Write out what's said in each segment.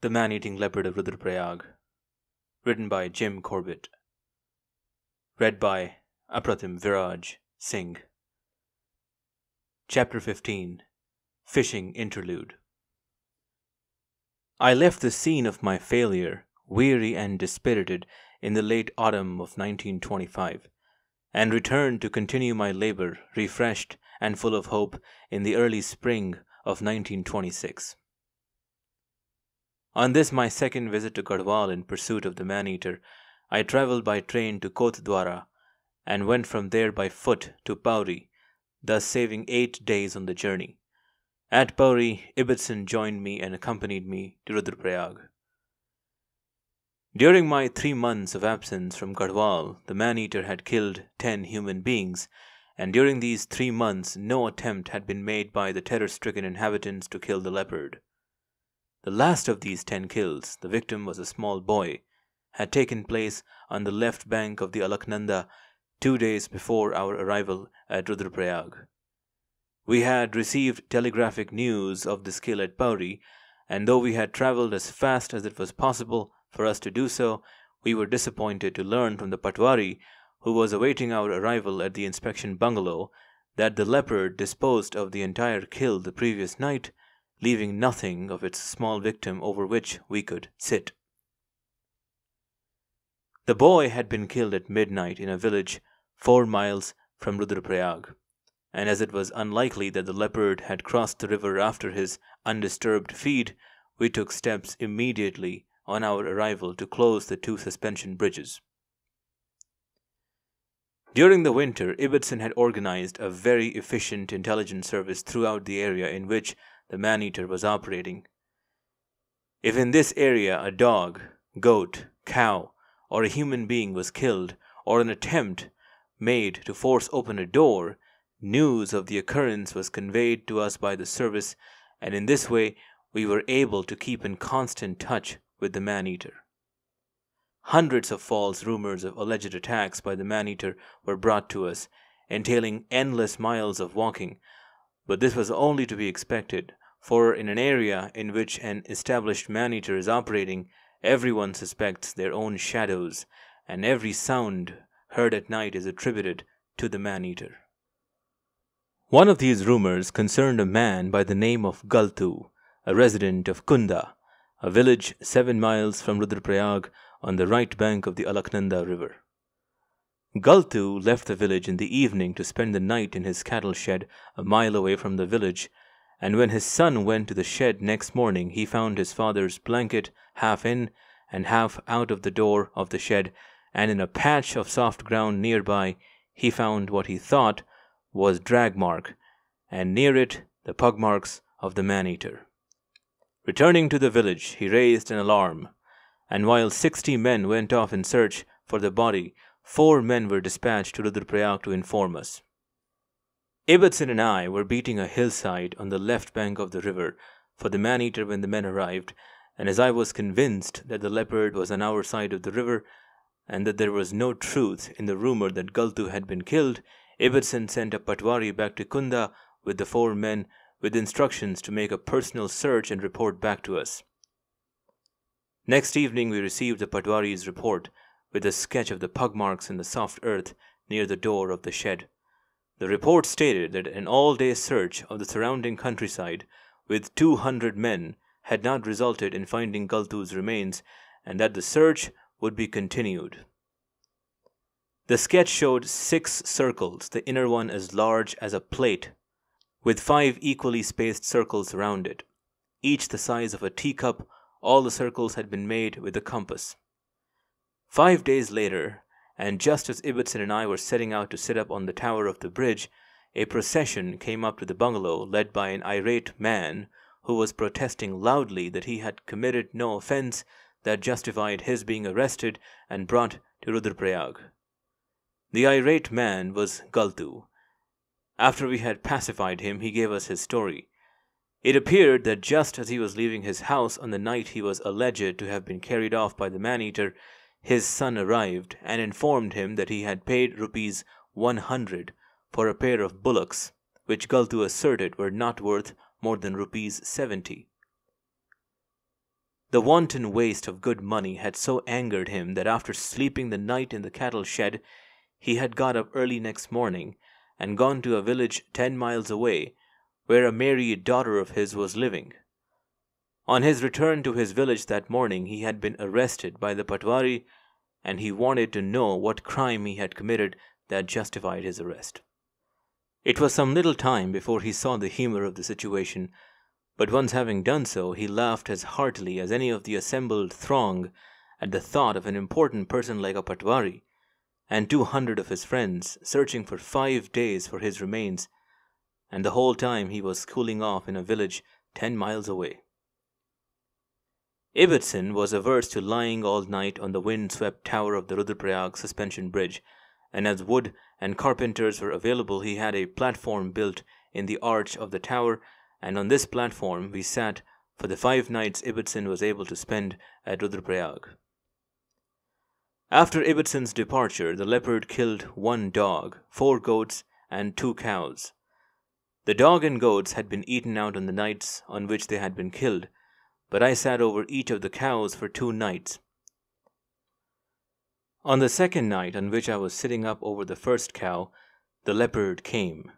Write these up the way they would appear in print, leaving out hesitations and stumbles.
The Man-Eating Leopard of Rudraprayag, written by Jim Corbett, read by Apratim Viraj Singh. Chapter 15. Fishing Interlude. I left the scene of my failure, weary and dispirited, in the late autumn of 1925, and returned to continue my labor, refreshed and full of hope, in the early spring of 1926. On this my second visit to Garhwal in pursuit of the man-eater, I travelled by train to Kothdwara, and went from there by foot to Pauri, thus saving 8 days on the journey. At Pauri, Ibbotson joined me and accompanied me to Rudraprayag. During my 3 months of absence from Garhwal, the man-eater had killed 10 human beings, and during these 3 months no attempt had been made by the terror-stricken inhabitants to kill the leopard. The last of these 10 kills, the victim was a small boy, had taken place on the left bank of the Alaknanda 2 days before our arrival at Rudraprayag. We had received telegraphic news of this kill at Pauri, and though we had travelled as fast as it was possible for us to do so, we were disappointed to learn from the Patwari, who was awaiting our arrival at the inspection bungalow, that the leopard disposed of the entire kill the previous night, leaving nothing of its small victim over which we could sit. The boy had been killed at midnight in a village 4 miles from Rudraprayag, and as it was unlikely that the leopard had crossed the river after his undisturbed feed, we took steps immediately on our arrival to close the 2 suspension bridges. During the winter, Ibbotson had organized a very efficient intelligence service throughout the area in which the man-eater was operating. If in this area a dog, goat, cow, or a human being was killed, or an attempt made to force open a door, news of the occurrence was conveyed to us by the service, and in this way we were able to keep in constant touch with the man-eater. Hundreds of false rumors of alleged attacks by the man-eater were brought to us, entailing endless miles of walking, but this was only to be expected, for in an area in which an established man-eater is operating, everyone suspects their own shadows, and every sound heard at night is attributed to the man-eater. One of these rumors concerned a man by the name of Galtu, a resident of Kunda, a village 7 miles from Rudraprayag on the right bank of the Alaknanda river. Galtu left the village in the evening to spend the night in his cattle shed a mile away from the village, and when his son went to the shed next morning, he found his father's blanket half in and half out of the door of the shed, and in a patch of soft ground nearby he found what he thought was drag mark, and near it the pug marks of the man-eater. Returning to the village, he raised an alarm, and while 60 men went off in search for the body, 4 men were dispatched to Rudraprayag to inform us. Ibbotson and I were beating a hillside on the left bank of the river for the man-eater when the men arrived, and as I was convinced that the leopard was on our side of the river, and that there was no truth in the rumor that Galtu had been killed, Ibbotson sent a Patwari back to Kunda with the 4 men, with instructions to make a personal search and report back to us. Next evening we received the Patwari's report, with a sketch of the pug marks in the soft earth near the door of the shed. The report stated that an all-day search of the surrounding countryside with 200 men had not resulted in finding Galtu's remains, and that the search would be continued. The sketch showed 6 circles, the inner one as large as a plate, with 5 equally spaced circles around it, each the size of a teacup. All the circles had been made with a compass. 5 days later, and just as Ibbotson and I were setting out to sit up on the tower of the bridge, a procession came up to the bungalow led by an irate man who was protesting loudly that he had committed no offense that justified his being arrested and brought to Rudraprayag. The irate man was Galtu. After we had pacified him, he gave us his story. It appeared that just as he was leaving his house on the night he was alleged to have been carried off by the man-eater, his son arrived and informed him that he had paid rupees 100 for a pair of bullocks, which Galtu asserted were not worth more than rupees 70. The wanton waste of good money had so angered him that after sleeping the night in the cattle shed, he had got up early next morning and gone to a village 10 miles away, where a married daughter of his was living. On his return to his village that morning, he had been arrested by the Patwari, and he wanted to know what crime he had committed that justified his arrest. It was some little time before he saw the humor of the situation, but once having done so, he laughed as heartily as any of the assembled throng at the thought of an important person like a Patwari and 200 of his friends searching for 5 days for his remains, and the whole time he was cooling off in a village 10 miles away. Ibbotson was averse to lying all night on the wind-swept tower of the Rudraprayag suspension bridge, and as wood and carpenters were available, he had a platform built in the arch of the tower, and on this platform we sat for the 5 nights Ibbotson was able to spend at Rudraprayag. After Ibbotson's departure, the leopard killed 1 dog, 4 goats, and 2 cows. The dog and goats had been eaten out on the nights on which they had been killed, but I sat over each of the cows for 2 nights. On the second night on which I was sitting up over the first cow, the leopard came,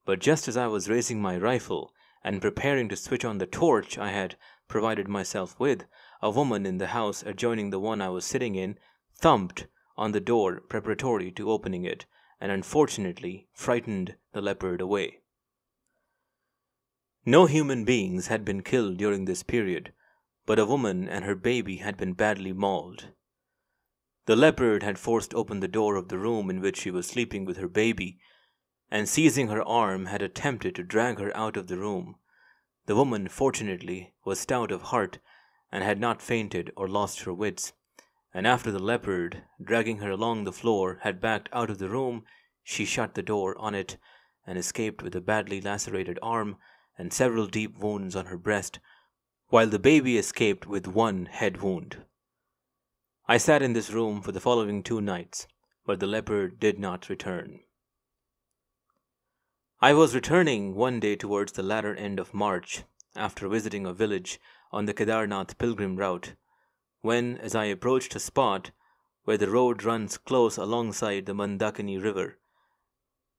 but just as I was raising my rifle and preparing to switch on the torch I had provided myself with, a woman in the house adjoining the one I was sitting in thumped on the door preparatory to opening it, and unfortunately frightened the leopard away. No human beings had been killed during this period, but a woman and her baby had been badly mauled. The leopard had forced open the door of the room in which she was sleeping with her baby, and seizing her arm had attempted to drag her out of the room. The woman, fortunately, was stout of heart and had not fainted or lost her wits, and after the leopard, dragging her along the floor, had backed out of the room, she shut the door on it and escaped with a badly lacerated arm and several deep wounds on her breast, while the baby escaped with 1 head wound. I sat in this room for the following 2 nights, but the leopard did not return. I was returning one day towards the latter end of March, after visiting a village on the Kedarnath pilgrim route, when, as I approached a spot where the road runs close alongside the Mandakini river,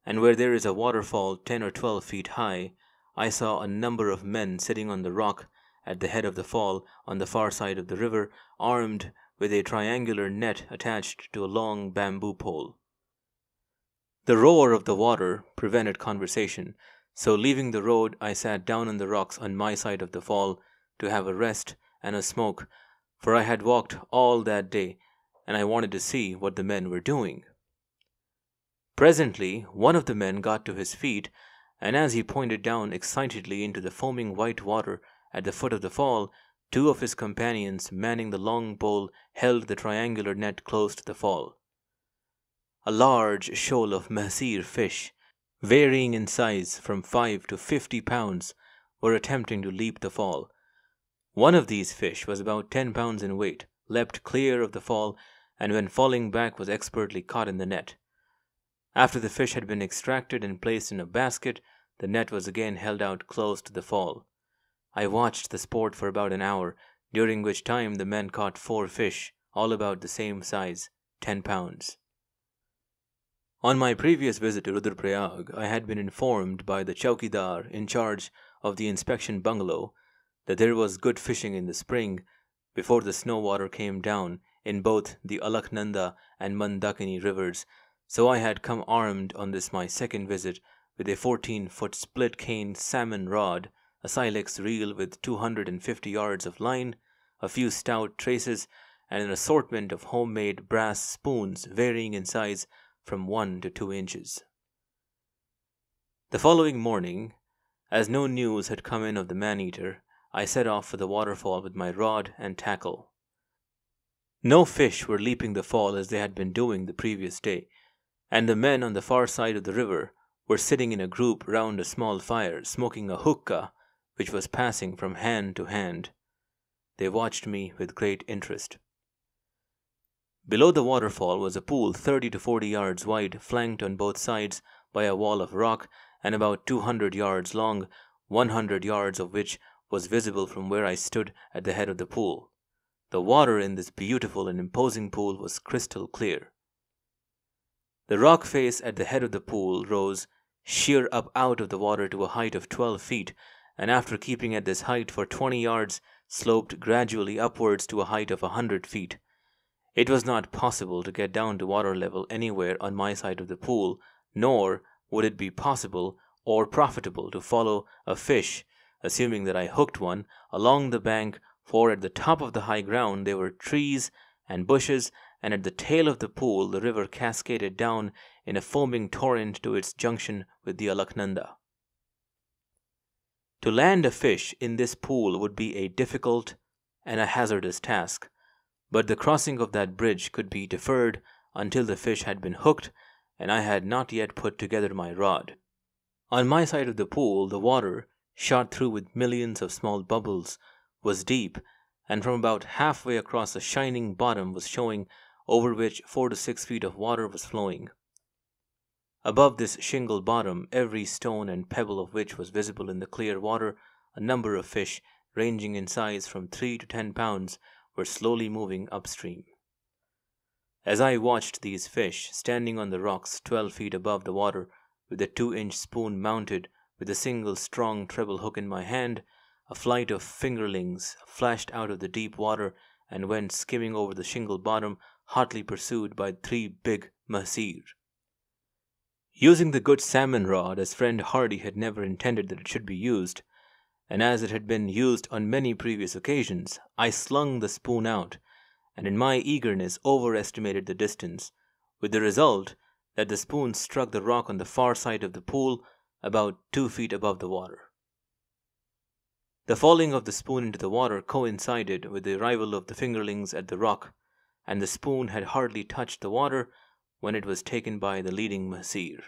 and where there is a waterfall 10 or 12 feet high, I saw a number of men sitting on the rock at the head of the fall on the far side of the river, armed with a triangular net attached to a long bamboo pole. The roar of the water prevented conversation, so leaving the road I sat down on the rocks on my side of the fall to have a rest and a smoke, for I had walked all that day and I wanted to see what the men were doing. Presently one of the men got to his feet, and as he pointed down excitedly into the foaming white water at the foot of the fall, 2 of his companions manning the long pole held the triangular net close to the fall. A large shoal of mahseer fish, varying in size from 5 to 50 pounds, were attempting to leap the fall. One of these fish was about 10 pounds in weight, leapt clear of the fall, and when falling back was expertly caught in the net. After the fish had been extracted and placed in a basket, the net was again held out close to the fall. I watched the sport for about an hour, during which time the men caught 4 fish, all about the same size, 10 pounds. On my previous visit to Rudraprayag, I had been informed by the Chowkidar in charge of the inspection bungalow that there was good fishing in the spring before the snow water came down in both the Alaknanda and Mandakini rivers, so I had come armed on this my second visit with a 14-foot split cane salmon rod, a silex reel with 250 yards of line, a few stout traces, and an assortment of homemade brass spoons varying in size from 1 to 2 inches. The following morning, as no news had come in of the man-eater, I set off for the waterfall with my rod and tackle. No fish were leaping the fall as they had been doing the previous day, and the men on the far side of the river were sitting in a group round a small fire, smoking a hookah which was passing from hand to hand. They watched me with great interest. Below the waterfall was a pool 30 to 40 yards wide, flanked on both sides by a wall of rock, and about 200 yards long, 100 yards of which was visible from where I stood at the head of the pool. The water in this beautiful and imposing pool was crystal clear. The rock face at the head of the pool rose sheer up out of the water to a height of 12 feet, and after keeping at this height for 20 yards, sloped gradually upwards to a height of 100 feet. It was not possible to get down to water level anywhere on my side of the pool, nor would it be possible or profitable to follow a fish, assuming that I hooked one, along the bank, for at the top of the high ground there were trees and bushes, and at the tail of the pool the river cascaded down in a foaming torrent to its junction with the Alaknanda. To land a fish in this pool would be a difficult and a hazardous task, but the crossing of that bridge could be deferred until the fish had been hooked, and I had not yet put together my rod. On my side of the pool, the water, shot through with millions of small bubbles, was deep, and from about halfway across a shining bottom was showing, over which 4 to 6 feet of water was flowing. Above this shingle bottom, every stone and pebble of which was visible in the clear water, a number of fish, ranging in size from 3 to 10 pounds, were slowly moving upstream. As I watched these fish, standing on the rocks 12 feet above the water, with a 2-inch spoon mounted with a single strong treble hook in my hand, a flight of fingerlings flashed out of the deep water and went skimming over the shingle bottom, hotly pursued by 3 big mahseer. Using the good salmon rod as friend Hardy had never intended that it should be used, and as it had been used on many previous occasions, I slung the spoon out, and in my eagerness overestimated the distance, with the result that the spoon struck the rock on the far side of the pool, about 2 feet above the water. The falling of the spoon into the water coincided with the arrival of the fingerlings at the rock, and the spoon had hardly touched the water when it was taken by the leading mahseer.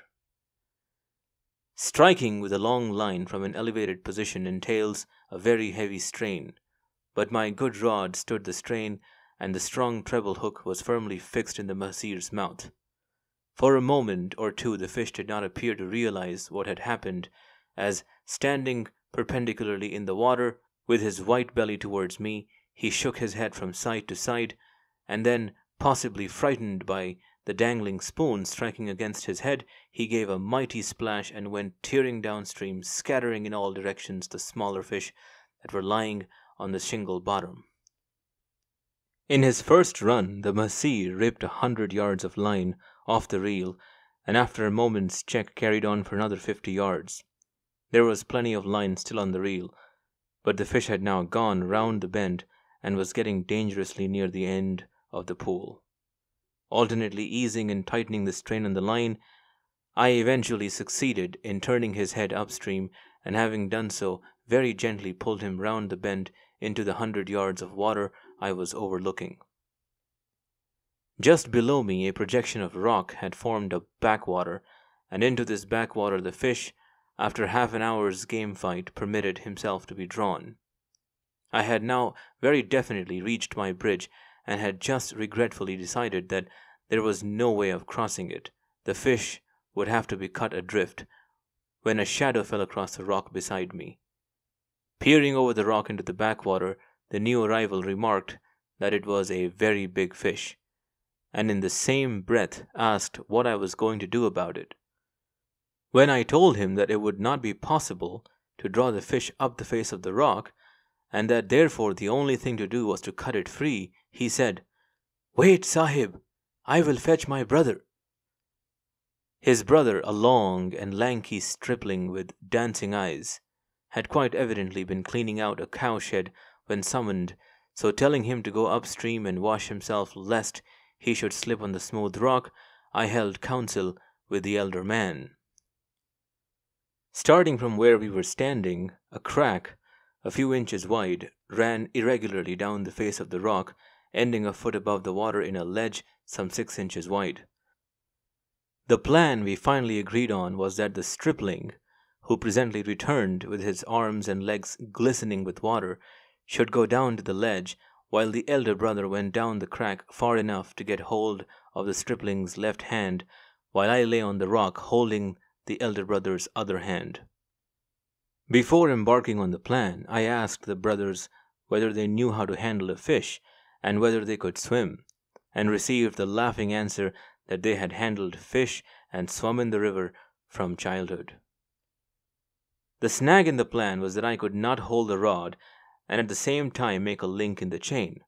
Striking with a long line from an elevated position entails a very heavy strain, but my good rod stood the strain, and the strong treble hook was firmly fixed in the mahseer's mouth. For a moment or two the fish did not appear to realize what had happened, as, standing perpendicularly in the water, with his white belly towards me, he shook his head from side to side, and then, possibly frightened by the dangling spoon striking against his head, he gave a mighty splash and went tearing downstream, scattering in all directions the smaller fish that were lying on the shingle bottom. In his first run, the mahseer ripped 100 yards of line off the reel, and after a moment's check carried on for another 50 yards. There was plenty of line still on the reel, but the fish had now gone round the bend and was getting dangerously near the end of the pool. Alternately easing and tightening the strain on the line, I eventually succeeded in turning his head upstream, and having done so, very gently pulled him round the bend into the 100 yards of water I was overlooking. Just below me a projection of rock had formed a backwater, and into this backwater the fish, after half an hour's game fight, permitted himself to be drawn. I had now very definitely reached my bridge, and had just regretfully decided that there was no way of crossing it. The fish would have to be cut adrift, when a shadow fell across the rock beside me. Peering over the rock into the backwater, the new arrival remarked that it was a very big fish, and in the same breath asked what I was going to do about it. When I told him that it would not be possible to draw the fish up the face of the rock, and that therefore the only thing to do was to cut it free, he said, "Wait, Sahib, I will fetch my brother." His brother, a long and lanky stripling with dancing eyes, had quite evidently been cleaning out a cowshed when summoned, so telling him to go upstream and wash himself lest he should slip on the smooth rock, I held counsel with the elder man. Starting from where we were standing, a crack, a few inches wide, ran irregularly down the face of the rock, ending a foot above the water in a ledge some 6 inches wide. The plan we finally agreed on was that the stripling, who presently returned with his arms and legs glistening with water, should go down to the ledge, while the elder brother went down the crack far enough to get hold of the stripling's left hand, while I lay on the rock holding the elder brother's other hand. Before embarking on the plan, I asked the brothers whether they knew how to handle a fish, and whether they could swim, and received the laughing answer that they had handled fish and swum in the river from childhood. The snag in the plan was that I could not hold the rod and at the same time make a link in the chain.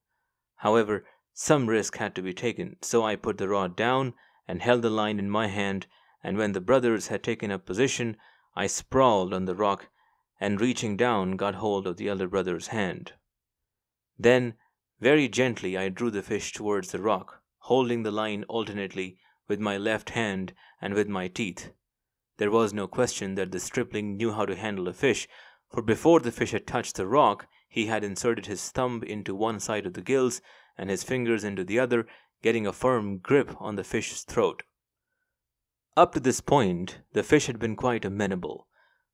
However, some risk had to be taken, so I put the rod down and held the line in my hand, and when the brothers had taken up position, I sprawled on the rock and reaching down got hold of the elder brother's hand. Then, very gently, I drew the fish towards the rock, holding the line alternately with my left hand and with my teeth. There was no question that the stripling knew how to handle a fish, for before the fish had touched the rock, he had inserted his thumb into one side of the gills and his fingers into the other, getting a firm grip on the fish's throat. Up to this point, the fish had been quite amenable,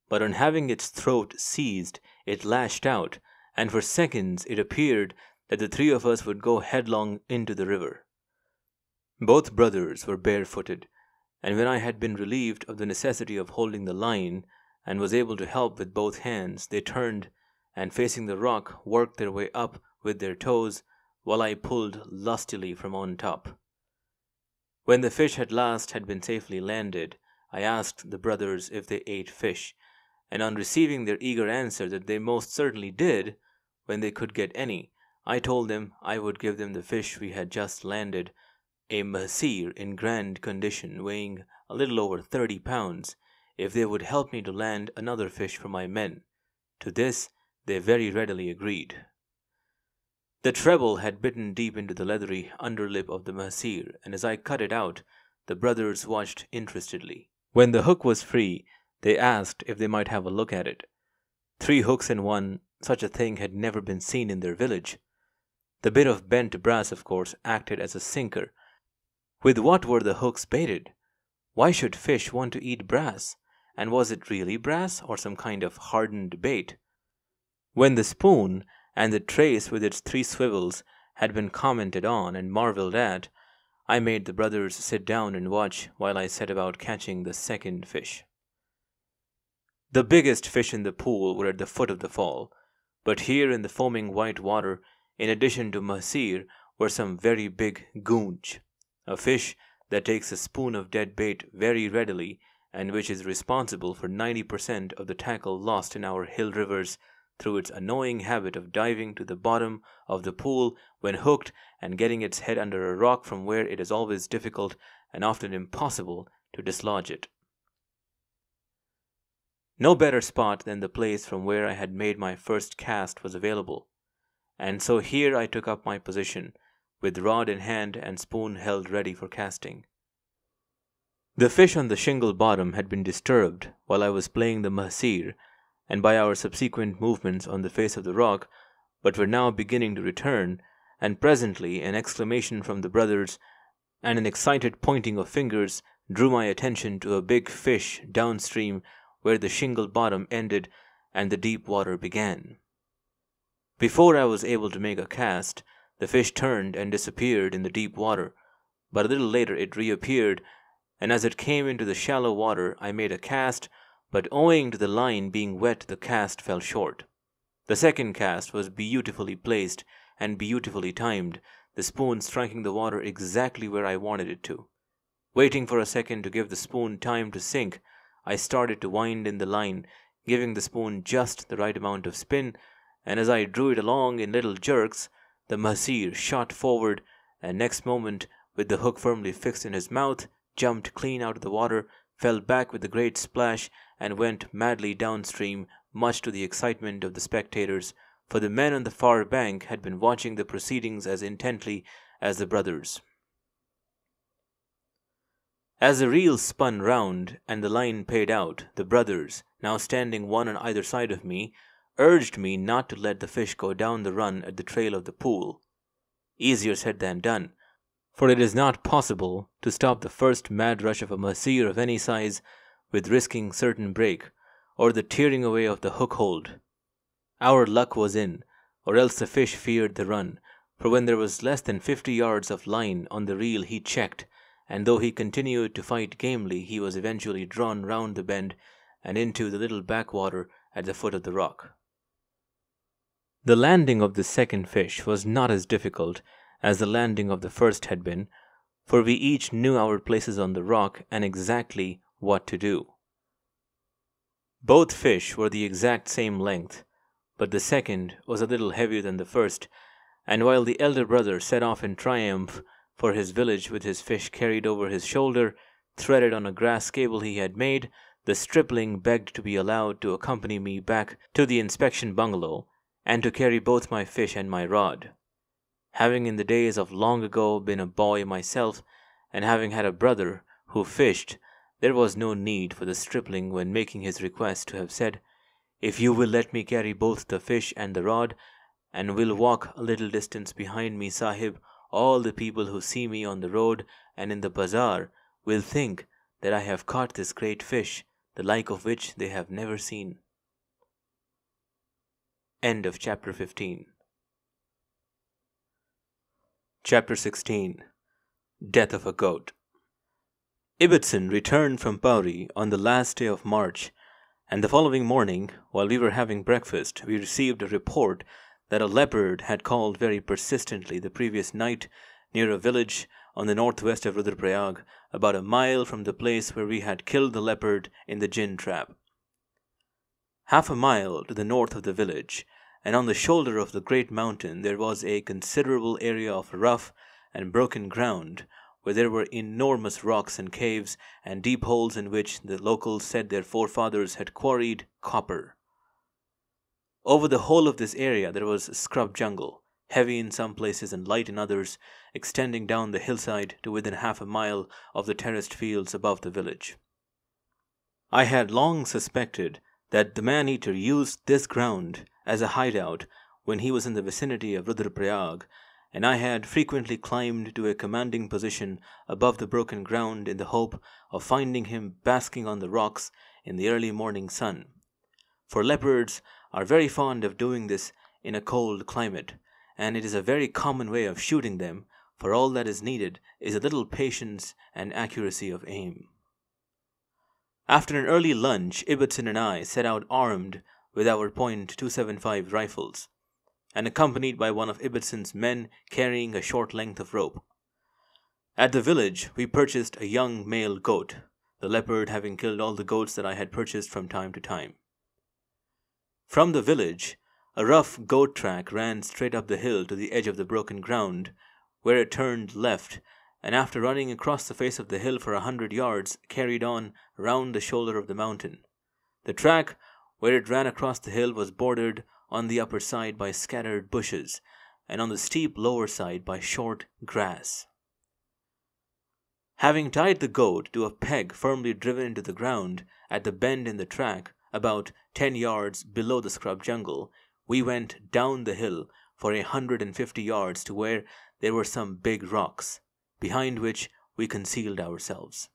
but on having its throat seized, it lashed out, and for seconds it appeared that the three of us would go headlong into the river. Both brothers were barefooted, and when I had been relieved of the necessity of holding the line and was able to help with both hands, they turned and facing the rock worked their way up with their toes while I pulled lustily from on top. When the fish at last had been safely landed, I asked the brothers if they ate fish, and on receiving their eager answer that they most certainly did, when they could get any, I told them I would give them the fish we had just landed, a mahseer in grand condition weighing a little over 30 pounds, if they would help me to land another fish for my men. To this they very readily agreed. The treble had bitten deep into the leathery underlip of the mahseer, and as I cut it out, the brothers watched interestedly. When the hook was free, they asked if they might have a look at it. 3 hooks in one, such a thing had never been seen in their village. The bit of bent brass, of course, acted as a sinker. With what were the hooks baited? Why should fish want to eat brass? And was it really brass or some kind of hardened bait? When the spoon and the trace with its 3 swivels had been commented on and marveled at, I made the brothers sit down and watch while I set about catching the second fish. The biggest fish in the pool were at the foot of the fall, but here in the foaming white water, in addition to mahseer, were some very big goonch, a fish that takes a spoon of dead bait very readily and which is responsible for 90% of the tackle lost in our hill rivers through its annoying habit of diving to the bottom of the pool when hooked and getting its head under a rock from where it is always difficult and often impossible to dislodge it. No better spot than the place from where I had made my first cast was available, and so here I took up my position, with rod in hand and spoon held ready for casting. The fish on the shingle bottom had been disturbed while I was playing the mahseer, and by our subsequent movements on the face of the rock, but were now beginning to return, and presently an exclamation from the brothers and an excited pointing of fingers drew my attention to a big fish downstream where the shingle bottom ended and the deep water began. Before I was able to make a cast, the fish turned and disappeared in the deep water, but a little later it reappeared, and as it came into the shallow water I made a cast, but owing to the line being wet the cast fell short. The second cast was beautifully placed and beautifully timed, the spoon striking the water exactly where I wanted it to. Waiting for a second to give the spoon time to sink, I started to wind in the line, giving the spoon just the right amount of spin, and as I drew it along in little jerks, the mahseer shot forward, and next moment, with the hook firmly fixed in his mouth, jumped clean out of the water, fell back with a great splash, and went madly downstream, much to the excitement of the spectators, for the men on the far bank had been watching the proceedings as intently as the brothers. As the reel spun round and the line paid out, the brothers, now standing one on either side of me, urged me not to let the fish go down the run at the trail of the pool. Easier said than done, for it is not possible to stop the first mad rush of a mahseer of any size with risking certain break, or the tearing away of the hook hold. Our luck was in, or else the fish feared the run, for when there was less than 50 yards of line on the reel he checked, and though he continued to fight gamely, he was eventually drawn round the bend and into the little backwater at the foot of the rock. The landing of the second fish was not as difficult as the landing of the first had been, for we each knew our places on the rock and exactly what to do. Both fish were the exact same length, but the second was a little heavier than the first, and while the elder brother set off in triumph for his village with his fish carried over his shoulder, threaded on a grass cable he had made, the stripling begged to be allowed to accompany me back to the inspection bungalow and to carry both my fish and my rod. Having in the days of long ago been a boy myself, and having had a brother who fished, there was no need for the stripling when making his request to have said, "If you will let me carry both the fish and the rod, and will walk a little distance behind me, Sahib, all the people who see me on the road and in the bazaar will think that I have caught this great fish, the like of which they have never seen." End of chapter 15. Chapter 16. Death of a Goat. Ibbotson returned from Pauri on the last day of March, and the following morning, while we were having breakfast, we received a report that a leopard had called very persistently the previous night near a village on the northwest of Rudraprayag, about a mile from the place where we had killed the leopard in the gin trap. Half a mile to the north of the village, and on the shoulder of the great mountain, there was a considerable area of rough and broken ground, where there were enormous rocks and caves and deep holes in which the locals said their forefathers had quarried copper. Over the whole of this area there was scrub jungle, heavy in some places and light in others, extending down the hillside to within half a mile of the terraced fields above the village. I had long suspected that the man-eater used this ground as a hideout when he was in the vicinity of Rudraprayag, and I had frequently climbed to a commanding position above the broken ground in the hope of finding him basking on the rocks in the early morning sun. For leopards are very fond of doing this in a cold climate, and it is a very common way of shooting them, for all that is needed is a little patience and accuracy of aim. After an early lunch, Ibbotson and I set out armed with our .275 rifles, and accompanied by one of Ibbotson's men carrying a short length of rope. At the village, we purchased a young male goat, the leopard having killed all the goats that I had purchased from time to time. From the village, a rough goat track ran straight up the hill to the edge of the broken ground, where it turned left, and after running across the face of the hill for 100 yards, carried on round the shoulder of the mountain. The track, where it ran across the hill, was bordered on the upper side by scattered bushes, and on the steep lower side by short grass. Having tied the goat to a peg firmly driven into the ground at the bend in the track, about 10 yards below the scrub jungle, we went down the hill for 150 yards to where there were some big rocks, behind which we concealed ourselves.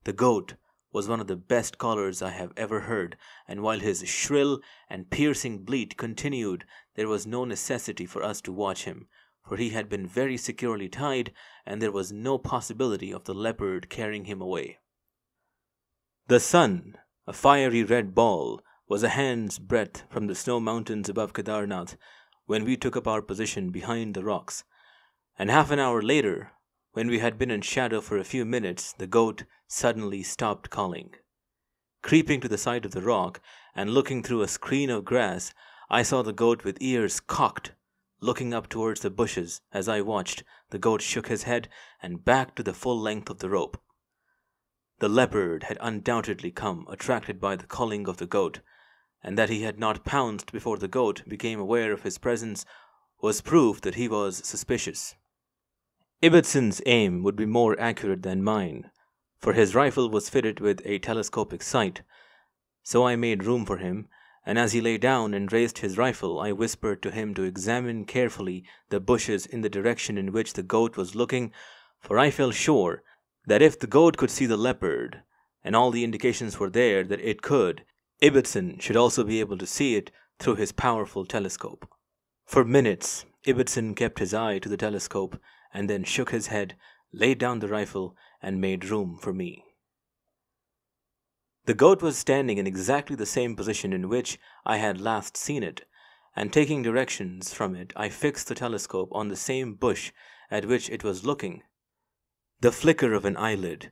The goat was one of the best callers I have ever heard, and while his shrill and piercing bleat continued, there was no necessity for us to watch him, for he had been very securely tied, and there was no possibility of the leopard carrying him away. The sun, a fiery red ball, was a hand's breadth from the snow mountains above Kedarnath when we took up our position behind the rocks, and half an hour later, when we had been in shadow for a few minutes, the goat suddenly stopped calling. Creeping to the side of the rock and looking through a screen of grass, I saw the goat with ears cocked, looking up towards the bushes. As I watched, the goat shook his head and backed to the full length of the rope. The leopard had undoubtedly come, attracted by the calling of the goat, and that he had not pounced before the goat became aware of his presence was proof that he was suspicious. Ibbotson's aim would be more accurate than mine, for his rifle was fitted with a telescopic sight, so I made room for him, and as he lay down and raised his rifle, I whispered to him to examine carefully the bushes in the direction in which the goat was looking, for I felt sure that if the goat could see the leopard, and all the indications were there that it could, Ibbotson should also be able to see it through his powerful telescope. For minutes, Ibbotson kept his eye to the telescope, and then shook his head, laid down the rifle, and made room for me. The goat was standing in exactly the same position in which I had last seen it, and taking directions from it, I fixed the telescope on the same bush at which it was looking. The flicker of an eyelid,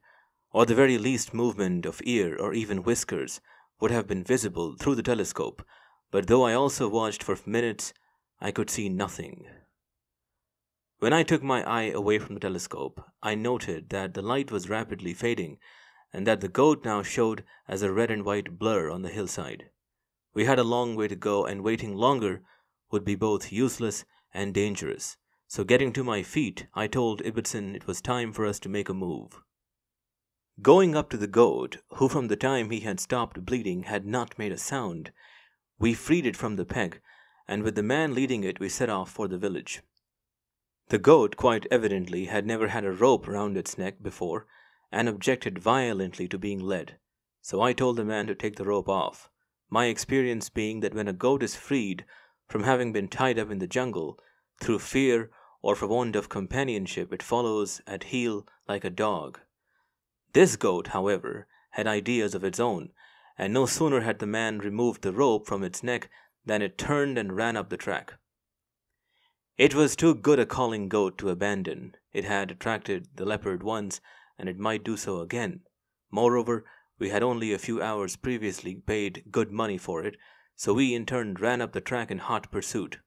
or the very least movement of ear or even whiskers, would have been visible through the telescope, but though I also watched for minutes, I could see nothing. When I took my eye away from the telescope, I noted that the light was rapidly fading, and that the goat now showed as a red and white blur on the hillside. We had a long way to go, and waiting longer would be both useless and dangerous. So getting to my feet, I told Ibbotson it was time for us to make a move. Going up to the goat, who from the time he had stopped bleeding had not made a sound, we freed it from the peg, and with the man leading it we set off for the village. The goat quite evidently had never had a rope round its neck before, and objected violently to being led, so I told the man to take the rope off, my experience being that when a goat is freed from having been tied up in the jungle, through fear or for want of companionship, it follows at heel like a dog. This goat, however, had ideas of its own, and no sooner had the man removed the rope from its neck than it turned and ran up the track. It was too good a calling goat to abandon. It had attracted the leopard once, and it might do so again. Moreover, we had only a few hours previously paid good money for it, so we in turn ran up the track in hot pursuit.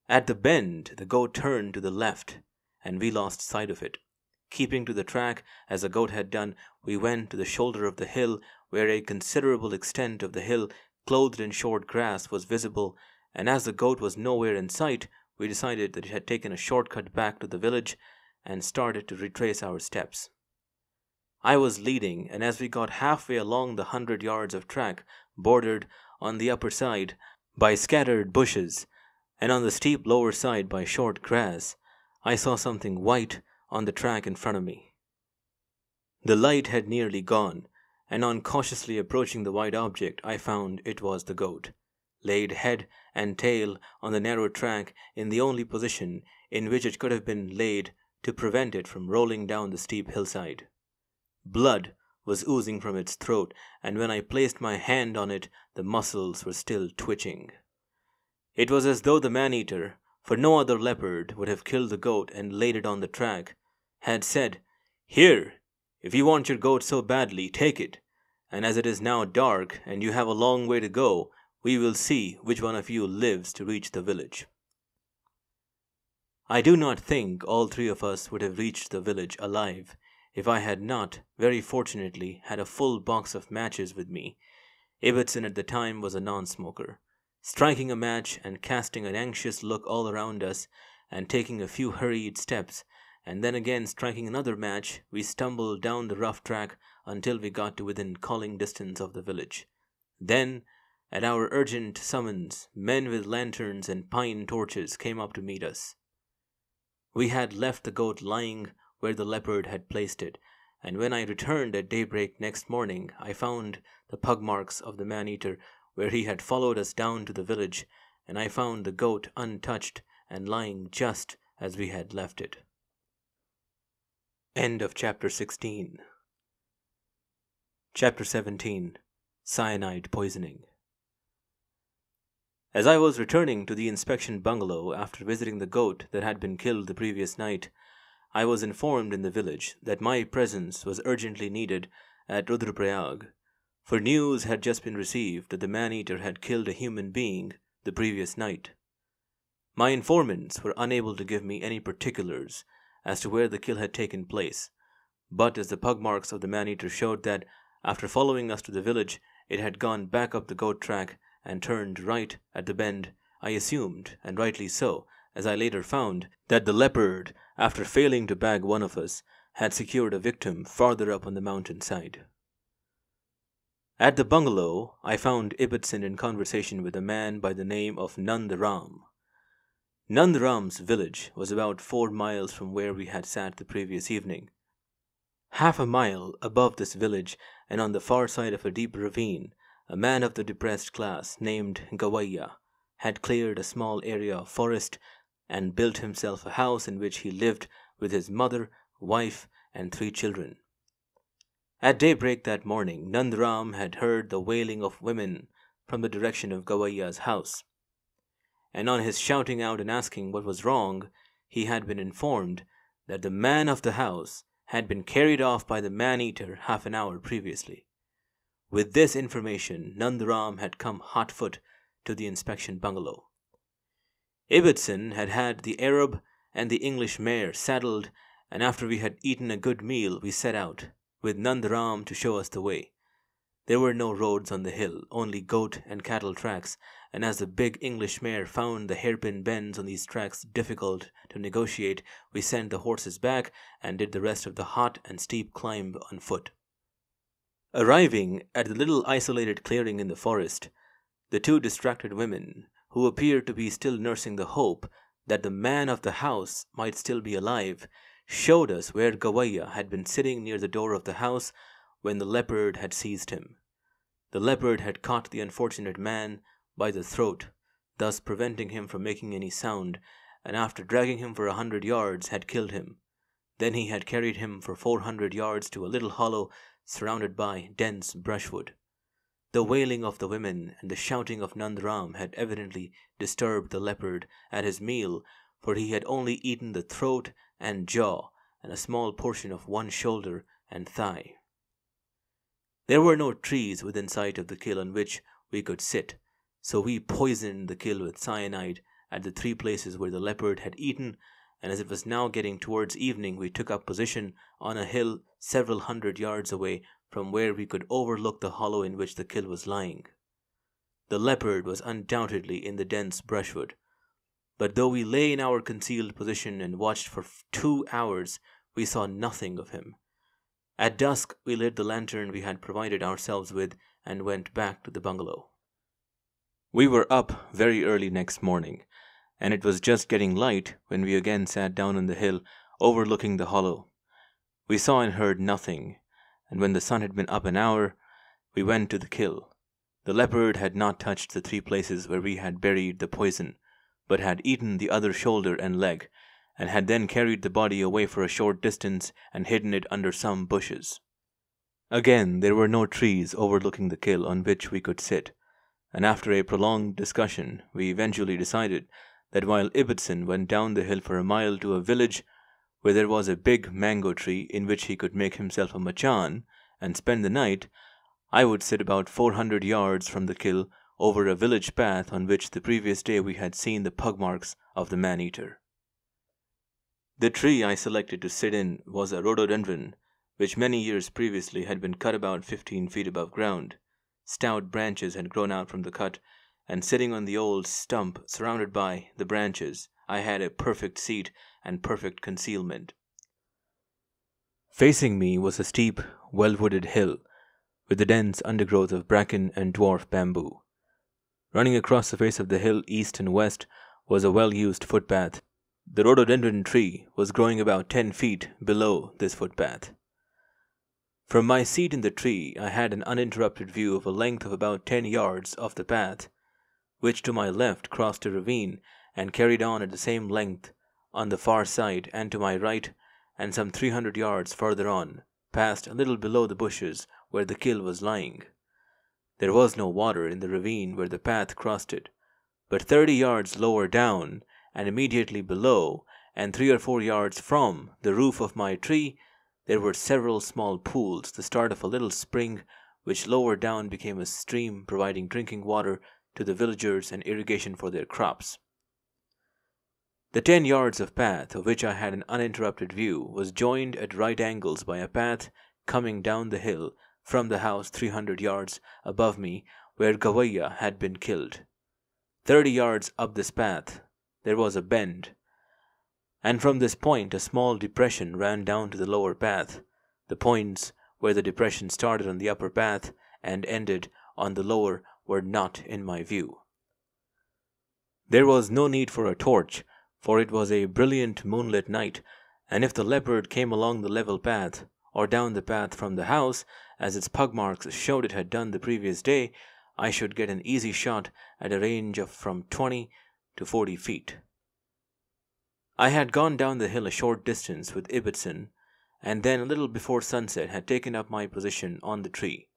At the bend, the goat turned to the left, and we lost sight of it. Keeping to the track, as the goat had done, we went to the shoulder of the hill, where a considerable extent of the hill, clothed in short grass, was visible, and as the goat was nowhere in sight, we decided that it had taken a short-cut back to the village and started to retrace our steps. I was leading, and as we got halfway along the 100 yards of track, bordered on the upper side by scattered bushes, and on the steep lower side by short grass, I saw something white on the track in front of me. The light had nearly gone, and on cautiously approaching the white object, I found it was the goat, laid head and tail on the narrow track in the only position in which it could have been laid to prevent it from rolling down the steep hillside. Blood was oozing from its throat, and when I placed my hand on it, the muscles were still twitching. It was as though the man-eater, for no other leopard would have killed the goat and laid it on the track, had said, "Here, if you want your goat so badly, take it, and as it is now dark and you have a long way to go, we will see which one of you lives to reach the village." I do not think all three of us would have reached the village alive if I had not, very fortunately, had a full box of matches with me. Ibbotson at the time was a non-smoker. Striking a match and casting an anxious look all around us, and taking a few hurried steps, and then again striking another match, we stumbled down the rough track until we got to within calling distance of the village. Then, at our urgent summons, men with lanterns and pine torches came up to meet us. We had left the goat lying where the leopard had placed it, and when I returned at daybreak next morning, I found the pug marks of the man-eater where he had followed us down to the village, and I found the goat untouched and lying just as we had left it. End of Chapter 16. Chapter 17. Cyanide Poisoning. As I was returning to the inspection bungalow after visiting the goat that had been killed the previous night, I was informed in the village that my presence was urgently needed at Rudraprayag, for news had just been received that the man-eater had killed a human being the previous night. My informants were unable to give me any particulars as to where the kill had taken place, but as the pug marks of the man-eater showed that, after following us to the village, it had gone back up the goat track and turned right at the bend, I assumed, and rightly so, as I later found, that the leopard, after failing to bag one of us, had secured a victim farther up on the mountain side. At the bungalow, I found Ibbotson in conversation with a man by the name of Nandaram. Nandaram's village was about 4 miles from where we had sat the previous evening. Half a mile above this village, and on the far side of a deep ravine, a man of the depressed class named Garhwal had cleared a small area of forest and built himself a house in which he lived with his mother, wife, and 3 children. At daybreak that morning, Nandaram had heard the wailing of women from the direction of Garhwal's house. and on his shouting out and asking what was wrong, he had been informed that the man of the house had been carried off by the man-eater half an hour previously. With this information, Nandaram had come hot-foot to the inspection bungalow. Ibbotson had had the Arab and the English mare saddled, and after we had eaten a good meal, we set out, with Nandaram to show us the way. There were no roads on the hill, only goat and cattle tracks, and as the big English mare found the hairpin bends on these tracks difficult to negotiate, we sent the horses back and did the rest of the hot and steep climb on foot. Arriving at the little isolated clearing in the forest, the two distracted women, who appeared to be still nursing the hope that the man of the house might still be alive, showed us where Gawaiya had been sitting near the door of the house when the leopard had seized him. The leopard had caught the unfortunate man by the throat, thus preventing him from making any sound, and after dragging him for 100 yards had killed him. Then he had carried him for 400 yards to a little hollow surrounded by dense brushwood. The wailing of the women and the shouting of Nandaram had evidently disturbed the leopard at his meal, for he had only eaten the throat and jaw and a small portion of one shoulder and thigh. There were no trees within sight of the kill on which we could sit, so we poisoned the kill with cyanide at the 3 places where the leopard had eaten, and as it was now getting towards evening, we took up position on a hill several 100 yards away from where we could overlook the hollow in which the kill was lying. The leopard was undoubtedly in the dense brushwood, but though we lay in our concealed position and watched for 2 hours, we saw nothing of him. At dusk, we lit the lantern we had provided ourselves with and went back to the bungalow. We were up very early next morning, and it was just getting light when we again sat down on the hill overlooking the hollow. We saw and heard nothing, and when the sun had been up an hour, we went to the kill. The leopard had not touched the 3 places where we had buried the poison, but had eaten the other shoulder and leg, and had then carried the body away for a short distance and hidden it under some bushes. Again, there were no trees overlooking the kill on which we could sit, and after a prolonged discussion, we eventually decided that while Ibbotson went down the hill for a mile to a village where there was a big mango tree in which he could make himself a machan and spend the night, I would sit about 400 yards from the kill over a village path on which the previous day we had seen the pug marks of the man-eater. The tree I selected to sit in was a rhododendron, which many years previously had been cut about 15 feet above ground. Stout branches had grown out from the cut, and sitting on the old stump surrounded by the branches, I had a perfect seat and perfect concealment. Facing me was a steep, well-wooded hill, with a dense undergrowth of bracken and dwarf bamboo. Running across the face of the hill east and west was a well-used footpath. The rhododendron tree was growing about 10 feet below this footpath. From my seat in the tree, I had an uninterrupted view of a length of about 10 yards of the path, which to my left crossed a ravine and carried on at the same length on the far side, and to my right, and some 300 yards farther on, passed a little below the bushes where the kill was lying. There was no water in the ravine where the path crossed it, but 30 yards lower down, and immediately below, and 3 or 4 yards from the roof of my tree, there were several small pools, the start of a little spring, which lower down became a stream providing drinking water to the villagers and irrigation for their crops. The 10 yards of path, of which I had an uninterrupted view, was joined at right angles by a path coming down the hill from the house 300 yards above me, where Gawaiya had been killed. 30 yards up this path, there was a bend, and from this point a small depression ran down to the lower path. The points where the depression started on the upper path and ended on the lower were not in my view. There was no need for a torch, for it was a brilliant moonlit night, and if the leopard came along the level path, or down the path from the house, as its pug marks showed it had done the previous day, I should get an easy shot at a range of from 20 to 40 feet. I had gone down the hill a short distance with Ibbotson, and then a little before sunset had taken up my position on the tree.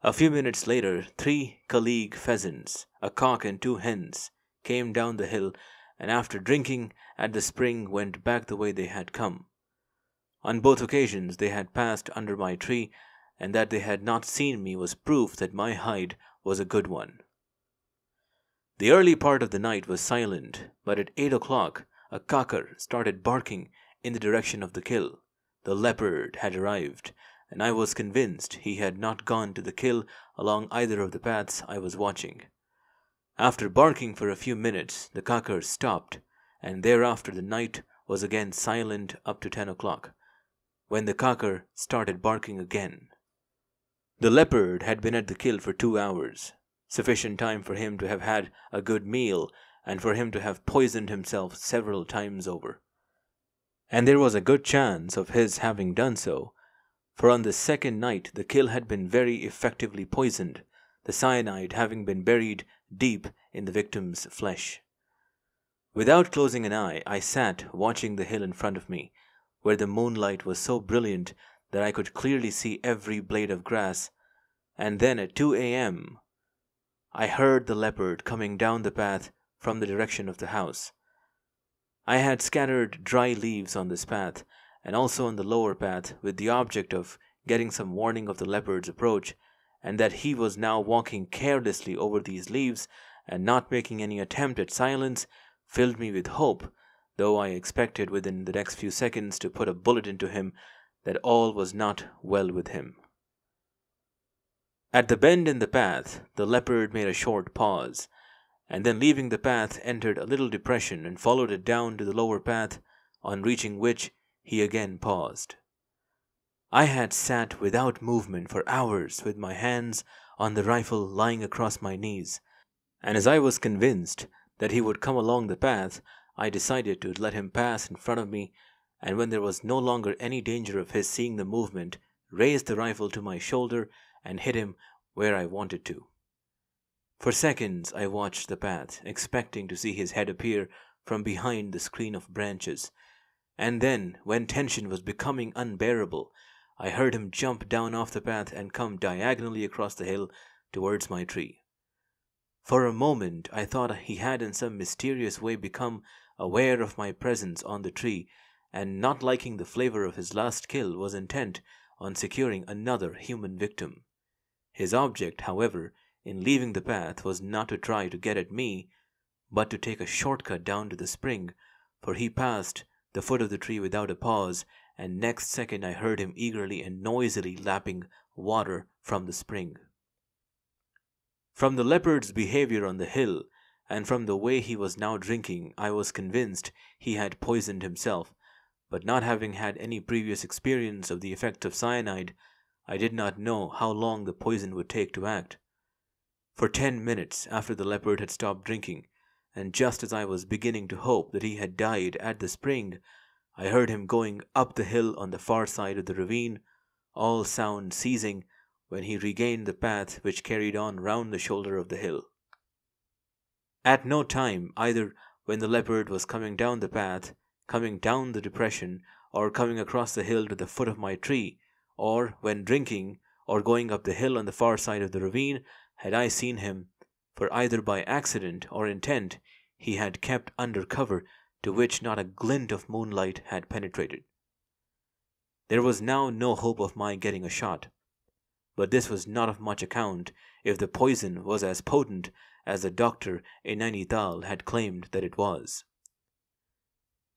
A few minutes later, 3 colleague pheasants, a cock and 2 hens, came down the hill, and after drinking at the spring went back the way they had come. On both occasions they had passed under my tree, and that they had not seen me was proof that my hide was a good one. The early part of the night was silent, but at 8 o'clock a cocker started barking in the direction of the kill. The leopard had arrived, and I was convinced he had not gone to the kill along either of the paths I was watching. After barking for a few minutes, the cocker stopped, and thereafter the night was again silent up to 10 o'clock, when the cocker started barking again. The leopard had been at the kill for 2 hours, sufficient time for him to have had a good meal and for him to have poisoned himself several times over. And there was a good chance of his having done so, for on the second night the kill had been very effectively poisoned, the cyanide having been buried deep in the victim's flesh. Without closing an eye, I sat watching the hill in front of me, where the moonlight was so brilliant that I could clearly see every blade of grass, and then at 2 a.m. I heard the leopard coming down the path from the direction of the house. I had scattered dry leaves on this path, and also on the lower path, with the object of getting some warning of the leopard's approach, and that he was now walking carelessly over these leaves and not making any attempt at silence filled me with hope, though I expected within the next few seconds to put a bullet into him, that all was not well with him. At the bend in the path, the leopard made a short pause, and then leaving the path entered a little depression and followed it down to the lower path, on reaching which he again paused. I had sat without movement for hours with my hands on the rifle lying across my knees, and as I was convinced that he would come along the path, I decided to let him pass in front of me, and when there was no longer any danger of his seeing the movement, raised the rifle to my shoulder and hit him where I wanted to. For seconds I watched the path, expecting to see his head appear from behind the screen of branches, and then, when tension was becoming unbearable, I heard him jump down off the path and come diagonally across the hill towards my tree. For a moment I thought he had in some mysterious way become aware of my presence on the tree, and not liking the flavor of his last kill was intent on securing another human victim. His object, however, in leaving the path was not to try to get at me, but to take a shortcut down to the spring, for he passed the foot of the tree without a pause, and next second I heard him eagerly and noisily lapping water from the spring. From the leopard's behavior on the hill, and from the way he was now drinking, I was convinced he had poisoned himself, but not having had any previous experience of the effect of cyanide, I did not know how long the poison would take to act. For 10 minutes after the leopard had stopped drinking, and just as I was beginning to hope that he had died at the spring, I heard him going up the hill on the far side of the ravine, all sound ceasing when he regained the path which carried on round the shoulder of the hill. At no time, either when the leopard was coming down the path, coming down the depression, or coming across the hill to the foot of my tree, or when drinking, or going up the hill on the far side of the ravine, had I seen him, for either by accident or intent he had kept under cover to which not a glint of moonlight had penetrated. There was now no hope of my getting a shot, but this was not of much account if the poison was as potent as the doctor in Nainital had claimed that it was.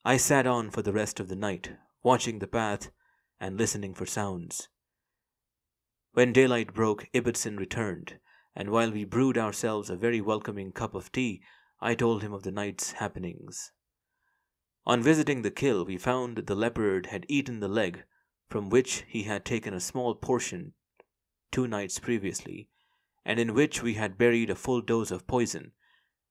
I sat on for the rest of the night, watching the path and listening for sounds. When daylight broke, Ibbotson returned, and while we brewed ourselves a very welcoming cup of tea, I told him of the night's happenings. On visiting the kill, we found that the leopard had eaten the leg, from which he had taken a small portion 2 nights previously, and in which we had buried a full dose of poison,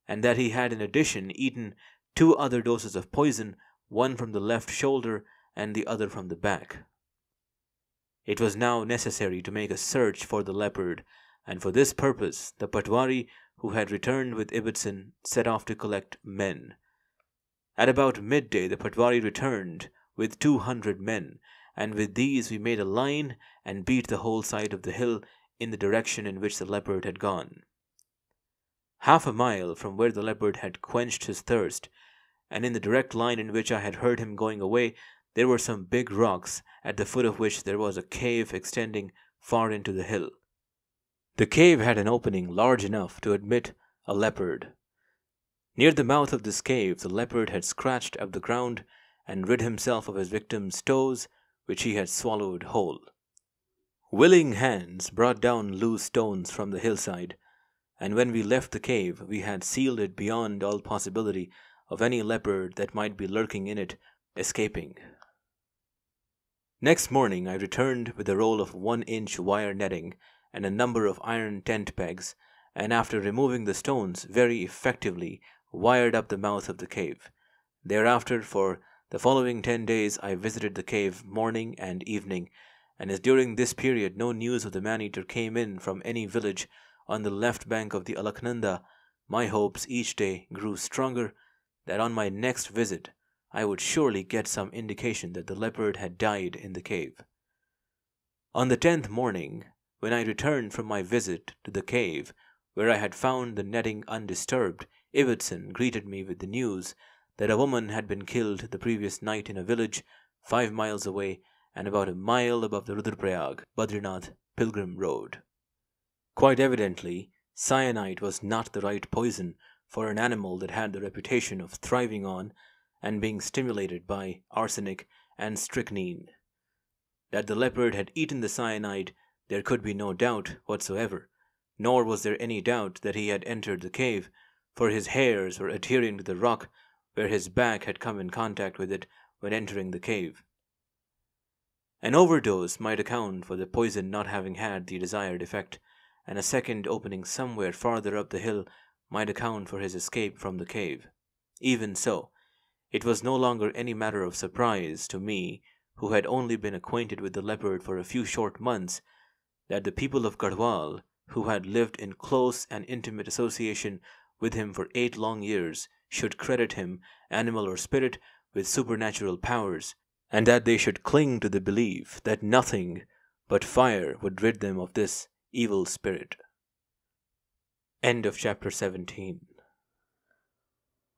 and that he had in addition eaten 2 other doses of poison, one from the left shoulder and the other from the back. It was now necessary to make a search for the leopard, and for this purpose the Patwari, who had returned with Ibbotson, set off to collect men. At about midday the Patwari returned with 200 men, and with these we made a line and beat the whole side of the hill in the direction in which the leopard had gone. half a mile from where the leopard had quenched his thirst, and in the direct line in which I had heard him going away, there were some big rocks, at the foot of which there was a cave extending far into the hill. The cave had an opening large enough to admit a leopard. Near the mouth of this cave, the leopard had scratched up the ground and rid himself of his victim's toes, which he had swallowed whole. Willing hands brought down loose stones from the hillside, and when we left the cave, we had sealed it beyond all possibility of any leopard that might be lurking in it escaping. Next morning I returned with a roll of 1-inch wire netting and a number of iron tent pegs, and after removing the stones very effectively wired up the mouth of the cave. Thereafter, for the following 10 days, I visited the cave morning and evening, and as during this period no news of the man-eater came in from any village on the left bank of the Alaknanda, my hopes each day grew stronger that on my next visit I would surely get some indication that the leopard had died in the cave. On the 10th morning, when I returned from my visit to the cave, where I had found the netting undisturbed, Ibbotson greeted me with the news that a woman had been killed the previous night in a village 5 miles away and about a mile above the Rudraprayag, Badrinath pilgrim road. Quite evidently, cyanide was not the right poison for an animal that had the reputation of thriving on and being stimulated by arsenic and strychnine. That the leopard had eaten the cyanide there could be no doubt whatsoever, nor was there any doubt that he had entered the cave, for his hairs were adhering to the rock where his back had come in contact with it when entering the cave. An overdose might account for the poison not having had the desired effect, and a second opening somewhere farther up the hill might account for his escape from the cave. Even so, it was no longer any matter of surprise to me, who had only been acquainted with the leopard for a few short months, that the people of Garhwal, who had lived in close and intimate association with him for 8 long years, should credit him, animal or spirit, with supernatural powers, and that they should cling to the belief that nothing but fire would rid them of this evil spirit. End of Chapter 17.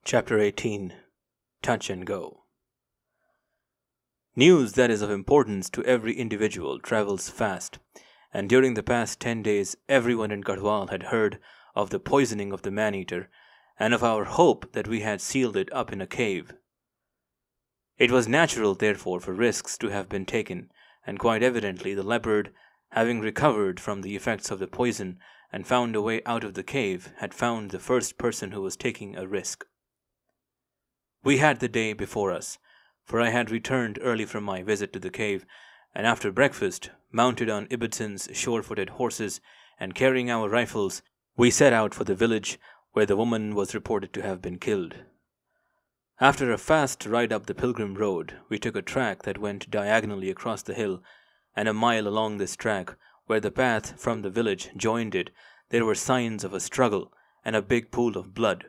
Chapter 18. Touch and Go. News that is of importance to every individual travels fast, and during the past 10 days everyone in Garhwal had heard of the poisoning of the man-eater, and of our hope that we had sealed it up in a cave. It was natural, therefore, for risks to have been taken, and quite evidently the leopard, having recovered from the effects of the poison and found a way out of the cave, had found the first person who was taking a risk. We had the day before us, for I had returned early from my visit to the cave, and after breakfast, mounted on Ibbotson's sure-footed horses and carrying our rifles, we set out for the village where the woman was reported to have been killed. After a fast ride up the pilgrim road, we took a track that went diagonally across the hill, and a mile along this track, where the path from the village joined it, there were signs of a struggle and a big pool of blood.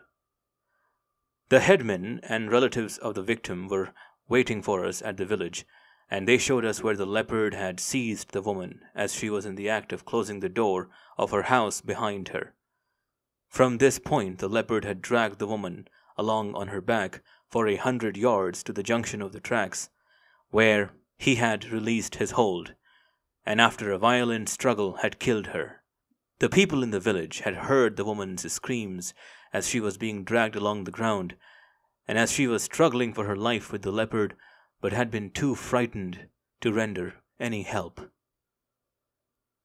The headmen and relatives of the victim were waiting for us at the village, and they showed us where the leopard had seized the woman as she was in the act of closing the door of her house behind her. From this point the leopard had dragged the woman along on her back for 100 yards to the junction of the tracks, where he had released his hold, and after a violent struggle had killed her. The people in the village had heard the woman's screams as she was being dragged along the ground, and as she was struggling for her life with the leopard, but had been too frightened to render any help.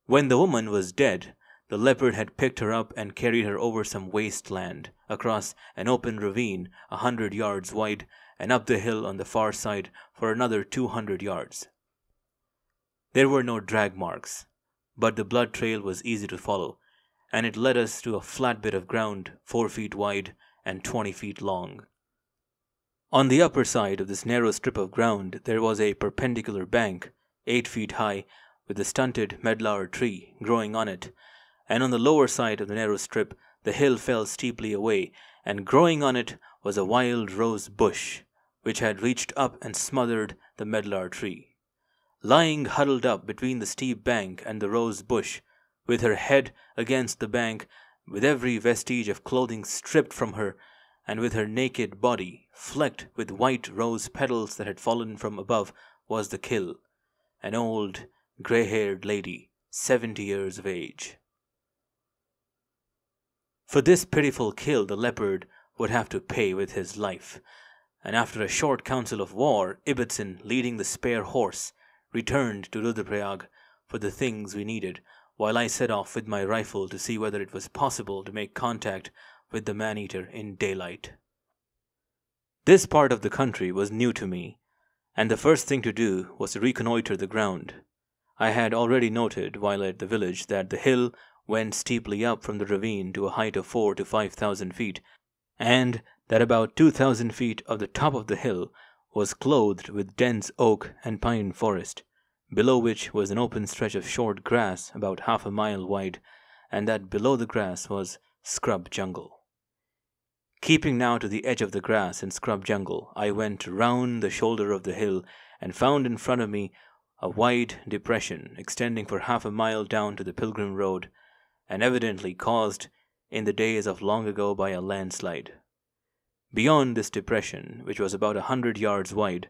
When the woman was dead, the leopard had picked her up and carried her over some wasteland, across an open ravine 100 yards wide, and up the hill on the far side for another 200 yards. There were no drag marks, but the blood trail was easy to follow, and it led us to a flat bit of ground 4 feet wide and 20 feet long. On the upper side of this narrow strip of ground there was a perpendicular bank, 8 feet high, with a stunted medlar tree growing on it, and on the lower side of the narrow strip the hill fell steeply away, and growing on it was a wild rose bush, which had reached up and smothered the medlar tree. Lying huddled up between the steep bank and the rose bush, with her head against the bank, with every vestige of clothing stripped from her, and with her naked body flecked with white rose petals that had fallen from above, was the kill, an old, grey-haired lady, 70 years of age. For this pitiful kill the leopard would have to pay with his life, and after a short council of war, Ibbotson, leading the spare horse, returned to Rudraprayag for the things we needed, while I set off with my rifle to see whether it was possible to make contact with the man-eater in daylight. This part of the country was new to me, and the first thing to do was to reconnoitre the ground. I had already noted, while at the village, that the hill went steeply up from the ravine to a height of 4,000 to 5,000 feet, and that about 2,000 feet of the top of the hill was clothed with dense oak and pine forest, below which was an open stretch of short grass about half a mile wide, and that below the grass was scrub jungle. Keeping now to the edge of the grass and scrub jungle, I went round the shoulder of the hill and found in front of me a wide depression extending for half a mile down to the pilgrim road, and evidently caused in the days of long ago by a landslide. Beyond this depression, which was about 100 yards wide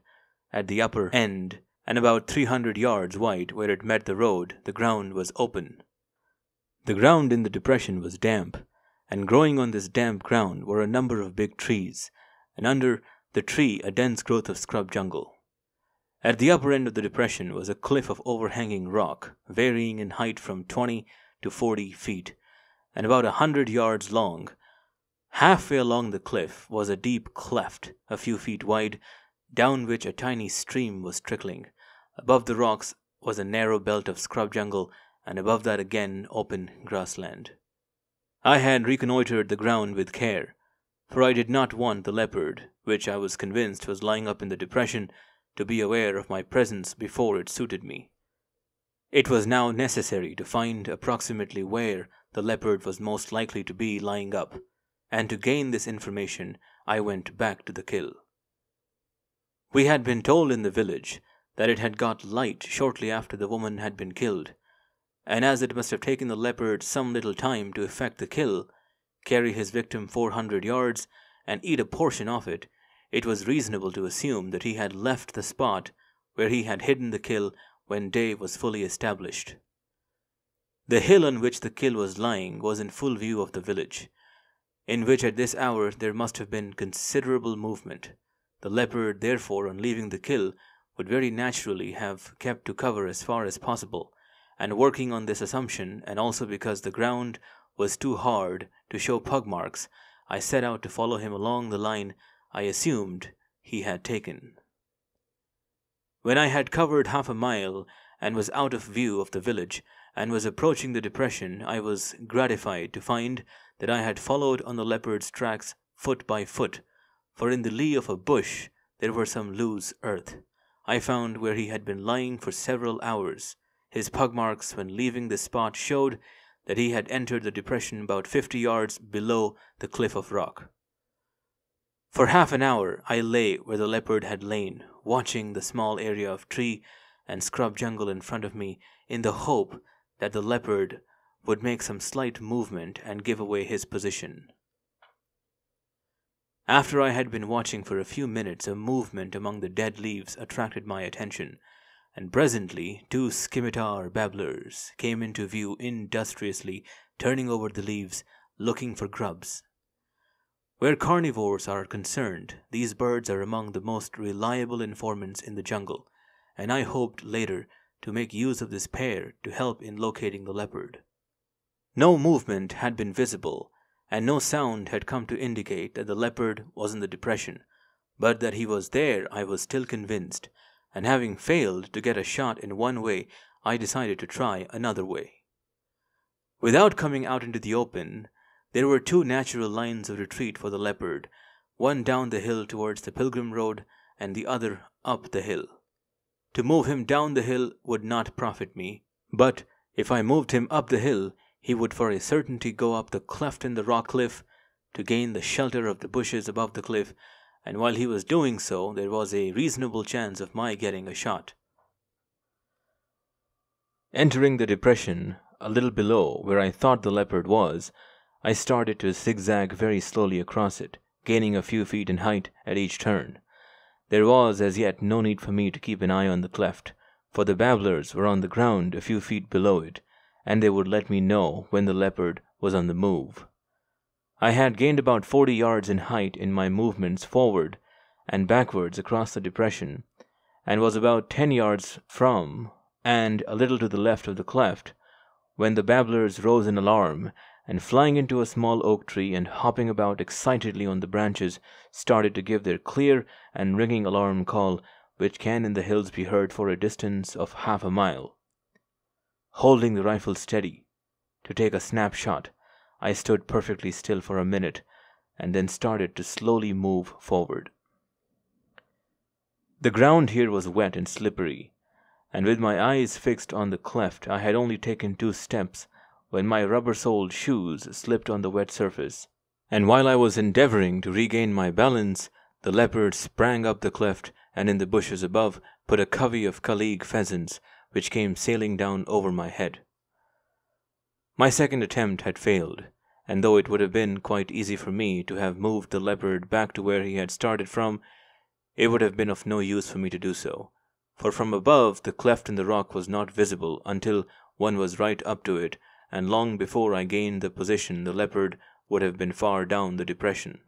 at the upper end and about 300 yards wide where it met the road, the ground was open. The ground in the depression was damp, and growing on this damp ground were a number of big trees, and under the tree a dense growth of scrub jungle. At the upper end of the depression was a cliff of overhanging rock, varying in height from 20 to 40 feet, and about 100 yards long. Halfway along the cliff was a deep cleft, a few feet wide, down which a tiny stream was trickling. Above the rocks was a narrow belt of scrub jungle, and above that again open grassland. I had reconnoitred the ground with care, for I did not want the leopard, which I was convinced was lying up in the depression, to be aware of my presence before it suited me. It was now necessary to find approximately where the leopard was most likely to be lying up, and to gain this information I went back to the kill. We had been told in the village that it had got light shortly after the woman had been killed, and as it must have taken the leopard some little time to effect the kill, carry his victim 400 yards, and eat a portion of it, it was reasonable to assume that he had left the spot where he had hidden the kill when day was fully established. The hill on which the kill was lying was in full view of the village, in which at this hour there must have been considerable movement. The leopard, therefore, on leaving the kill, would very naturally have kept to cover as far as possible, and working on this assumption, and also because the ground was too hard to show pug marks, I set out to follow him along the line I assumed he had taken. When I had covered half a mile and was out of view of the village and was approaching the depression, I was gratified to find that I had followed on the leopard's tracks foot by foot, for in the lee of a bush there were some loose earth. I found where he had been lying for several hours. His pug marks when leaving the spot showed that he had entered the depression about 50 yards below the cliff of rock. For half an hour I lay where the leopard had lain, watching the small area of tree and scrub jungle in front of me, in the hope that the leopard would make some slight movement and give away his position. After I had been watching for a few minutes, a movement among the dead leaves attracted my attention, and presently 2 scimitar babblers came into view industriously, turning over the leaves, looking for grubs. Where carnivores are concerned, these birds are among the most reliable informants in the jungle, and I hoped later to make use of this pair to help in locating the leopard. No movement had been visible, and no sound had come to indicate that the leopard was in the depression, but that he was there I was still convinced, and having failed to get a shot in one way, I decided to try another way. Without coming out into the open, there were 2 natural lines of retreat for the leopard, one down the hill towards the pilgrim road and the other up the hill. To move him down the hill would not profit me, but if I moved him up the hill, he would for a certainty go up the cleft in the rock cliff to gain the shelter of the bushes above the cliff, and while he was doing so, there was a reasonable chance of my getting a shot. Entering the depression a little below where I thought the leopard was, I started to zigzag very slowly across it, gaining a few feet in height at each turn. There was as yet no need for me to keep an eye on the cleft, for the babblers were on the ground a few feet below it, and they would let me know when the leopard was on the move. I had gained about 40 yards in height in my movements forward and backwards across the depression, and was about 10 yards from and a little to the left of the cleft, when the babblers rose in alarm, and flying into a small oak tree and hopping about excitedly on the branches, started to give their clear and ringing alarm call, which can in the hills be heard for a distance of half a mile. Holding the rifle steady to take a snapshot, I stood perfectly still for a minute, and then started to slowly move forward. The ground here was wet and slippery, and with my eyes fixed on the cleft, I had only taken 2 steps when my rubber-soled shoes slipped on the wet surface, and while I was endeavoring to regain my balance, the leopard sprang up the cleft and in the bushes above put a covey of Kalig pheasants, which came sailing down over my head. My second attempt had failed, and though it would have been quite easy for me to have moved the leopard back to where he had started from, it would have been of no use for me to do so, for from above the cleft in the rock was not visible until one was right up to it, and long before I gained the position the leopard would have been far down the depression.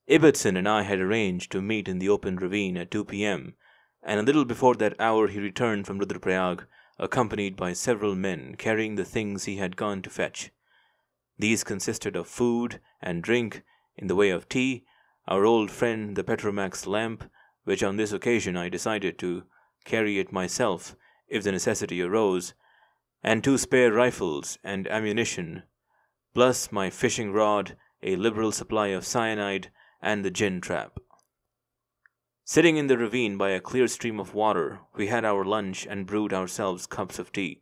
Ibbotson and I had arranged to meet in the open ravine at 2 p.m., and a little before that hour he returned from Rudraprayag, accompanied by several men carrying the things he had gone to fetch. These consisted of food and drink in the way of tea, our old friend the Petromax lamp, which on this occasion I decided to carry it myself if the necessity arose, and 2 spare rifles and ammunition, plus my fishing rod, a liberal supply of cyanide, and the gin trap. Sitting in the ravine by a clear stream of water, we had our lunch and brewed ourselves cups of tea,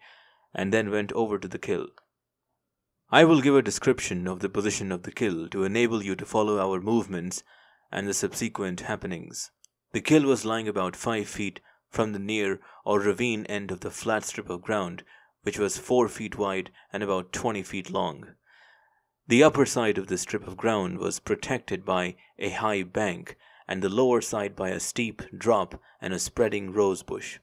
and then went over to the kill. I will give a description of the position of the kill to enable you to follow our movements and the subsequent happenings. The kill was lying about 5 feet from the near or ravine end of the flat strip of ground, which was 4 feet wide and about 20 feet long. The upper side of the strip of ground was protected by a high bank, and the lower side by a steep drop and a spreading rose bush.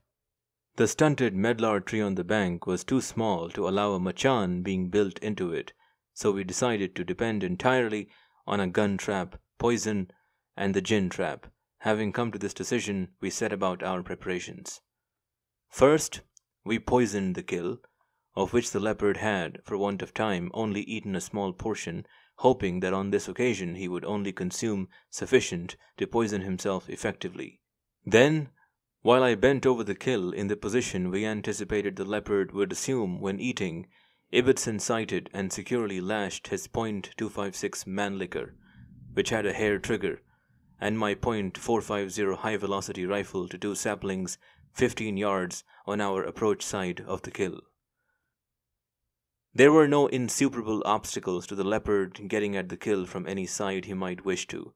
The stunted medlar tree on the bank was too small to allow a machan being built into it, so we decided to depend entirely on a gun trap, poison, and the gin trap. Having come to this decision, we set about our preparations. First, we poisoned the kill, of which the leopard had, for want of time, only eaten a small portion, hoping that on this occasion he would only consume sufficient to poison himself effectively. Then, while I bent over the kill in the position we anticipated the leopard would assume when eating, Ibbotson sighted and securely lashed his .256 Mannlicher, which had a hair trigger, and my .450 high-velocity rifle to 2 saplings 15 yards on our approach side of the kill. There were no insuperable obstacles to the leopard getting at the kill from any side he might wish to,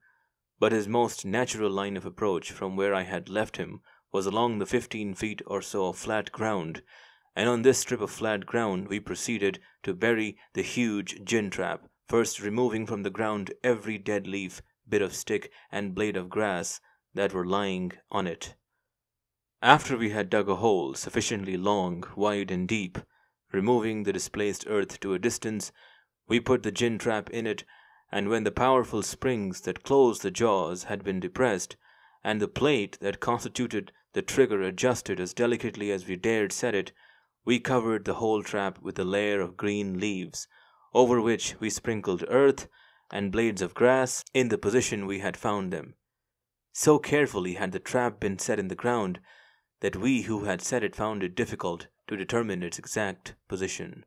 but his most natural line of approach from where I had left him was along the 15 feet or so of flat ground, and on this strip of flat ground we proceeded to bury the huge gin trap, first removing from the ground every dead leaf, bit of stick, and blade of grass that were lying on it. After we had dug a hole sufficiently long, wide, and deep, removing the displaced earth to a distance, we put the gin trap in it, and when the powerful springs that closed the jaws had been depressed, and the plate that constituted the trigger adjusted as delicately as we dared set it, we covered the whole trap with a layer of green leaves, over which we sprinkled earth and blades of grass in the position we had found them. So carefully had the trap been set in the ground that we who had set it found it difficult to determine its exact position.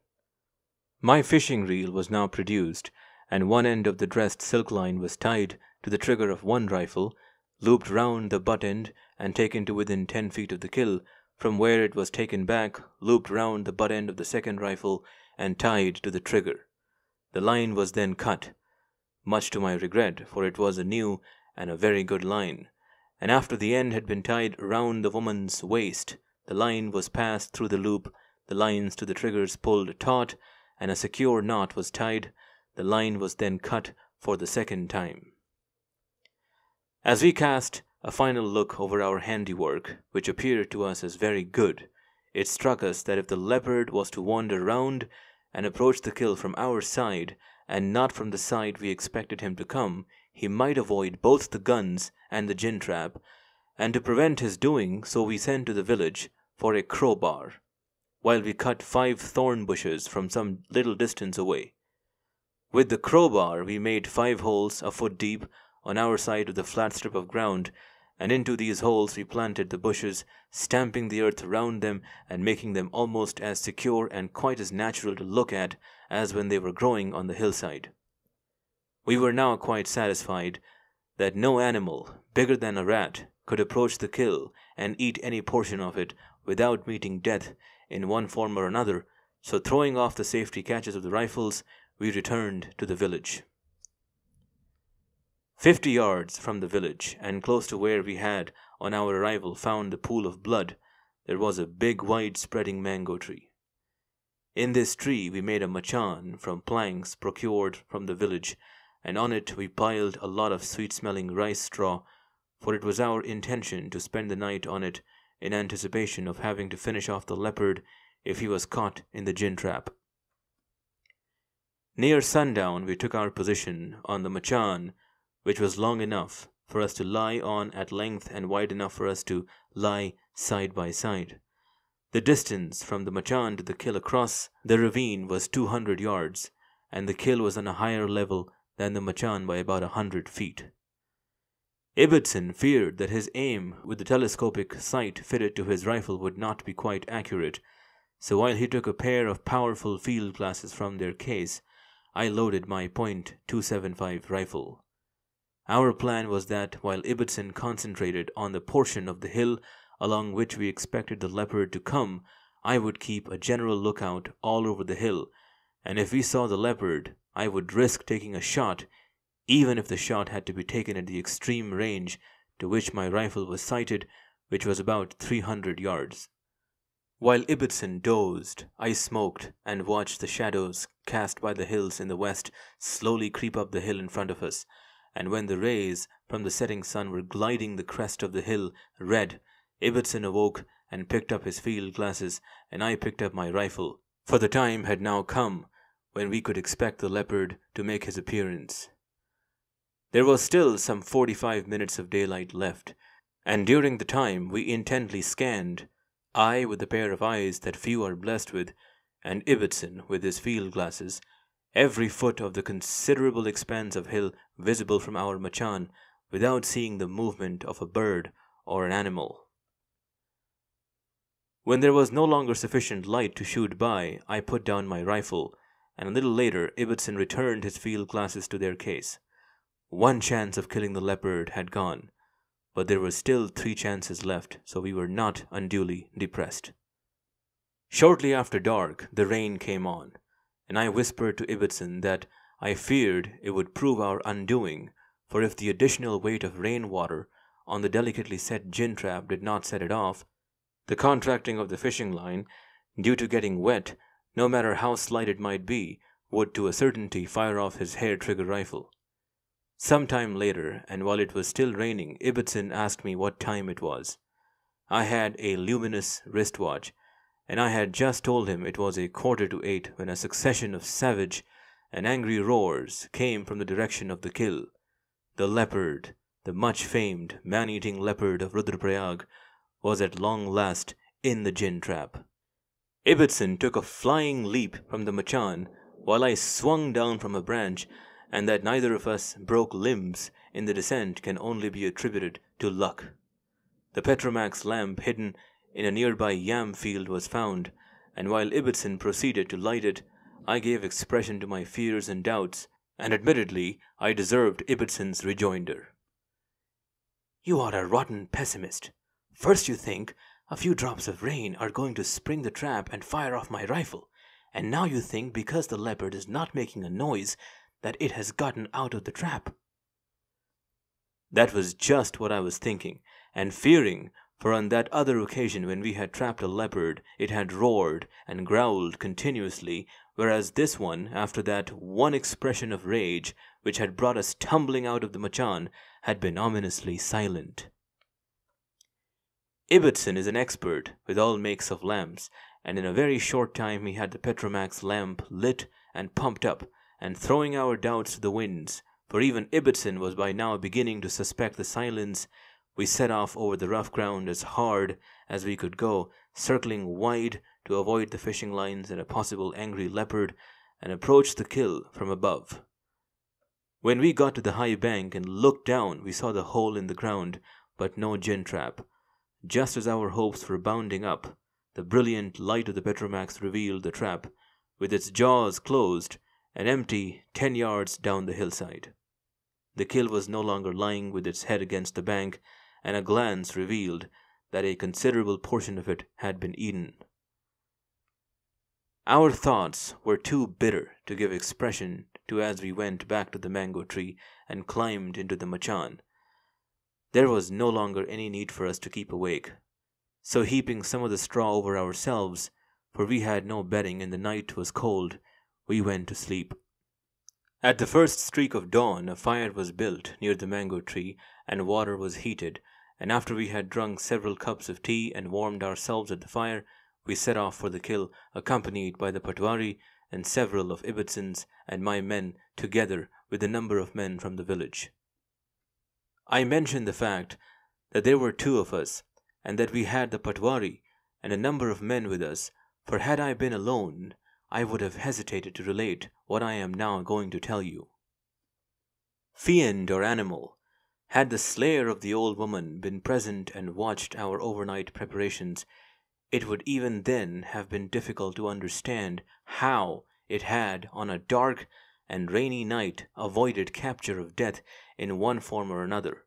My fishing reel was now produced, and one end of the dressed silk line was tied to the trigger of one rifle, looped round the butt end, and taken to within 10 feet of the kill, from where it was taken back, looped round the butt end of the second rifle, and tied to the trigger. The line was then cut, much to my regret, for it was a new and a very good line, and after the end had been tied round the woman's waist, the line was passed through the loop, the lines to the triggers pulled taut, and a secure knot was tied, the line was then cut for the second time. As we cast a final look over our handiwork, which appeared to us as very good, it struck us that if the leopard was to wander round and approach the kill from our side, and not from the side we expected him to come, he might avoid both the guns and the gin trap, and to prevent his doing so we sent to the village for a crowbar, while we cut 5 thorn bushes from some little distance away. With the crowbar we made 5 holes a foot deep on our side of the flat strip of ground, and into these holes we planted the bushes, stamping the earth round them and making them almost as secure and quite as natural to look at as when they were growing on the hillside. We were now quite satisfied that no animal bigger than a rat could approach the kill and eat any portion of it without meeting death in one form or another, so throwing off the safety catches of the rifles, we returned to the village. 50 yards from the village, and close to where we had on our arrival found the pool of blood, there was a big wide-spreading mango tree. In this tree we made a machan from planks procured from the village, and on it we piled a lot of sweet-smelling rice straw, for it was our intention to spend the night on it in anticipation of having to finish off the leopard if he was caught in the gin trap. Near sundown we took our position on the machan, which was long enough for us to lie on at length and wide enough for us to lie side by side. The distance from the machan to the kill across the ravine was 200 yards, and the kill was on a higher level than the machan by about 100 feet. Ibbotson feared that his aim with the telescopic sight fitted to his rifle would not be quite accurate, so while he took a pair of powerful field glasses from their case, I loaded my .275 rifle. Our plan was that while Ibbotson concentrated on the portion of the hill along which we expected the leopard to come, I would keep a general lookout all over the hill, and if we saw the leopard, I would risk taking a shot, even if the shot had to be taken at the extreme range to which my rifle was sighted, which was about 300 yards. While Ibbotson dozed, I smoked and watched the shadows cast by the hills in the west slowly creep up the hill in front of us, and when the rays from the setting sun were gliding the crest of the hill red, Ibbotson awoke and picked up his field glasses, and I picked up my rifle, for the time had now come when we could expect the leopard to make his appearance. There was still some 45 minutes of daylight left, and during the time we intently scanned, I with the pair of eyes that few are blessed with, and Ibbotson with his field glasses, every foot of the considerable expanse of hill visible from our machan, without seeing the movement of a bird or an animal. When there was no longer sufficient light to shoot by, I put down my rifle, and a little later Ibbotson returned his field glasses to their case. 1 chance of killing the leopard had gone, but there were still 3 chances left, so we were not unduly depressed. Shortly after dark, the rain came on, and I whispered to Ibbotson that I feared it would prove our undoing, for if the additional weight of rainwater on the delicately set gin trap did not set it off, the contracting of the fishing line, due to getting wet, no matter how slight it might be, would to a certainty fire off his hair-trigger rifle. Some time later, and while it was still raining, Ibbotson asked me what time it was. I had a luminous wristwatch, and I had just told him it was 7:45 when a succession of savage and angry roars came from the direction of the kill. The leopard, the much-famed man-eating leopard of Rudraprayag, was at long last in the gin trap. Ibbotson took a flying leap from the machan, while I swung down from a branch, and that neither of us broke limbs in the descent can only be attributed to luck. The Petromax lamp hidden in a nearby yam field was found, and while Ibbotson proceeded to light it, I gave expression to my fears and doubts, and admittedly I deserved Ibbotson's rejoinder. "You are a rotten pessimist. First you think a few drops of rain are going to spring the trap and fire off my rifle, and now you think because the leopard is not making a noise that it has gotten out of the trap." That was just what I was thinking, and fearing, for on that other occasion when we had trapped a leopard, it had roared and growled continuously whereas this one, after that one expression of rage which had brought us tumbling out of the machan, had been ominously silent. Ibbotson is an expert with all makes of lamps, and in a very short time he had the Petromax lamp lit and pumped up, and throwing our doubts to the winds, for even Ibbotson was by now beginning to suspect the silence, we set off over the rough ground as hard as we could go, circling wide to avoid the fishing lines and a possible angry leopard, and approached the kill from above. When we got to the high bank and looked down, we saw the hole in the ground, but no gin trap. Just as our hopes were bounding up, the brilliant light of the Petromax revealed the trap, with its jaws closed and empty 10 yards down the hillside. The kill was no longer lying with its head against the bank, and a glance revealed that a considerable portion of it had been eaten. Our thoughts were too bitter to give expression to as we went back to the mango tree and climbed into the machan. There was no longer any need for us to keep awake, so heaping some of the straw over ourselves, for we had no bedding and the night was cold, we went to sleep. At the first streak of dawn, a fire was built near the mango tree, and water was heated, and after we had drunk several cups of tea and warmed ourselves at the fire, we set off for the kill, accompanied by the Patwari and several of Ibbotson's and my men, together with a number of men from the village. I mentioned the fact that there were 2 of us, and that we had the Patwari and a number of men with us, for had I been alone, I would have hesitated to relate what I am now going to tell you. Fiend or animal, had the slayer of the old woman been present and watched our overnight preparations, it would even then have been difficult to understand how it had, on a dark and rainy night, avoided capture of death in one form or another.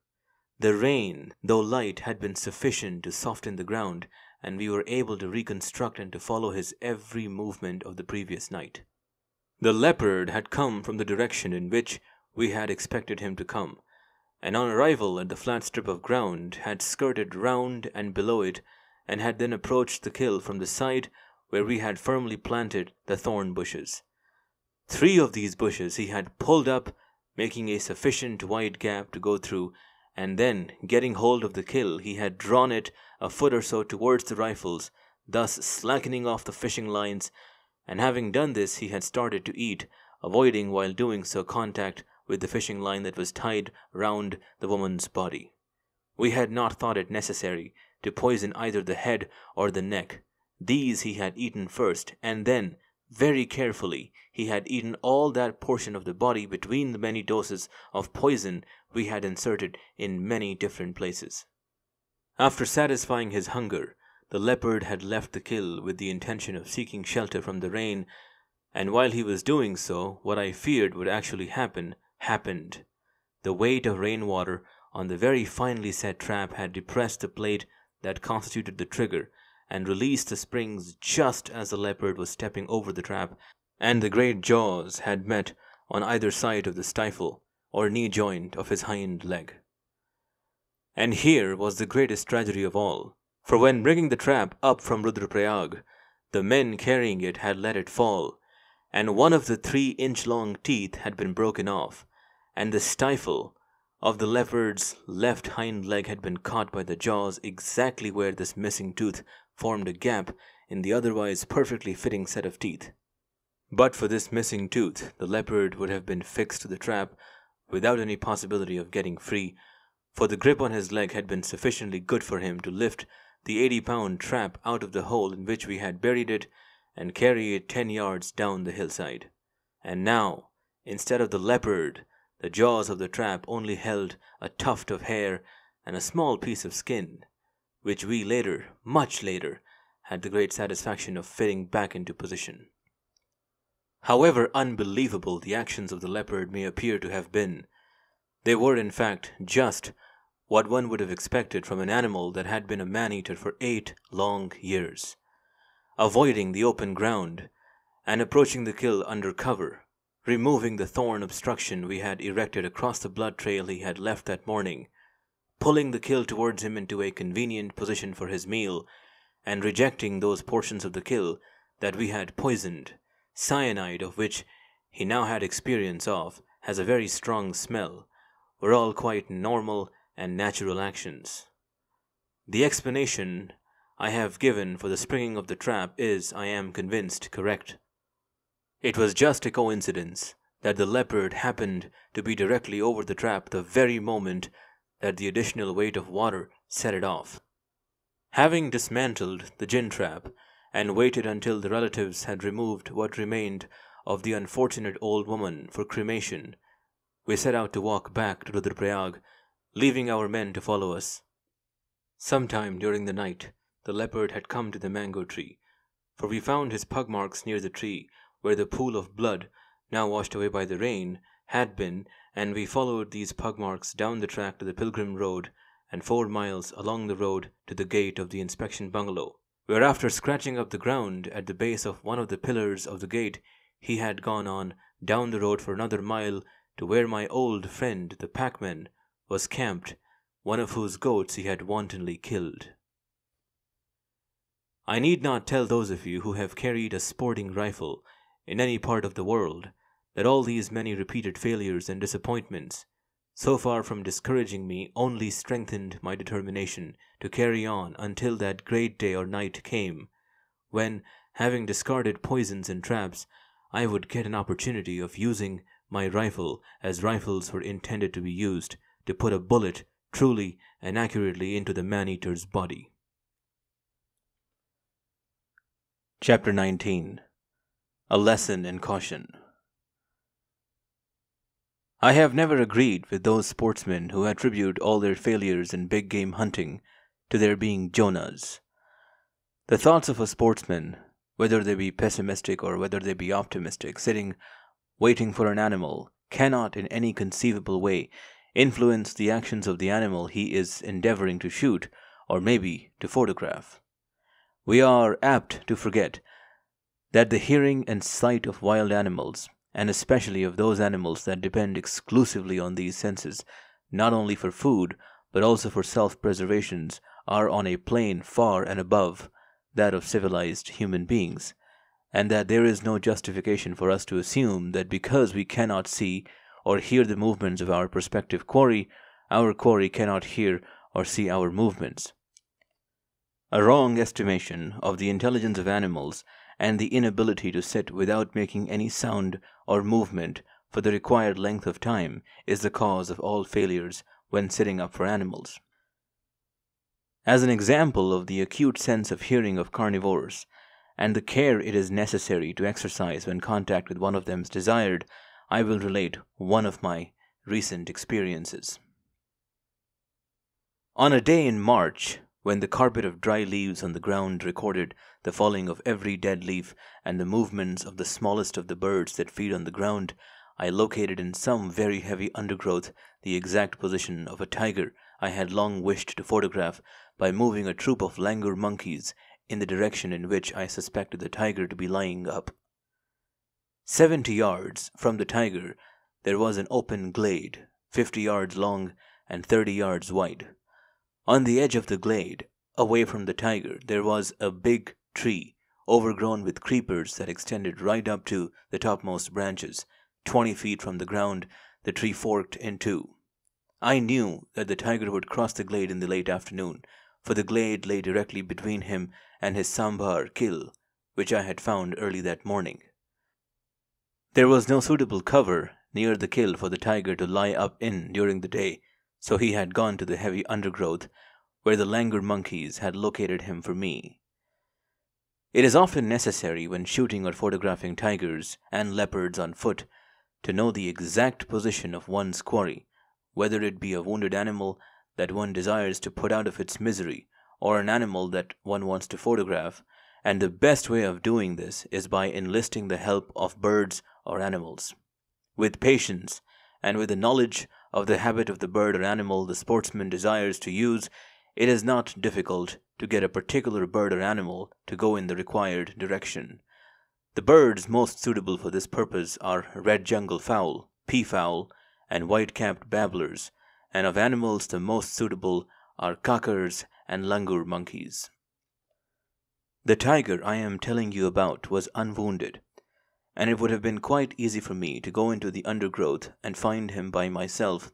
The rain, though light, had been sufficient to soften the ground, and we were able to reconstruct and to follow his every movement of the previous night. The leopard had come from the direction in which we had expected him to come, and on arrival at the flat strip of ground had skirted round and below it, and had then approached the kill from the side where we had firmly planted the thorn bushes. 3 of these bushes he had pulled up, making a sufficient wide gap to go through, and then, getting hold of the kill, he had drawn it a foot or so towards the rifles, thus slackening off the fishing lines, and having done this he had started to eat, avoiding while doing so contact with the fishing line that was tied round the woman's body. We had not thought it necessary to poison either the head or the neck. These he had eaten first, and then, very carefully, he had eaten all that portion of the body between the many doses of poison we had inserted in many different places. After satisfying his hunger, the leopard had left the kill with the intention of seeking shelter from the rain, and while he was doing so, what I feared would actually happen, happened. The weight of rainwater on the very finely set trap had depressed the plate that constituted the trigger, and released the springs just as the leopard was stepping over the trap, and the great jaws had met on either side of the stifle, or knee joint of his hind leg. And here was the greatest tragedy of all, for when bringing the trap up from Rudraprayag, the men carrying it had let it fall, and one of the 3-inch-long teeth had been broken off, and the stifle of the leopard's left hind leg had been caught by the jaws exactly where this missing tooth formed a gap in the otherwise perfectly fitting set of teeth. But for this missing tooth, the leopard would have been fixed to the trap without any possibility of getting free, for the grip on his leg had been sufficiently good for him to lift the 80-pound trap out of the hole in which we had buried it and carry it 10 yards down the hillside. And now, instead of the leopard, the jaws of the trap only held a tuft of hair and a small piece of skin, which we later, much later, had the great satisfaction of fitting back into position. However unbelievable the actions of the leopard may appear to have been, they were in fact just what one would have expected from an animal that had been a man-eater for 8 long years. Avoiding the open ground, and approaching the kill under cover, removing the thorn obstruction we had erected across the blood trail he had left that morning, pulling the kill towards him into a convenient position for his meal, and rejecting those portions of the kill that we had poisoned, cyanide of which he now had experience of, has a very strong smell, were all quite normal and natural actions. The explanation I have given for the springing of the trap is, I am convinced, correct. It was just a coincidence that the leopard happened to be directly over the trap the very moment that the additional weight of water set it off. Having dismantled the gin trap and waited until the relatives had removed what remained of the unfortunate old woman for cremation, we set out to walk back to Rudraprayag, leaving our men to follow us. Sometime during the night, the leopard had come to the mango tree, for we found his pug marks near the tree where the pool of blood, now washed away by the rain, had been, and we followed these pug marks down the track to the pilgrim road and 4 miles along the road to the gate of the inspection bungalow, where after scratching up the ground at the base of one of the pillars of the gate, he had gone on down the road for another mile to where my old friend the packman was camped, one of whose goats he had wantonly killed. I need not tell those of you who have carried a sporting rifle in any part of the world that all these many repeated failures and disappointments, so far from discouraging me, only strengthened my determination to carry on until that great day or night came, when, having discarded poisons and traps, I would get an opportunity of using my rifle as rifles were intended to be used, to put a bullet truly and accurately into the man-eater's body. Chapter 19. A Lesson in Caution. I have never agreed with those sportsmen who attribute all their failures in big game hunting to their being Jonahs. The thoughts of a sportsman, whether they be pessimistic or whether they be optimistic, sitting waiting for an animal, cannot in any conceivable way influence the actions of the animal he is endeavoring to shoot, or maybe to photograph. We are apt to forget that the hearing and sight of wild animals, and especially of those animals that depend exclusively on these senses, not only for food, but also for self-preservation, are on a plane far and above that of civilized human beings, and that there is no justification for us to assume that because we cannot see or hear the movements of our prospective quarry, our quarry cannot hear or see our movements. A wrong estimation of the intelligence of animals and the inability to sit without making any sound or movement for the required length of time is the cause of all failures when sitting up for animals. As an example of the acute sense of hearing of carnivores, and the care it is necessary to exercise when contact with one of them is desired, I will relate one of my recent experiences. On a day in March, when the carpet of dry leaves on the ground recorded the falling of every dead leaf and the movements of the smallest of the birds that feed on the ground, I located in some very heavy undergrowth the exact position of a tiger I had long wished to photograph by moving a troop of langur monkeys in the direction in which I suspected the tiger to be lying up. 70 yards from the tiger there was an open glade, 50 yards long and 30 yards wide. On the edge of the glade, away from the tiger, there was a big tree, overgrown with creepers that extended right up to the topmost branches. 20 feet from the ground, the tree forked in two. I knew that the tiger would cross the glade in the late afternoon, for the glade lay directly between him and his sambar kill, which I had found early that morning. There was no suitable cover near the kill for the tiger to lie up in during the day, so he had gone to the heavy undergrowth where the langur monkeys had located him for me. It is often necessary when shooting or photographing tigers and leopards on foot to know the exact position of one's quarry, whether it be a wounded animal that one desires to put out of its misery or an animal that one wants to photograph, and the best way of doing this is by enlisting the help of birds or animals. With patience and with the knowledge of the habit of the bird or animal the sportsman desires to use, it is not difficult to get a particular bird or animal to go in the required direction. The birds most suitable for this purpose are red jungle fowl, peafowl, and white-capped babblers, and of animals the most suitable are kakars and langur monkeys. The tiger I am telling you about was unwounded, and it would have been quite easy for me to go into the undergrowth and find him by myself,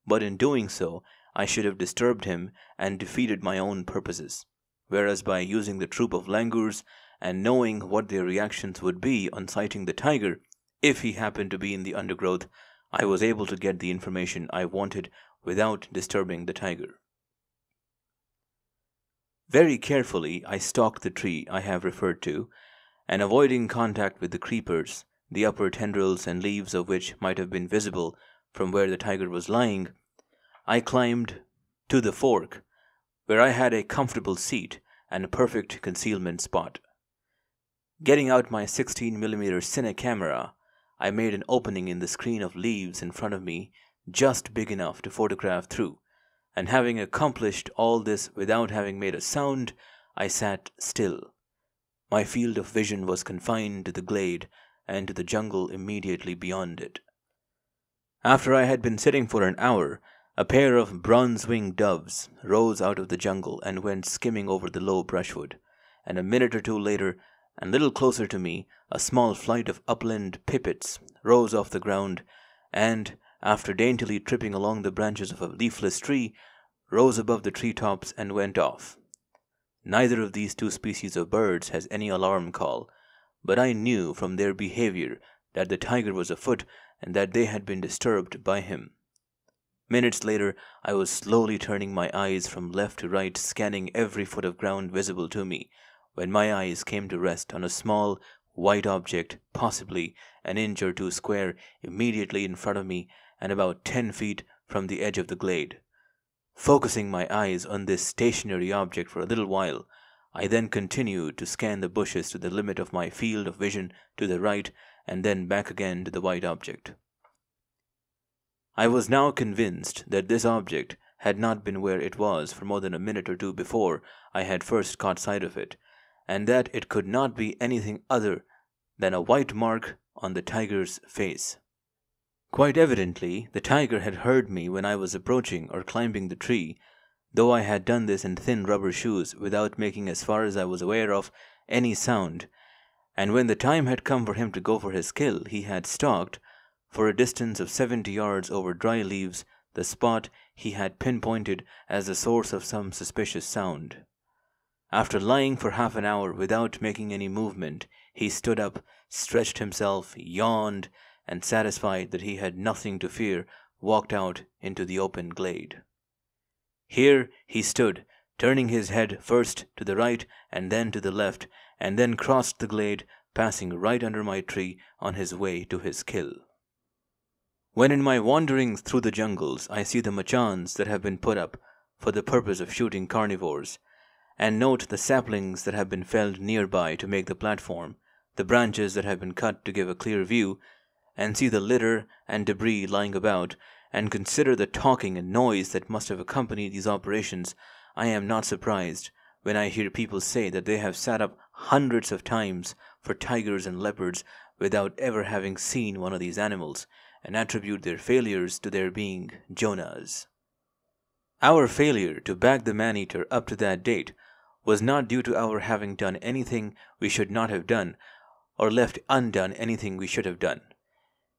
but in doing so I should have disturbed him and defeated my own purposes, whereas by using the troop of langurs and knowing what their reactions would be on sighting the tiger, if he happened to be in the undergrowth, I was able to get the information I wanted without disturbing the tiger. Very carefully I stalked the tree I have referred to, and avoiding contact with the creepers, the upper tendrils and leaves of which might have been visible from where the tiger was lying, I climbed to the fork, where I had a comfortable seat and a perfect concealment spot. Getting out my 16mm cine camera, I made an opening in the screen of leaves in front of me just big enough to photograph through, and having accomplished all this without having made a sound, I sat still. My field of vision was confined to the glade and to the jungle immediately beyond it. After I had been sitting for an hour, a pair of bronze-winged doves rose out of the jungle and went skimming over the low brushwood, and a minute or two later, and little closer to me, a small flight of upland pipits rose off the ground, and, after daintily tripping along the branches of a leafless tree, rose above the tree-tops and went off. Neither of these two species of birds has any alarm call, but I knew from their behavior that the tiger was afoot and that they had been disturbed by him. Minutes later, I was slowly turning my eyes from left to right, scanning every foot of ground visible to me, when my eyes came to rest on a small, white object, possibly an inch or two square, immediately in front of me and about 10 feet from the edge of the glade. Focusing my eyes on this stationary object for a little while, I then continued to scan the bushes to the limit of my field of vision to the right and then back again to the white object. I was now convinced that this object had not been where it was for more than a minute or two before I had first caught sight of it, and that it could not be anything other than a white mark on the tiger's face. Quite evidently, the tiger had heard me when I was approaching or climbing the tree, though I had done this in thin rubber shoes without making, as far as I was aware of, any sound, and when the time had come for him to go for his kill, he had stalked, for a distance of 70 yards over dry leaves, the spot he had pinpointed as the source of some suspicious sound. After lying for half an hour without making any movement, he stood up, stretched himself, yawned, and satisfied that he had nothing to fear, walked out into the open glade. Here he stood, turning his head first to the right and then to the left, and then crossed the glade, passing right under my tree on his way to his kill. When in my wanderings through the jungles I see the machans that have been put up for the purpose of shooting carnivores, and note the saplings that have been felled nearby to make the platform, the branches that have been cut to give a clear view, and see the litter and debris lying about, and consider the talking and noise that must have accompanied these operations, I am not surprised when I hear people say that they have sat up hundreds of times for tigers and leopards without ever having seen one of these animals, and attribute their failures to their being Jonahs. Our failure to bag the man-eater up to that date was not due to our having done anything we should not have done, or left undone anything we should have done.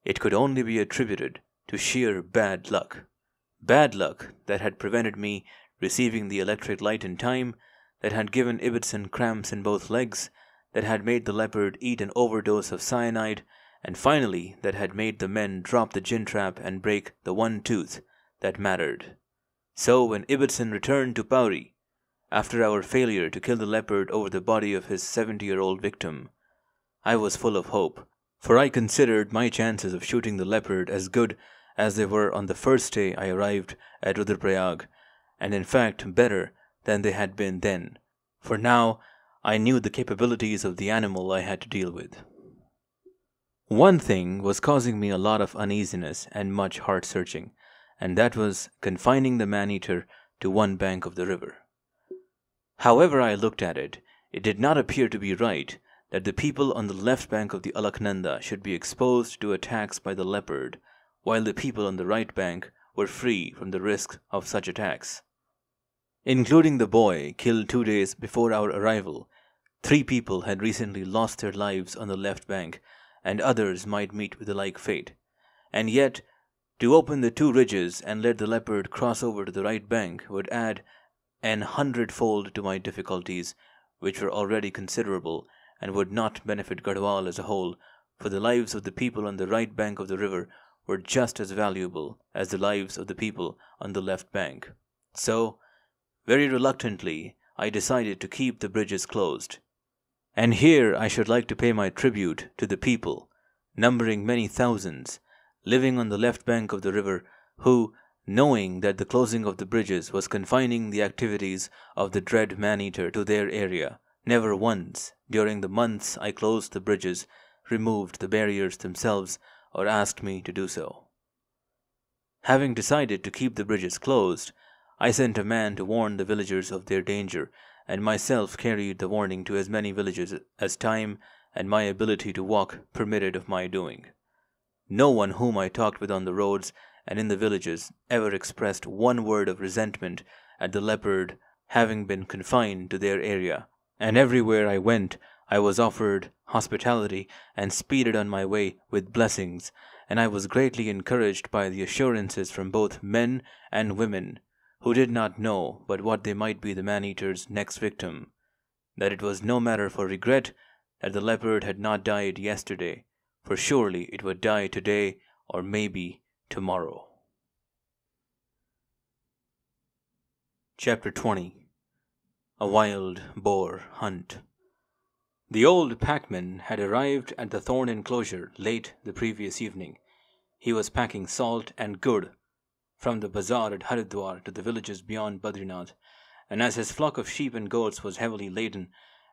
It could only be attributed to sheer bad luck. Bad luck that had prevented me receiving the electric light in time, that had given Ibbotson cramps in both legs, that had made the leopard eat an overdose of cyanide, and finally that had made the men drop the gin trap and break the one tooth that mattered. So when Ibbotson returned to Pauri, after our failure to kill the leopard over the body of his 70-year-old victim, I was full of hope, for I considered my chances of shooting the leopard as good as they were on the first day I arrived at Rudraprayag, and in fact better than they had been then, for now I knew the capabilities of the animal I had to deal with. One thing was causing me a lot of uneasiness and much heart-searching, and that was confining the man-eater to one bank of the river. However I looked at it, it did not appear to be right that the people on the left bank of the Alaknanda should be exposed to attacks by the leopard, while the people on the right bank were free from the risk of such attacks. Including the boy killed 2 days before our arrival, 3 people had recently lost their lives on the left bank, and others might meet with the like fate. And yet, to open the 2 ridges and let the leopard cross over to the right bank would add 100-fold to my difficulties, which were already considerable, and would not benefit Garhwal as a whole, for the lives of the people on the right bank of the river were just as valuable as the lives of the people on the left bank. So, very reluctantly, I decided to keep the bridges closed. And here I should like to pay my tribute to the people, numbering many thousands, living on the left bank of the river, who, knowing that the closing of the bridges was confining the activities of the dread man-eater to their area, never once, during the months I closed the bridges, removed the barriers themselves or asked me to do so. Having decided to keep the bridges closed, I sent a man to warn the villagers of their danger, and myself carried the warning to as many villages as time and my ability to walk permitted of my doing. No one whom I talked with on the roads and in the villages ever expressed one word of resentment at the leopard having been confined to their area, and everywhere I went I was offered hospitality and speeded on my way with blessings, and I was greatly encouraged by the assurances from both men and women, who did not know but what they might be the man-eater's next victim, that it was no matter for regret that the leopard had not died yesterday, for surely it would die today or maybe tomorrow. Chapter 20. A Wild Boar Hunt. The old packman had arrived at the thorn enclosure late the previous evening. He was packing salt and gur from the bazaar at Haridwar to the villages beyond Badrinath, and as his flock of sheep and goats was heavily laden,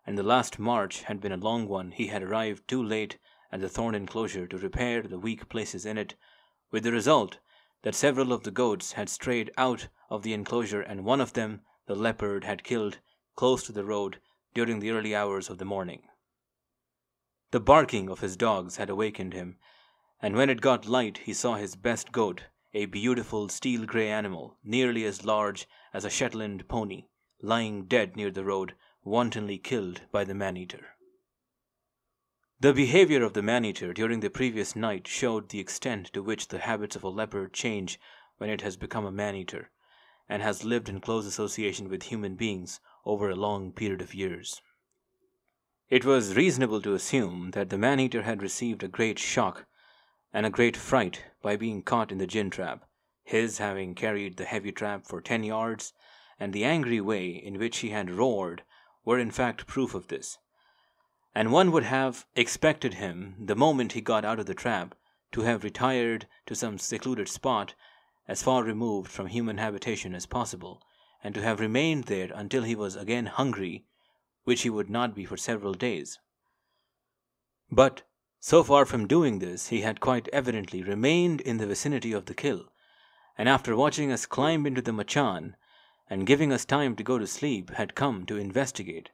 and the last march had been a long one, he had arrived too late at the thorn enclosure to repair the weak places in it, with the result that several of the goats had strayed out of the enclosure, and one of them the leopard had killed close to the road during the early hours of the morning. The barking of his dogs had awakened him, and when it got light he saw his best goat, a beautiful steel-grey animal, nearly as large as a Shetland pony, lying dead near the road, wantonly killed by the man-eater. The behavior of the man-eater during the previous night showed the extent to which the habits of a leopard change when it has become a man-eater, and has lived in close association with human beings over a long period of years. It was reasonable to assume that the man-eater had received a great shock and a great fright by being caught in the gin trap, his having carried the heavy trap for 10 yards, and the angry way in which he had roared were in fact proof of this. And one would have expected him, the moment he got out of the trap, to have retired to some secluded spot as far removed from human habitation as possible, and to have remained there until he was again hungry, which he would not be for several days. But so far from doing this, he had quite evidently remained in the vicinity of the kill, and after watching us climb into the machan and giving us time to go to sleep, had come to investigate.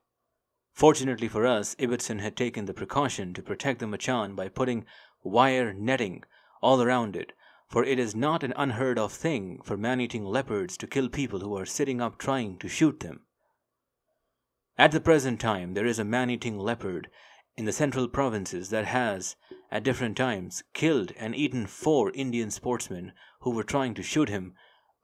Fortunately for us, Ibbotson had taken the precaution to protect the machan by putting wire netting all around it, for it is not an unheard of thing for man-eating leopards to kill people who are sitting up trying to shoot them. At the present time, there is a man-eating leopard in the central provinces that has, at different times, killed and eaten 4 Indian sportsmen who were trying to shoot him.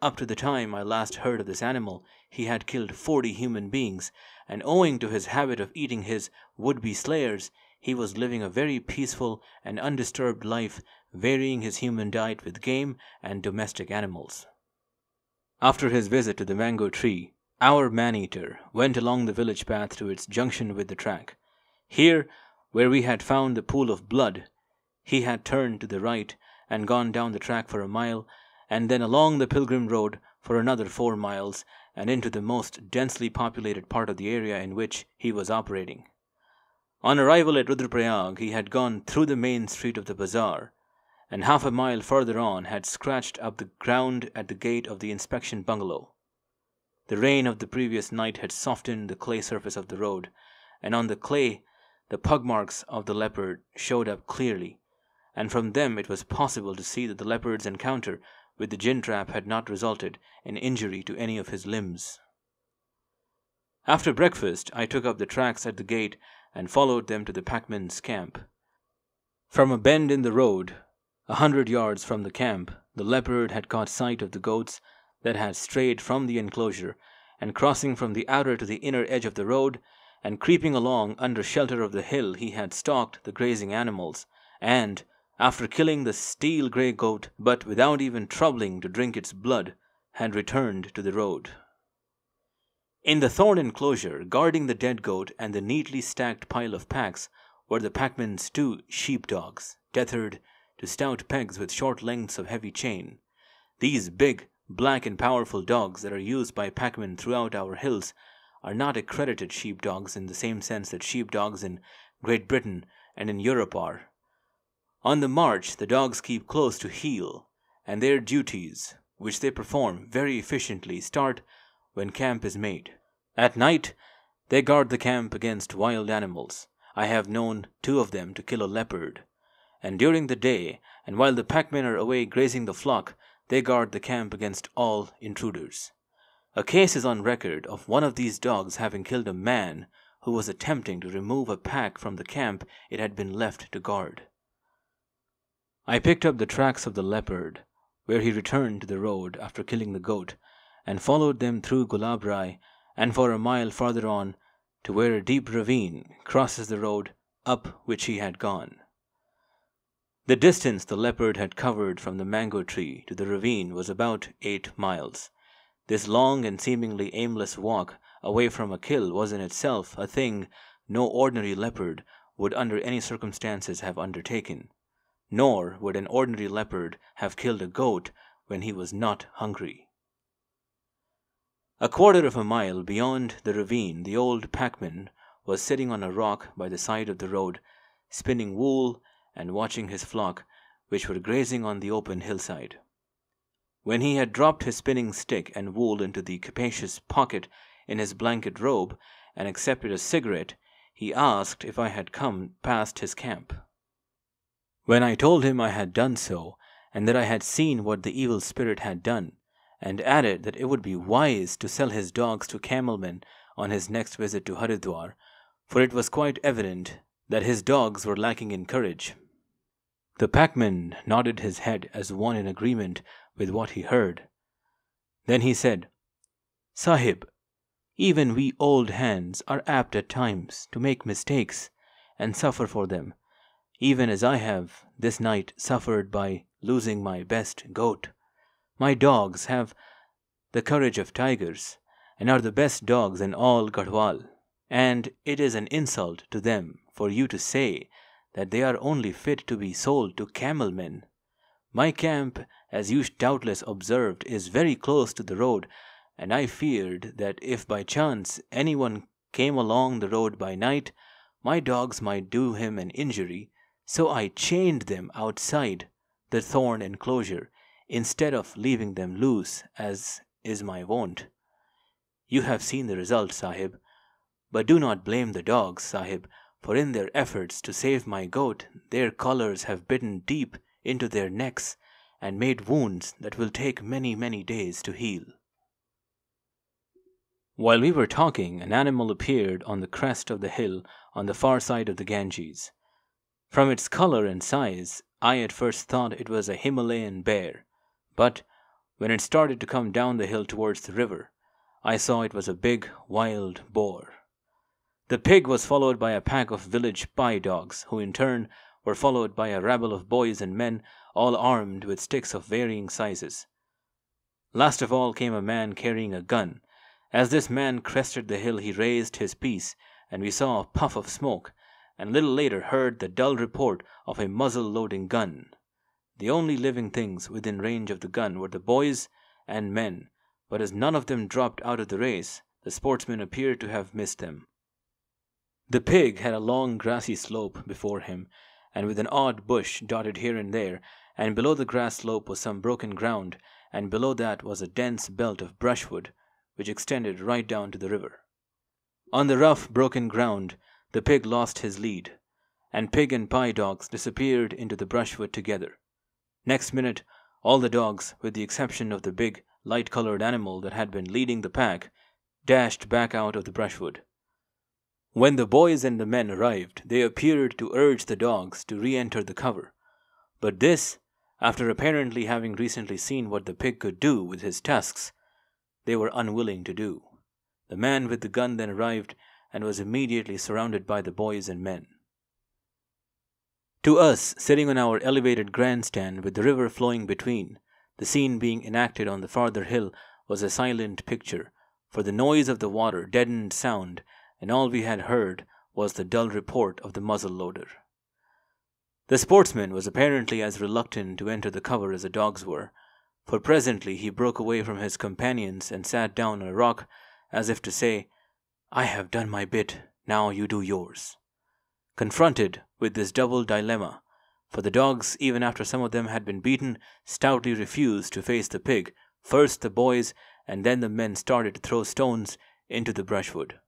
Up to the time I last heard of this animal, he had killed 40 human beings, and owing to his habit of eating his would-be slayers, he was living a very peaceful and undisturbed life, varying his human diet with game and domestic animals. After his visit to the mango tree, our man-eater went along the village path to its junction with the track. Here, where we had found the pool of blood, he had turned to the right and gone down the track for a mile, and then along the pilgrim road for another 4 miles, and into the most densely populated part of the area in which he was operating. On arrival at Rudraprayag, he had gone through the main street of the bazaar, and half a mile further on had scratched up the ground at the gate of the inspection bungalow. The rain of the previous night had softened the clay surface of the road, and on the clay the pug marks of the leopard showed up clearly, and from them it was possible to see that the leopard's encounter with the gin trap had not resulted in injury to any of his limbs. After breakfast, I took up the tracks at the gate and followed them to the packman's camp. From a bend in the road, 100 yards from the camp, the leopard had caught sight of the goats that had strayed from the enclosure, and crossing from the outer to the inner edge of the road, and creeping along under shelter of the hill, he had stalked the grazing animals, and, after killing the steel grey goat, but without even troubling to drink its blood, had returned to the road. In the thorn enclosure, guarding the dead goat and the neatly stacked pile of packs, were the packman's 2 sheepdogs, tethered to stout pegs with short lengths of heavy chain. These big, black and powerful dogs that are used by packmen throughout our hills are not accredited sheepdogs in the same sense that sheepdogs in Great Britain and in Europe are. On the march, the dogs keep close to heel, and their duties, which they perform very efficiently, start when camp is made. At night, they guard the camp against wild animals. I have known 2 of them to kill a leopard. And during the day, and while the packmen are away grazing the flock, they guard the camp against all intruders. A case is on record of one of these dogs having killed a man who was attempting to remove a pack from the camp it had been left to guard. I picked up the tracks of the leopard, where he returned to the road after killing the goat, and followed them through Gulabrai and for a mile farther on to where a deep ravine crosses the road up which he had gone. The distance the leopard had covered from the mango tree to the ravine was about 8 miles. This long and seemingly aimless walk away from a kill was in itself a thing no ordinary leopard would under any circumstances have undertaken, nor would an ordinary leopard have killed a goat when he was not hungry. A quarter of a mile beyond the ravine, the old packman was sitting on a rock by the side of the road, spinning wool and watching his flock, which were grazing on the open hillside. When he had dropped his spinning stick and wool into the capacious pocket in his blanket robe and accepted a cigarette, he asked if I had come past his camp. When I told him I had done so, and that I had seen what the evil spirit had done, and added that it would be wise to sell his dogs to camelmen on his next visit to Haridwar, for it was quite evident that his dogs were lacking in courage. The packman nodded his head as one in agreement with what he heard. Then he said, "Sahib, even we old hands are apt at times to make mistakes and suffer for them, even as I have this night suffered by losing my best goat. My dogs have the courage of tigers and are the best dogs in all Garhwal, and it is an insult to them for you to say that they are only fit to be sold to camel-men. My camp, as you doubtless observed, is very close to the road, and I feared that if by chance anyone came along the road by night, my dogs might do him an injury, so I chained them outside the thorn enclosure, instead of leaving them loose, as is my wont. You have seen the result, Sahib, but do not blame the dogs, Sahib, for in their efforts to save my goat, their collars have bitten deep into their necks and made wounds that will take many, many days to heal." While we were talking, an animal appeared on the crest of the hill on the far side of the Ganges. From its color and size, I at first thought it was a Himalayan bear, but when it started to come down the hill towards the river, I saw it was a big wild boar. The pig was followed by a pack of village pie dogs, who in turn were followed by a rabble of boys and men, all armed with sticks of varying sizes. Last of all came a man carrying a gun. As this man crested the hill, he raised his piece, and we saw a puff of smoke, and a little later heard the dull report of a muzzle-loading gun. The only living things within range of the gun were the boys and men, but as none of them dropped out of the race, the sportsmen appeared to have missed them. The pig had a long grassy slope before him, and with an odd bush dotted here and there, and below the grass slope was some broken ground, and below that was a dense belt of brushwood, which extended right down to the river. On the rough, broken ground, the pig lost his lead, and pig and pie dogs disappeared into the brushwood together. Next minute, all the dogs, with the exception of the big, light-colored animal that had been leading the pack, dashed back out of the brushwood. When the boys and the men arrived, they appeared to urge the dogs to re-enter the cover. But this, after apparently having recently seen what the pig could do with his tusks, they were unwilling to do. The man with the gun then arrived and was immediately surrounded by the boys and men. To us, sitting on our elevated grandstand with the river flowing between, the scene being enacted on the farther hill was a silent picture, for the noise of the water deadened sound, and all we had heard was the dull report of the muzzle-loader. The sportsman was apparently as reluctant to enter the cover as the dogs were, for presently he broke away from his companions and sat down on a rock as if to say, "I have done my bit, now you do yours." Confronted with this double dilemma, for the dogs, even after some of them had been beaten, stoutly refused to face the pig, first the boys and then the men started to throw stones into the brushwood.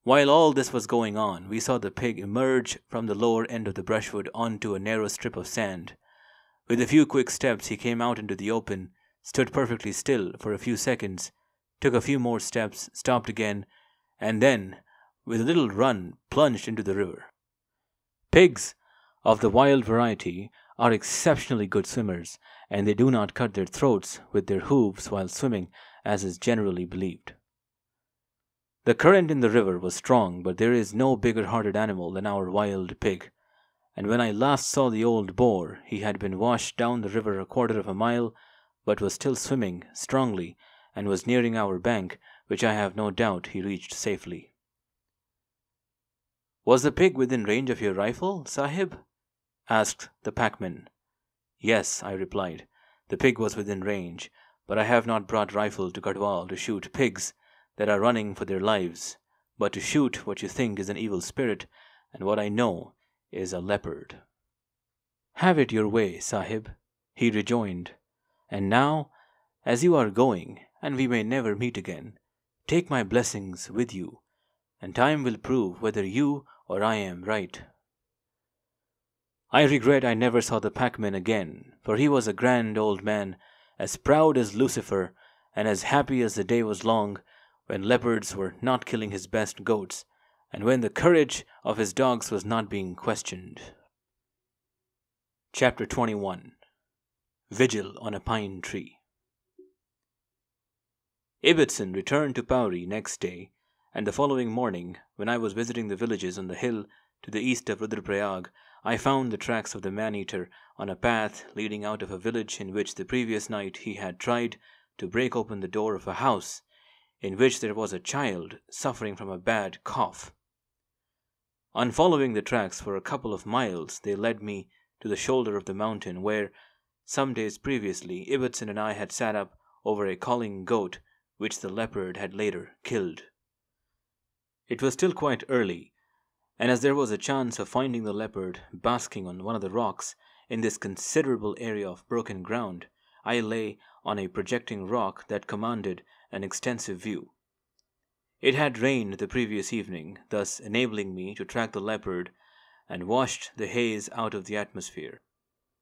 While all this was going on, we saw the pig emerge from the lower end of the brushwood onto a narrow strip of sand. With a few quick steps, he came out into the open, stood perfectly still for a few seconds, took a few more steps, stopped again, and then, with a little run, plunged into the river. Pigs of the wild variety are exceptionally good swimmers, and they do not cut their throats with their hooves while swimming, as is generally believed. The current in the river was strong, but there is no bigger-hearted animal than our wild pig, and when I last saw the old boar, he had been washed down the river a quarter of a mile, but was still swimming strongly, and was nearing our bank, which I have no doubt he reached safely. "Was the pig within range of your rifle, Sahib?" asked the packman. "Yes," I replied, "the pig was within range, but I have not brought rifle to Garhwal to shoot pigs that are running for their lives, but to shoot what you think is an evil spirit, and what I know is a leopard." "Have it your way, Sahib," he rejoined, "and now, as you are going, and we may never meet again, take my blessings with you, and time will prove whether you or I am right." I regret I never saw the packman again, for he was a grand old man, as proud as Lucifer, and as happy as the day was long, when leopards were not killing his best goats, and when the courage of his dogs was not being questioned. Chapter 21. Vigil on a Pine Tree. Ibbotson returned to Pauri next day, and the following morning, when I was visiting the villages on the hill to the east of Rudraprayag, I found the tracks of the man-eater on a path leading out of a village in which the previous night he had tried to break open the door of a house in which there was a child suffering from a bad cough. On following the tracks for a couple of miles, they led me to the shoulder of the mountain where, some days previously, Ibbotson and I had sat up over a calling goat which the leopard had later killed. It was still quite early, and as there was a chance of finding the leopard basking on one of the rocks in this considerable area of broken ground, I lay on a projecting rock that commanded an extensive view. It had rained the previous evening, thus enabling me to track the leopard and washed the haze out of the atmosphere.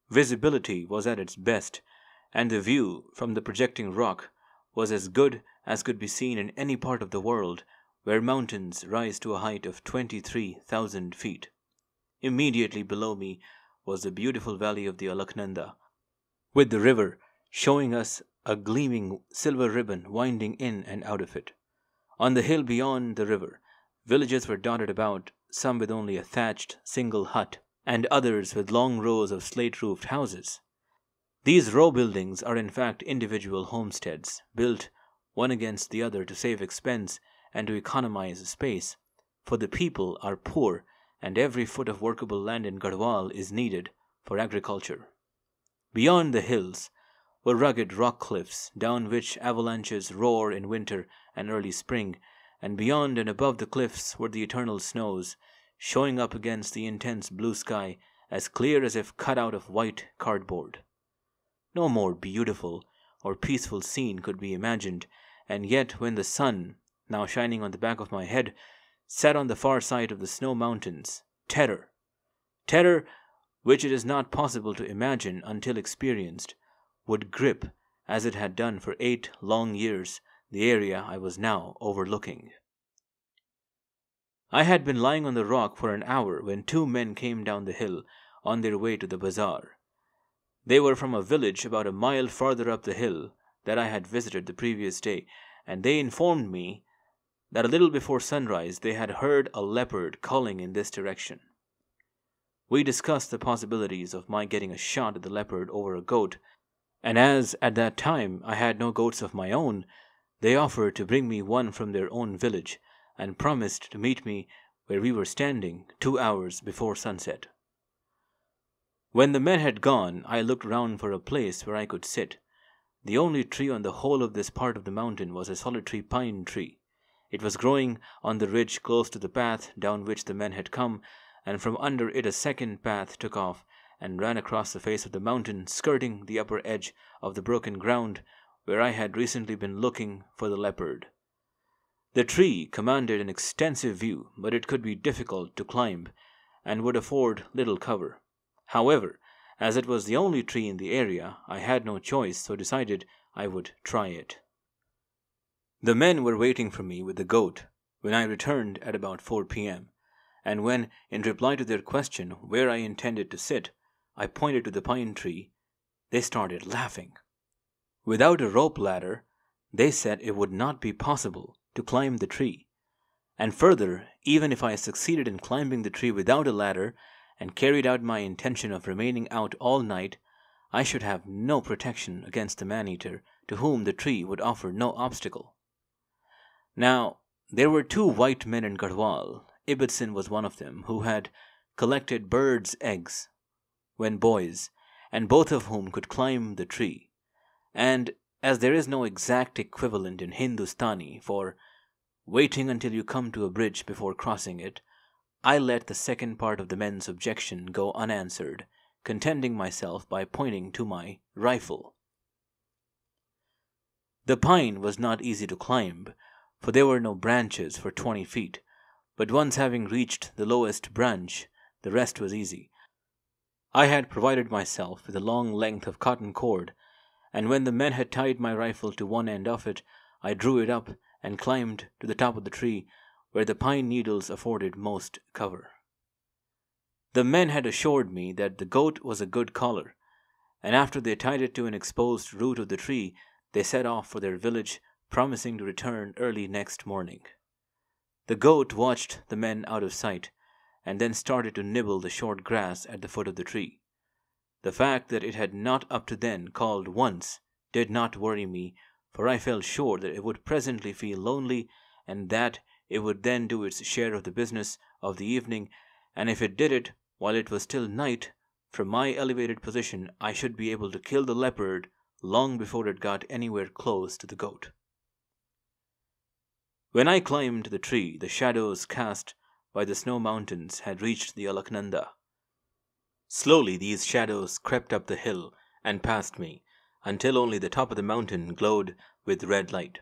Visibility was at its best, and the view from the projecting rock was as good as could be seen in any part of the world where mountains rise to a height of 23,000 feet. Immediately below me was the beautiful valley of the Alaknanda, with the river showing us a gleaming silver ribbon winding in and out of it. On the hill beyond the river, villages were dotted about, some with only a thatched single hut, and others with long rows of slate-roofed houses. These row buildings are in fact individual homesteads, built one against the other to save expense and to economize space, for the people are poor and every foot of workable land in Garhwal is needed for agriculture. Beyond the hills were rugged rock cliffs, down which avalanches roar in winter and early spring, and beyond and above the cliffs were the eternal snows, showing up against the intense blue sky as clear as if cut out of white cardboard. No more beautiful or peaceful scene could be imagined, and yet when the sun, now shining on the back of my head, sat on the far side of the snow mountains, terror which it is not possible to imagine until experienced, would grip, as it had done for 8 long years, the area I was now overlooking. I had been lying on the rock for an hour when two men came down the hill on their way to the bazaar. They were from a village about a mile farther up the hill that I had visited the previous day, and they informed me that a little before sunrise they had heard a leopard calling in this direction. We discussed the possibilities of my getting a shot at the leopard over a goat, and as at that time I had no goats of my own, they offered to bring me one from their own village, and promised to meet me where we were standing 2 hours before sunset. When the men had gone, I looked round for a place where I could sit. The only tree on the whole of this part of the mountain was a solitary pine tree. It was growing on the ridge close to the path down which the men had come, and from under it a second path took off and ran across the face of the mountain, skirting the upper edge of the broken ground where I had recently been looking for the leopard. The tree commanded an extensive view, but it could be difficult to climb and would afford little cover. However, as it was the only tree in the area, I had no choice, so decided I would try it. The men were waiting for me with the goat when I returned at about 4 p.m., and when, in reply to their question where I intended to sit, I pointed to the pine tree, they started laughing. Without a rope ladder, they said it would not be possible to climb the tree, and further, even if I succeeded in climbing the tree without a ladder and carried out my intention of remaining out all night, I should have no protection against the man-eater, to whom the tree would offer no obstacle. Now, there were two white men in Garhwal. Ibbotson was one of them, who had collected birds' eggs when boys, and both of whom could climb the tree. And as there is no exact equivalent in Hindustani for waiting until you come to a bridge before crossing it, I let the second part of the men's objection go unanswered, contenting myself by pointing to my rifle. The pine was not easy to climb, for there were no branches for 20 feet, but once having reached the lowest branch, the rest was easy. I had provided myself with a long length of cotton cord, and when the men had tied my rifle to one end of it, I drew it up and climbed to the top of the tree, where the pine needles afforded most cover. The men had assured me that the goat was a good caller, and after they tied it to an exposed root of the tree, they set off for their village, promising to return early next morning. The goat watched the men out of sight, and then started to nibble the short grass at the foot of the tree. The fact that it had not up to then called once did not worry me, for I felt sure that it would presently feel lonely, and that it would then do its share of the business of the evening, and if it did it while it was still night, from my elevated position I should be able to kill the leopard long before it got anywhere close to the goat. When I climbed the tree, the shadows cast by the snow mountains had reached the Alaknanda. Slowly these shadows crept up the hill and past me, until only the top of the mountain glowed with red light.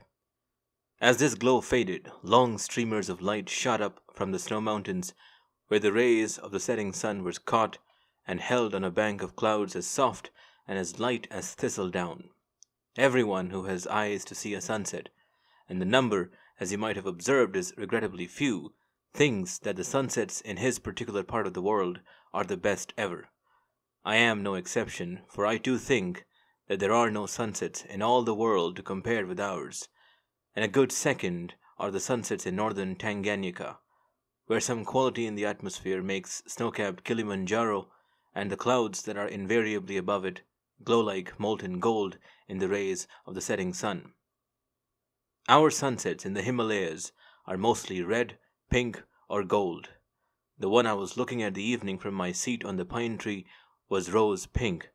As this glow faded, long streamers of light shot up from the snow mountains, where the rays of the setting sun were caught and held on a bank of clouds as soft and as light as thistledown. Everyone who has eyes to see a sunset, and the number, as you might have observed, is regrettably few, thinks that the sunsets in his particular part of the world are the best ever. I am no exception, for I too think that there are no sunsets in all the world to compare with ours, and a good second are the sunsets in northern Tanganyika, where some quality in the atmosphere makes snow-capped Kilimanjaro and the clouds that are invariably above it glow like molten gold in the rays of the setting sun. Our sunsets in the Himalayas are mostly red, pink, or gold. The one I was looking at the evening from my seat on the pine tree was rose pink,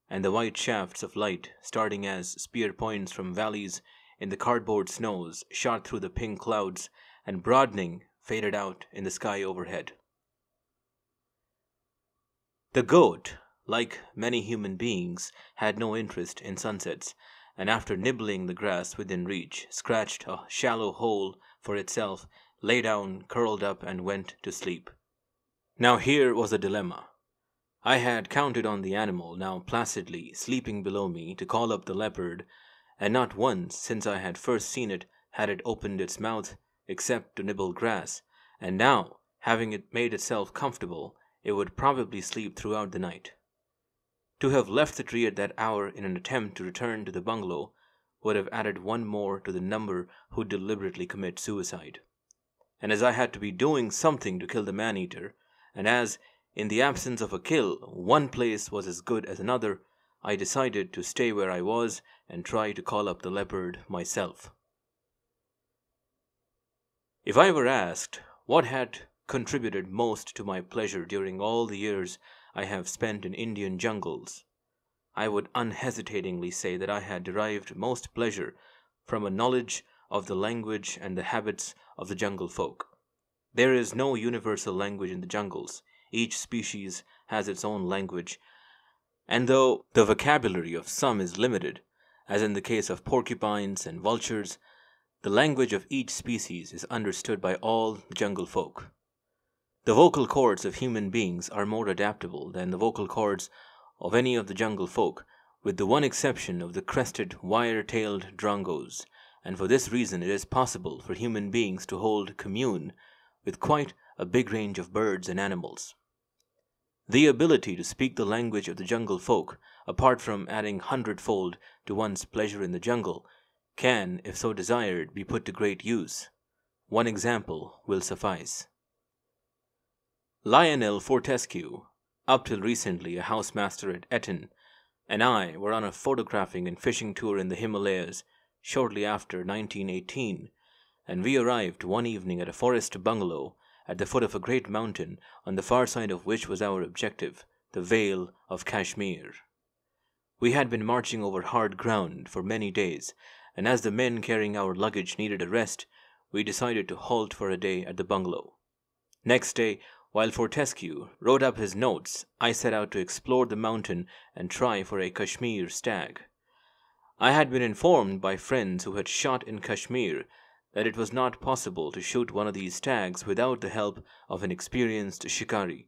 and the white shafts of light, starting as spear points from valleys in the cardboard snows, shot through the pink clouds and, broadening, faded out in the sky overhead. The goat, like many human beings, had no interest in sunsets, and after nibbling the grass within reach, scratched a shallow hole for itself, lay down, curled up, and went to sleep. Now here was a dilemma. I had counted on the animal, now placidly sleeping below me, to call up the leopard, and not once since I had first seen it had it opened its mouth except to nibble grass, and now, having it made itself comfortable, it would probably sleep throughout the night. To have left the tree at that hour in an attempt to return to the bungalow would have added one more to the number who deliberately commit suicide. And as I had to be doing something to kill the man-eater, and as, in the absence of a kill, one place was as good as another, I decided to stay where I was and try to call up the leopard myself. If I were asked what had contributed most to my pleasure during all the years I have spent in Indian jungles, I would unhesitatingly say that I had derived most pleasure from a knowledge of the language and the habits of the jungle folk. There is no universal language in the jungles. Each species has its own language, and though the vocabulary of some is limited, as in the case of porcupines and vultures, the language of each species is understood by all the jungle folk. The vocal cords of human beings are more adaptable than the vocal cords of any of the jungle folk, with the one exception of the crested, wire-tailed drongos, and for this reason it is possible for human beings to hold commune with quite a big range of birds and animals. The ability to speak the language of the jungle folk, apart from adding hundredfold to one's pleasure in the jungle, can, if so desired, be put to great use. One example will suffice. Lionel Fortescue, up till recently a housemaster at Eton, and I were on a photographing and fishing tour in the Himalayas shortly after 1918, and we arrived one evening at a forest bungalow at the foot of a great mountain on the far side of which was our objective, the Vale of Kashmir. We had been marching over hard ground for many days, and as the men carrying our luggage needed a rest, we decided to halt for a day at the bungalow. Next day, while Fortescue wrote up his notes, I set out to explore the mountain and try for a Kashmir stag. I had been informed by friends who had shot in Kashmir that it was not possible to shoot one of these stags without the help of an experienced shikari,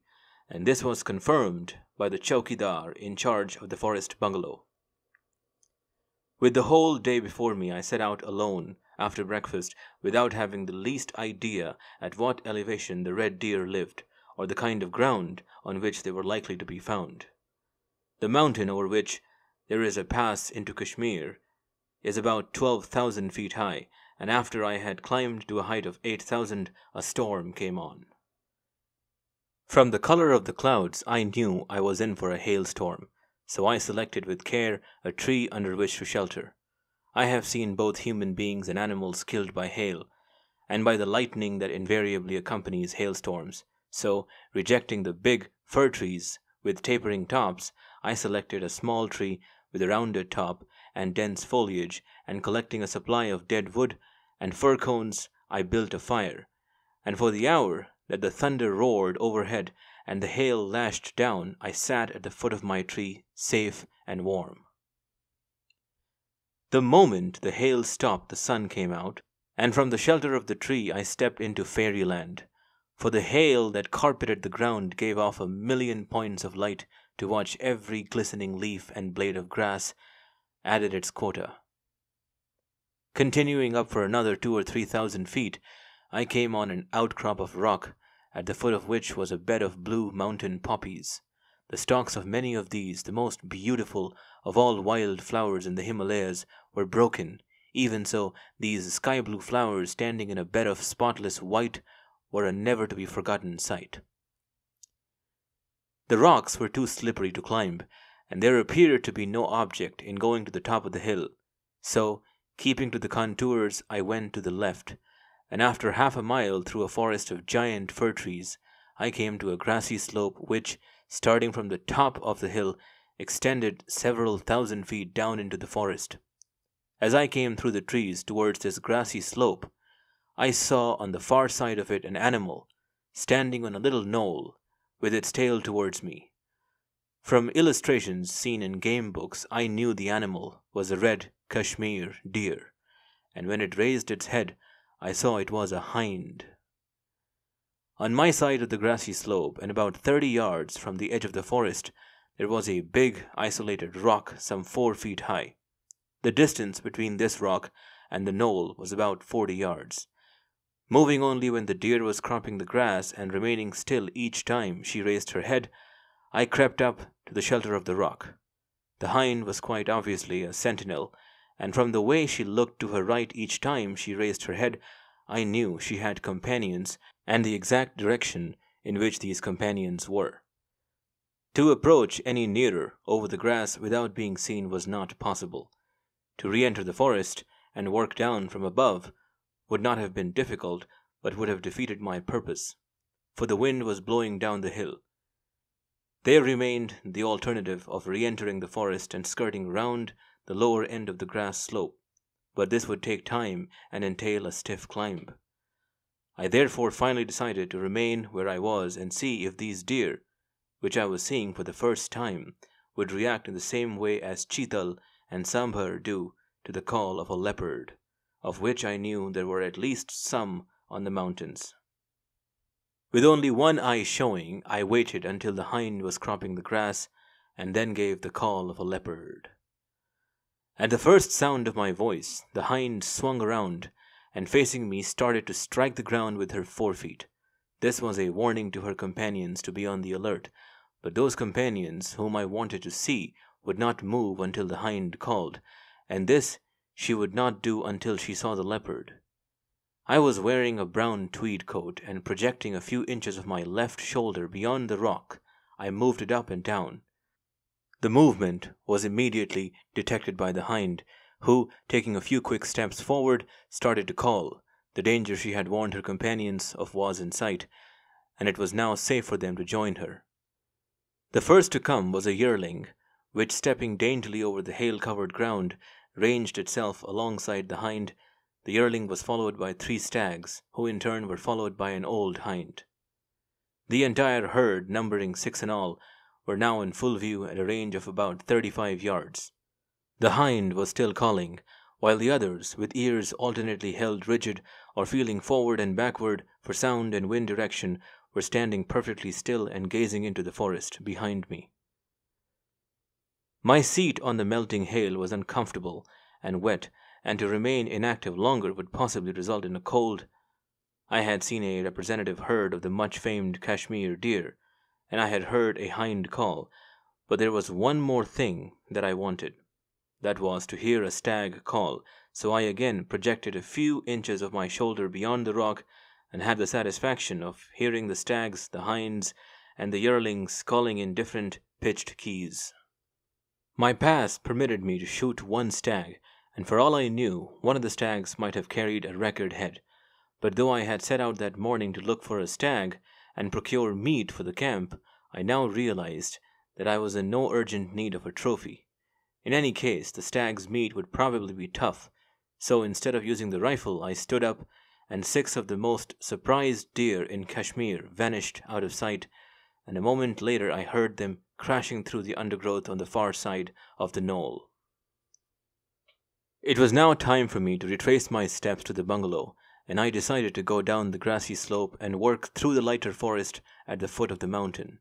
and this was confirmed by the chowkidar in charge of the forest bungalow. With the whole day before me, I set out alone after breakfast without having the least idea at what elevation the red deer lived, or the kind of ground on which they were likely to be found. The mountain over which there is a pass into Kashmir is about 12,000 feet high, and after I had climbed to a height of 8,000, a storm came on. From the color of the clouds, I knew I was in for a hailstorm, so I selected with care a tree under which to shelter. I have seen both human beings and animals killed by hail, and by the lightning that invariably accompanies hailstorms. So, rejecting the big fir trees with tapering tops, I selected a small tree with a rounded top and dense foliage, and collecting a supply of dead wood and fir cones, I built a fire. And for the hour that the thunder roared overhead and the hail lashed down, I sat at the foot of my tree, safe and warm. The moment the hail stopped, the sun came out, and from the shelter of the tree I stepped into fairyland. For the hail that carpeted the ground gave off 1,000,000 points of light, to watch every glistening leaf and blade of grass added its quota. Continuing up for another 2,000 or 3,000 feet, I came on an outcrop of rock, at the foot of which was a bed of blue mountain poppies. The stalks of many of these, the most beautiful of all wild flowers in the Himalayas, were broken. Even so, these sky-blue flowers standing in a bed of spotless white were a never-to-be-forgotten sight. The rocks were too slippery to climb, and there appeared to be no object in going to the top of the hill. So, keeping to the contours, I went to the left, and after half a mile through a forest of giant fir trees, I came to a grassy slope which, starting from the top of the hill, extended several thousand feet down into the forest. As I came through the trees towards this grassy slope, I saw on the far side of it an animal, standing on a little knoll, with its tail towards me. From illustrations seen in game books, I knew the animal was a red Kashmir deer, and when it raised its head, I saw it was a hind. On my side of the grassy slope, and about 30 yards from the edge of the forest, there was a big, isolated rock some 4 feet high. The distance between this rock and the knoll was about 40 yards. Moving only when the deer was cropping the grass and remaining still each time she raised her head, I crept up to the shelter of the rock. The hind was quite obviously a sentinel, and from the way she looked to her right each time she raised her head, I knew she had companions and the exact direction in which these companions were. To approach any nearer over the grass without being seen was not possible. To re-enter the forest and work down from above would not have been difficult, but would have defeated my purpose, for the wind was blowing down the hill. There remained the alternative of re-entering the forest and skirting round the lower end of the grass slope, but this would take time and entail a stiff climb. I therefore finally decided to remain where I was and see if these deer, which I was seeing for the first time, would react in the same way as Chital and Sambhar do to the call of a leopard, of which I knew there were at least some on the mountains. With only one eye showing, I waited until the hind was cropping the grass, and then gave the call of a leopard. At the first sound of my voice, the hind swung around, and facing me started to strike the ground with her forefeet. This was a warning to her companions to be on the alert, but those companions whom I wanted to see would not move until the hind called, and this she would not do until she saw the leopard. I was wearing a brown tweed coat, and projecting a few inches of my left shoulder beyond the rock, I moved it up and down. The movement was immediately detected by the hind, who, taking a few quick steps forward, started to call. The danger she had warned her companions of was in sight, and it was now safe for them to join her. The first to come was a yearling, which, stepping daintily over the hail-covered ground, ranged itself alongside the hind. The yearling was followed by 3 stags, who in turn were followed by an old hind. The entire herd, numbering 6 in all, were now in full view at a range of about 35 yards. The hind was still calling, while the others, with ears alternately held rigid or feeling forward and backward for sound and wind direction, were standing perfectly still and gazing into the forest behind me. My seat on the melting hail was uncomfortable and wet, and to remain inactive longer would possibly result in a cold. I had seen a representative herd of the much-famed Kashmir deer, and I had heard a hind call, but there was one more thing that I wanted. That was to hear a stag call, so I again projected a few inches of my shoulder beyond the rock and had the satisfaction of hearing the stags, the hinds, and the yearlings calling in different pitched keys. My pass permitted me to shoot one stag, and for all I knew, one of the stags might have carried a record head. But though I had set out that morning to look for a stag and procure meat for the camp, I now realized that I was in no urgent need of a trophy. In any case, the stag's meat would probably be tough, so instead of using the rifle, I stood up, and 6 of the most surprised deer in Kashmir vanished out of sight, and a moment later I heard them crashing through the undergrowth on the far side of the knoll. It was now time for me to retrace my steps to the bungalow, and I decided to go down the grassy slope and work through the lighter forest at the foot of the mountain.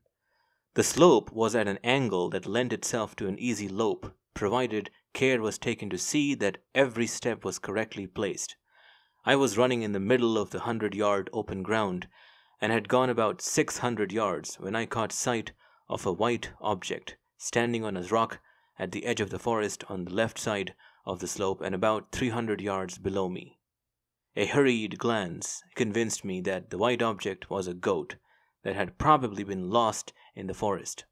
The slope was at an angle that lent itself to an easy lope, provided care was taken to see that every step was correctly placed. I was running in the middle of the 100-yard open ground, and had gone about 600 yards when I caught sight of a white object standing on a rock at the edge of the forest on the left side of the slope and about 300 yards below me. A hurried glance convinced me that the white object was a goat that had probably been lost in the forest.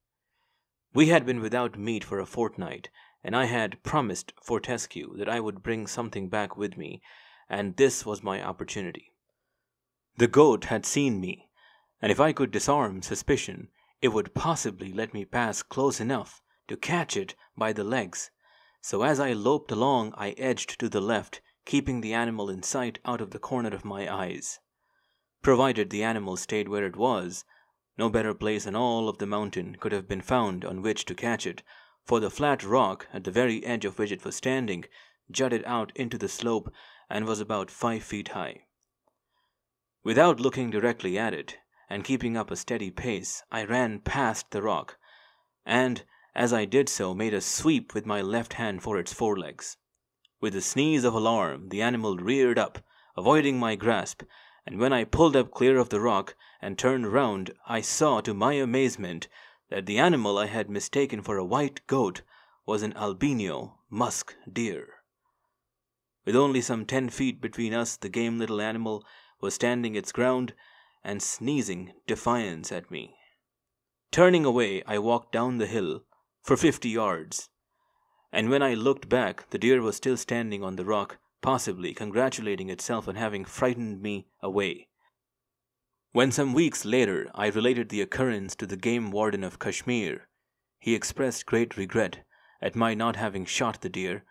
We had been without meat for a fortnight, and I had promised Fortescue that I would bring something back with me, and this was my opportunity. The goat had seen me, and if I could disarm suspicion, it would possibly let me pass close enough to catch it by the legs. So as I loped along, I edged to the left, keeping the animal in sight out of the corner of my eyes. Provided the animal stayed where it was, no better place in all of the mountain could have been found on which to catch it, for the flat rock at the very edge of which it was standing jutted out into the slope and was about 5 feet high. Without looking directly at it, and keeping up a steady pace, I ran past the rock, and as I did so made a sweep with my left hand for its forelegs. With a sneeze of alarm, the animal reared up, avoiding my grasp, and when I pulled up clear of the rock and turned round, I saw to my amazement that the animal I had mistaken for a white goat was an albino musk deer. With only some 10 feet between us, the game little animal was standing its ground and sneezing defiance at me. Turning away, I walked down the hill for 50 yards, and when I looked back, the deer was still standing on the rock, possibly congratulating itself on having frightened me away. When some weeks later I related the occurrence to the game warden of Kashmir, he expressed great regret at my not having shot the deer,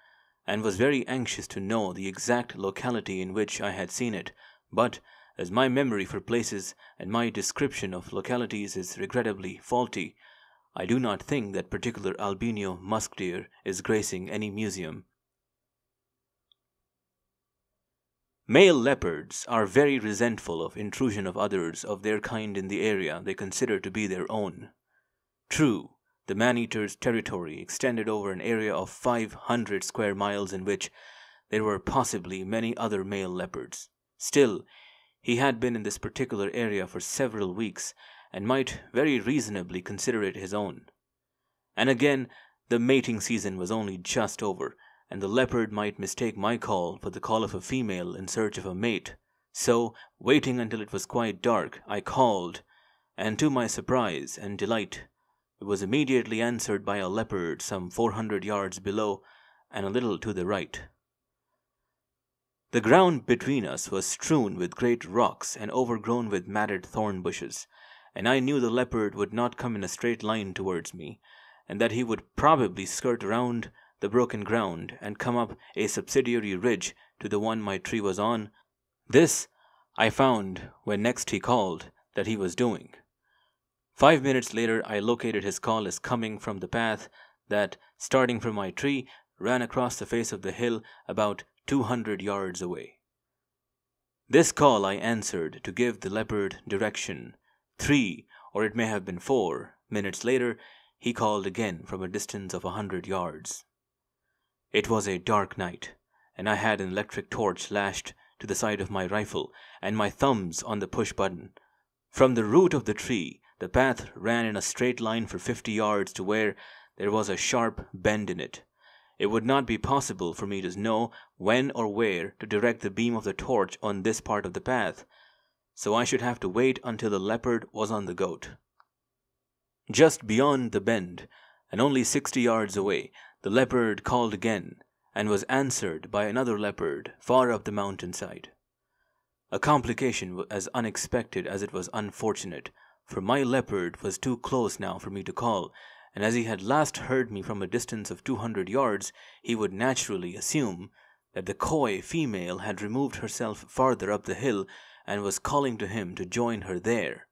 and was very anxious to know the exact locality in which I had seen it, but as my memory for places and my description of localities is regrettably faulty, I do not think that particular albino musk deer is gracing any museum. Male leopards are very resentful of intrusion of others of their kind in the area they consider to be their own. True, the man-eater's territory extended over an area of 500 square miles in which there were possibly many other male leopards. Still, he had been in this particular area for several weeks and might very reasonably consider it his own. And again, the mating season was only just over, and the leopard might mistake my call for the call of a female in search of a mate. So, waiting until it was quite dark, I called, and to my surprise and delight, it was immediately answered by a leopard some 400 yards below and a little to the right. The ground between us was strewn with great rocks and overgrown with matted thorn bushes, and I knew the leopard would not come in a straight line towards me, and that he would probably skirt round the broken ground and come up a subsidiary ridge to the one my tree was on. This I found when next he called that he was doing. 5 minutes later I located his call as coming from the path that, starting from my tree, ran across the face of the hill about 200 yards away. This call I answered to give the leopard direction. 3, or it may have been 4, minutes later he called again from a distance of 100 yards. It was a dark night, and I had an electric torch lashed to the side of my rifle and my thumbs on the push button. From the root of the tree, the path ran in a straight line for 50 yards to where there was a sharp bend in it. It would not be possible for me to know when or where to direct the beam of the torch on this part of the path, so I should have to wait until the leopard was on the goat. Just beyond the bend, and only 60 yards away, the leopard called again, and was answered by another leopard far up the mountainside. A complication as unexpected as it was unfortunate, for my leopard was too close now for me to call, and as he had last heard me from a distance of 200 yards, he would naturally assume that the coy female had removed herself farther up the hill and was calling to him to join her there.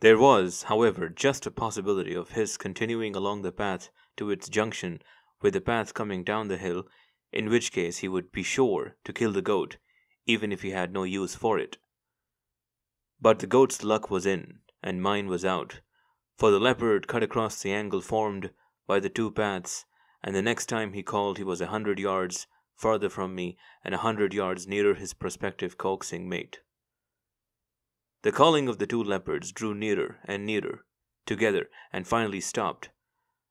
There was, however, just a possibility of his continuing along the path to its junction with the path coming down the hill, in which case he would be sure to kill the goat, even if he had no use for it. But the goat's luck was in, and mine was out, for the leopard cut across the angle formed by the two paths, and the next time he called he was 100 yards farther from me and 100 yards nearer his prospective coaxing mate. The calling of the two leopards drew nearer and nearer together and finally stopped.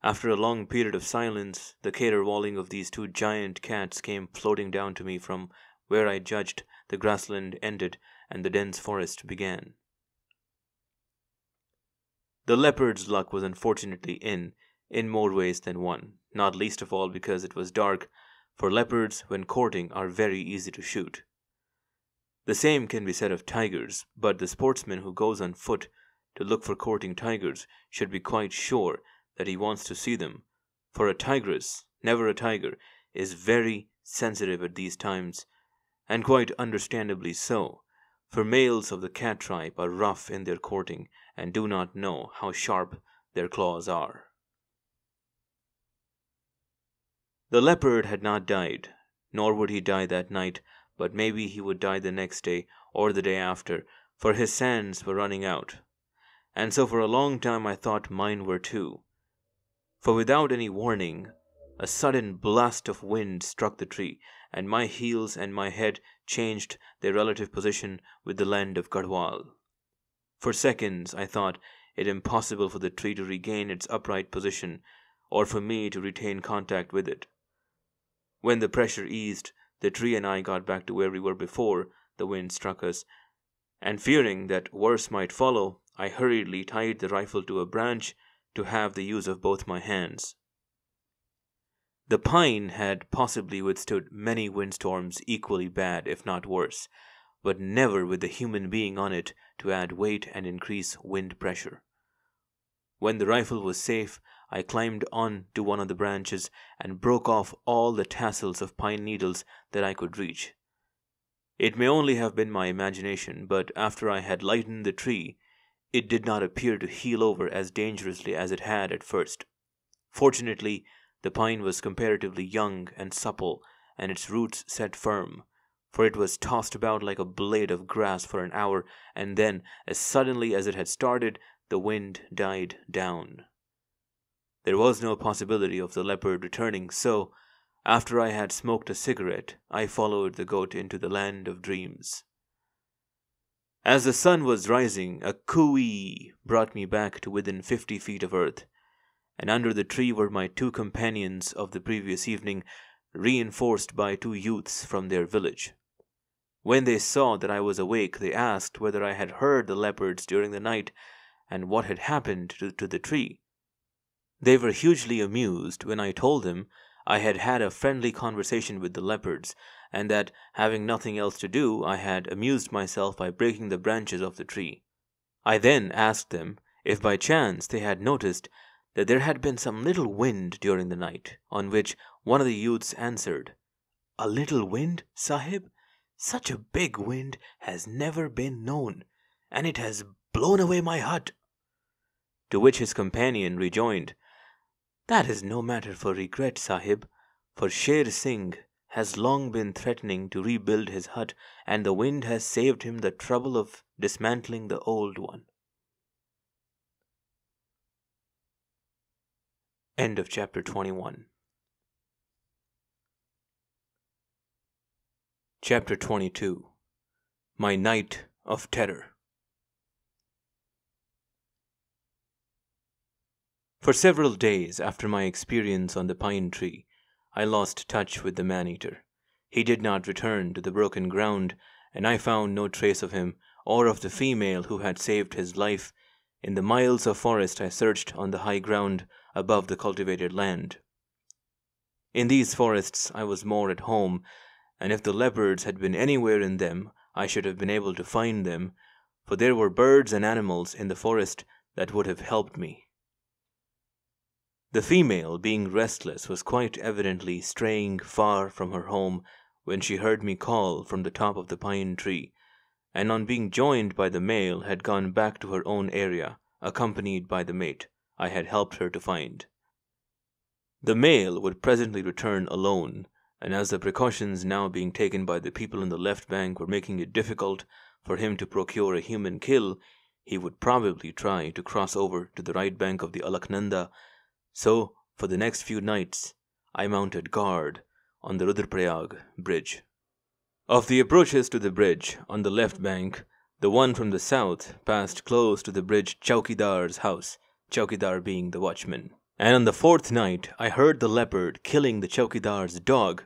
After a long period of silence, the caterwauling of these two giant cats came floating down to me from where I judged the grassland ended and the dense forest began. The leopard's luck was unfortunately in more ways than one, not least of all because it was dark, for leopards, when courting, are very easy to shoot. The same can be said of tigers, but the sportsman who goes on foot to look for courting tigers should be quite sure that he wants to see them, for a tigress, never a tiger, is very sensitive at these times, and quite understandably so, for males of the cat tribe are rough in their courting and do not know how sharp their claws are. The leopard had not died, nor would he die that night, but maybe he would die the next day or the day after, for his sands were running out. And so for a long time I thought mine were too. For without any warning, a sudden blast of wind struck the tree, and my heels and my head changed their relative position with the land of Garhwal. For seconds I thought it impossible for the tree to regain its upright position, or for me to retain contact with it. When the pressure eased, the tree and I got back to where we were before the wind struck us, and fearing that worse might follow, I hurriedly tied the rifle to a branch to have the use of both my hands. The pine had possibly withstood many windstorms equally bad, if not worse, but never with a human being on it to add weight and increase wind pressure. When the rifle was safe, I climbed on to one of the branches and broke off all the tassels of pine needles that I could reach. It may only have been my imagination, but after I had lightened the tree, it did not appear to heel over as dangerously as it had at first. Fortunately, the pine was comparatively young and supple, and its roots set firm, for it was tossed about like a blade of grass for an hour, and then, as suddenly as it had started, the wind died down. There was no possibility of the leopard returning, so, after I had smoked a cigarette, I followed the goat into the land of dreams. As the sun was rising, a cooee brought me back to within 50 feet of earth, and under the tree were my 2 companions of the previous evening, reinforced by 2 youths from their village. When they saw that I was awake, they asked whether I had heard the leopards during the night, and what had happened to the tree. They were hugely amused when I told them I had had a friendly conversation with the leopards, and that, having nothing else to do, I had amused myself by breaking the branches of the tree. I then asked them if by chance they had noticed that there had been some little wind during the night, on which one of the youths answered, "A little wind, Sahib? Such a big wind has never been known, and it has blown away my hut." To which his companion rejoined, "That is no matter for regret, Sahib, for Sher Singh has long been threatening to rebuild his hut, and the wind has saved him the trouble of dismantling the old one." End of chapter 21. Chapter 22. My Night of Terror. For several days after my experience on the pine tree, I lost touch with the man-eater. He did not return to the broken ground, and I found no trace of him or of the female who had saved his life in the miles of forest I searched on the high ground above the cultivated land. In these forests I was more at home, and if the leopards had been anywhere in them, I should have been able to find them, for there were birds and animals in the forest that would have helped me. The female, being restless, was quite evidently straying far from her home when she heard me call from the top of the pine tree, and on being joined by the male had gone back to her own area, accompanied by the mate I had helped her to find. The male would presently return alone, and as the precautions now being taken by the people in the left bank were making it difficult for him to procure a human kill, he would probably try to cross over to the right bank of the Alaknanda. So, for the next few nights, I mounted guard on the Rudraprayag bridge. Of the approaches to the bridge on the left bank, the one from the south passed close to the bridge Chowkidar's house, Chowkidar being the watchman. And on the 4th night, I heard the leopard killing the Chowkidar's dog,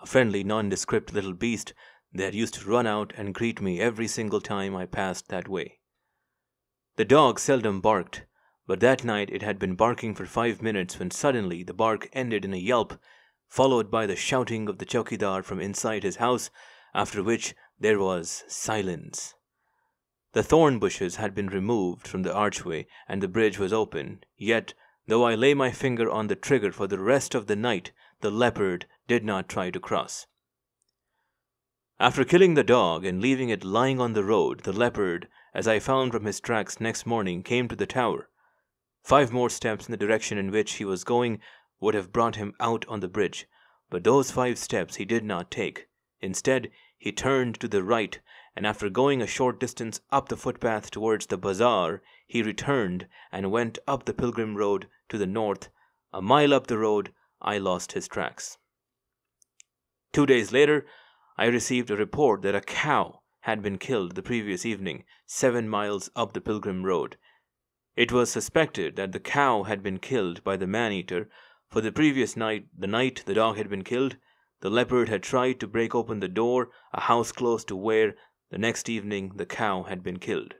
a friendly nondescript little beast that used to run out and greet me every single time I passed that way. The dog seldom barked, but that night it had been barking for 5 minutes when suddenly the bark ended in a yelp, followed by the shouting of the Chowkidar from inside his house, after which there was silence. The thorn bushes had been removed from the archway and the bridge was open, yet, though I lay my finger on the trigger for the rest of the night, the leopard did not try to cross. After killing the dog and leaving it lying on the road, the leopard, as I found from his tracks next morning, came to the tower. 5 more steps in the direction in which he was going would have brought him out on the bridge, but those 5 steps he did not take. Instead, he turned to the right, and after going a short distance up the footpath towards the bazaar, he returned and went up the pilgrim road to the north. A mile up the road, I lost his tracks. 2 days later, I received a report that a cow had been killed the previous evening, 7 miles up the Pilgrim Road. It was suspected that the cow had been killed by the man-eater, for the previous night, the night the dog had been killed, the leopard had tried to break open the door, a house close to where, the next evening, the cow had been killed.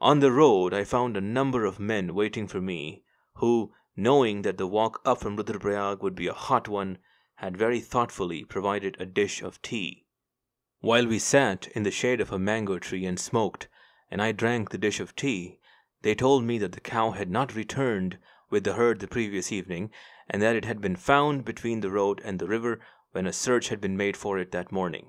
On the road, I found a number of men waiting for me, who, knowing that the walk up from Rudraprayag would be a hot one, had very thoughtfully provided a dish of tea. While we sat in the shade of a mango tree and smoked, and I drank the dish of tea, they told me that the cow had not returned with the herd the previous evening, and that it had been found between the road and the river when a search had been made for it that morning.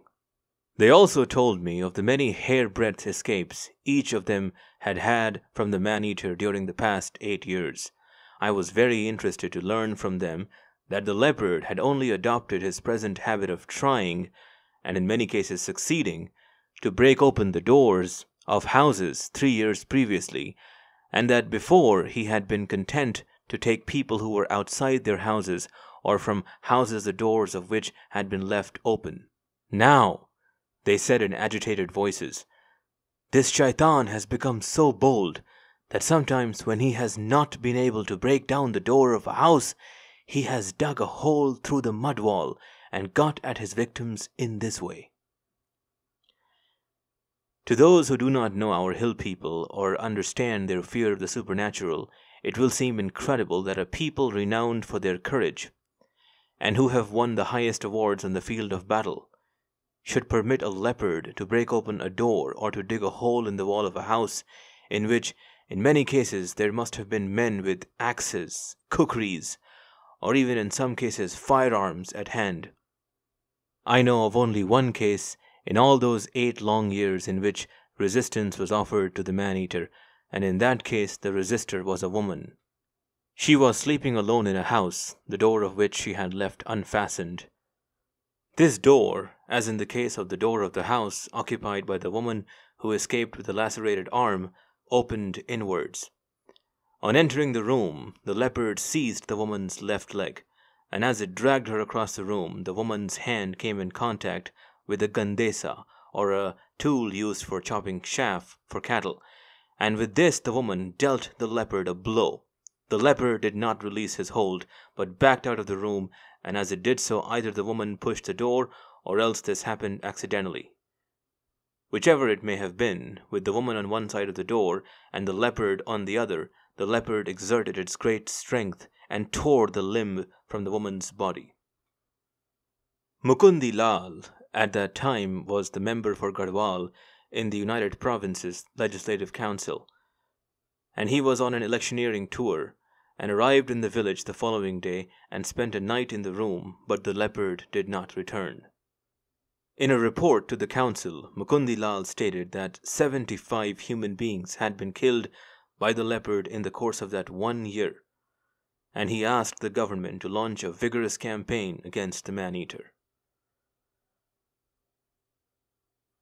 They also told me of the many hair-breadth escapes each of them had had from the man-eater during the past 8 years. I was very interested to learn from them that the leopard had only adopted his present habit of trying, and in many cases succeeding, to break open the doors of houses 3 years previously, and that before he had been content to take people who were outside their houses or from houses the doors of which had been left open. Now, they said in agitated voices, this shaitan has become so bold that sometimes when he has not been able to break down the door of a house, he has dug a hole through the mud wall and got at his victims in this way. To those who do not know our hill people or understand their fear of the supernatural, it will seem incredible that a people renowned for their courage, and who have won the highest awards on the field of battle, should permit a leopard to break open a door or to dig a hole in the wall of a house in which, in many cases, there must have been men with axes, kukris, or even in some cases firearms at hand. I know of only one case in all those 8 long years in which resistance was offered to the man-eater, and in that case the resistor was a woman. She was sleeping alone in a house, the door of which she had left unfastened. This door, as in the case of the door of the house occupied by the woman who escaped with a lacerated arm, opened inwards. On entering the room, the leopard seized the woman's left leg, and as it dragged her across the room, the woman's hand came in contact with a gandesa, or a tool used for chopping chaff for cattle, and with this the woman dealt the leopard a blow. The leopard did not release his hold, but backed out of the room, and as it did so, either the woman pushed the door, or else this happened accidentally. Whichever it may have been, with the woman on one side of the door and the leopard on the other, the leopard exerted its great strength and tore the limb from the woman's body. Mukundi Lal at that time was the member for Garhwal in the United Provinces Legislative Council, and he was on an electioneering tour and arrived in the village the following day and spent a night in the room, but the leopard did not return. In a report to the council, Mukundi Lal stated that 75 human beings had been killed by the leopard in the course of that 1 year, and he asked the government to launch a vigorous campaign against the man-eater.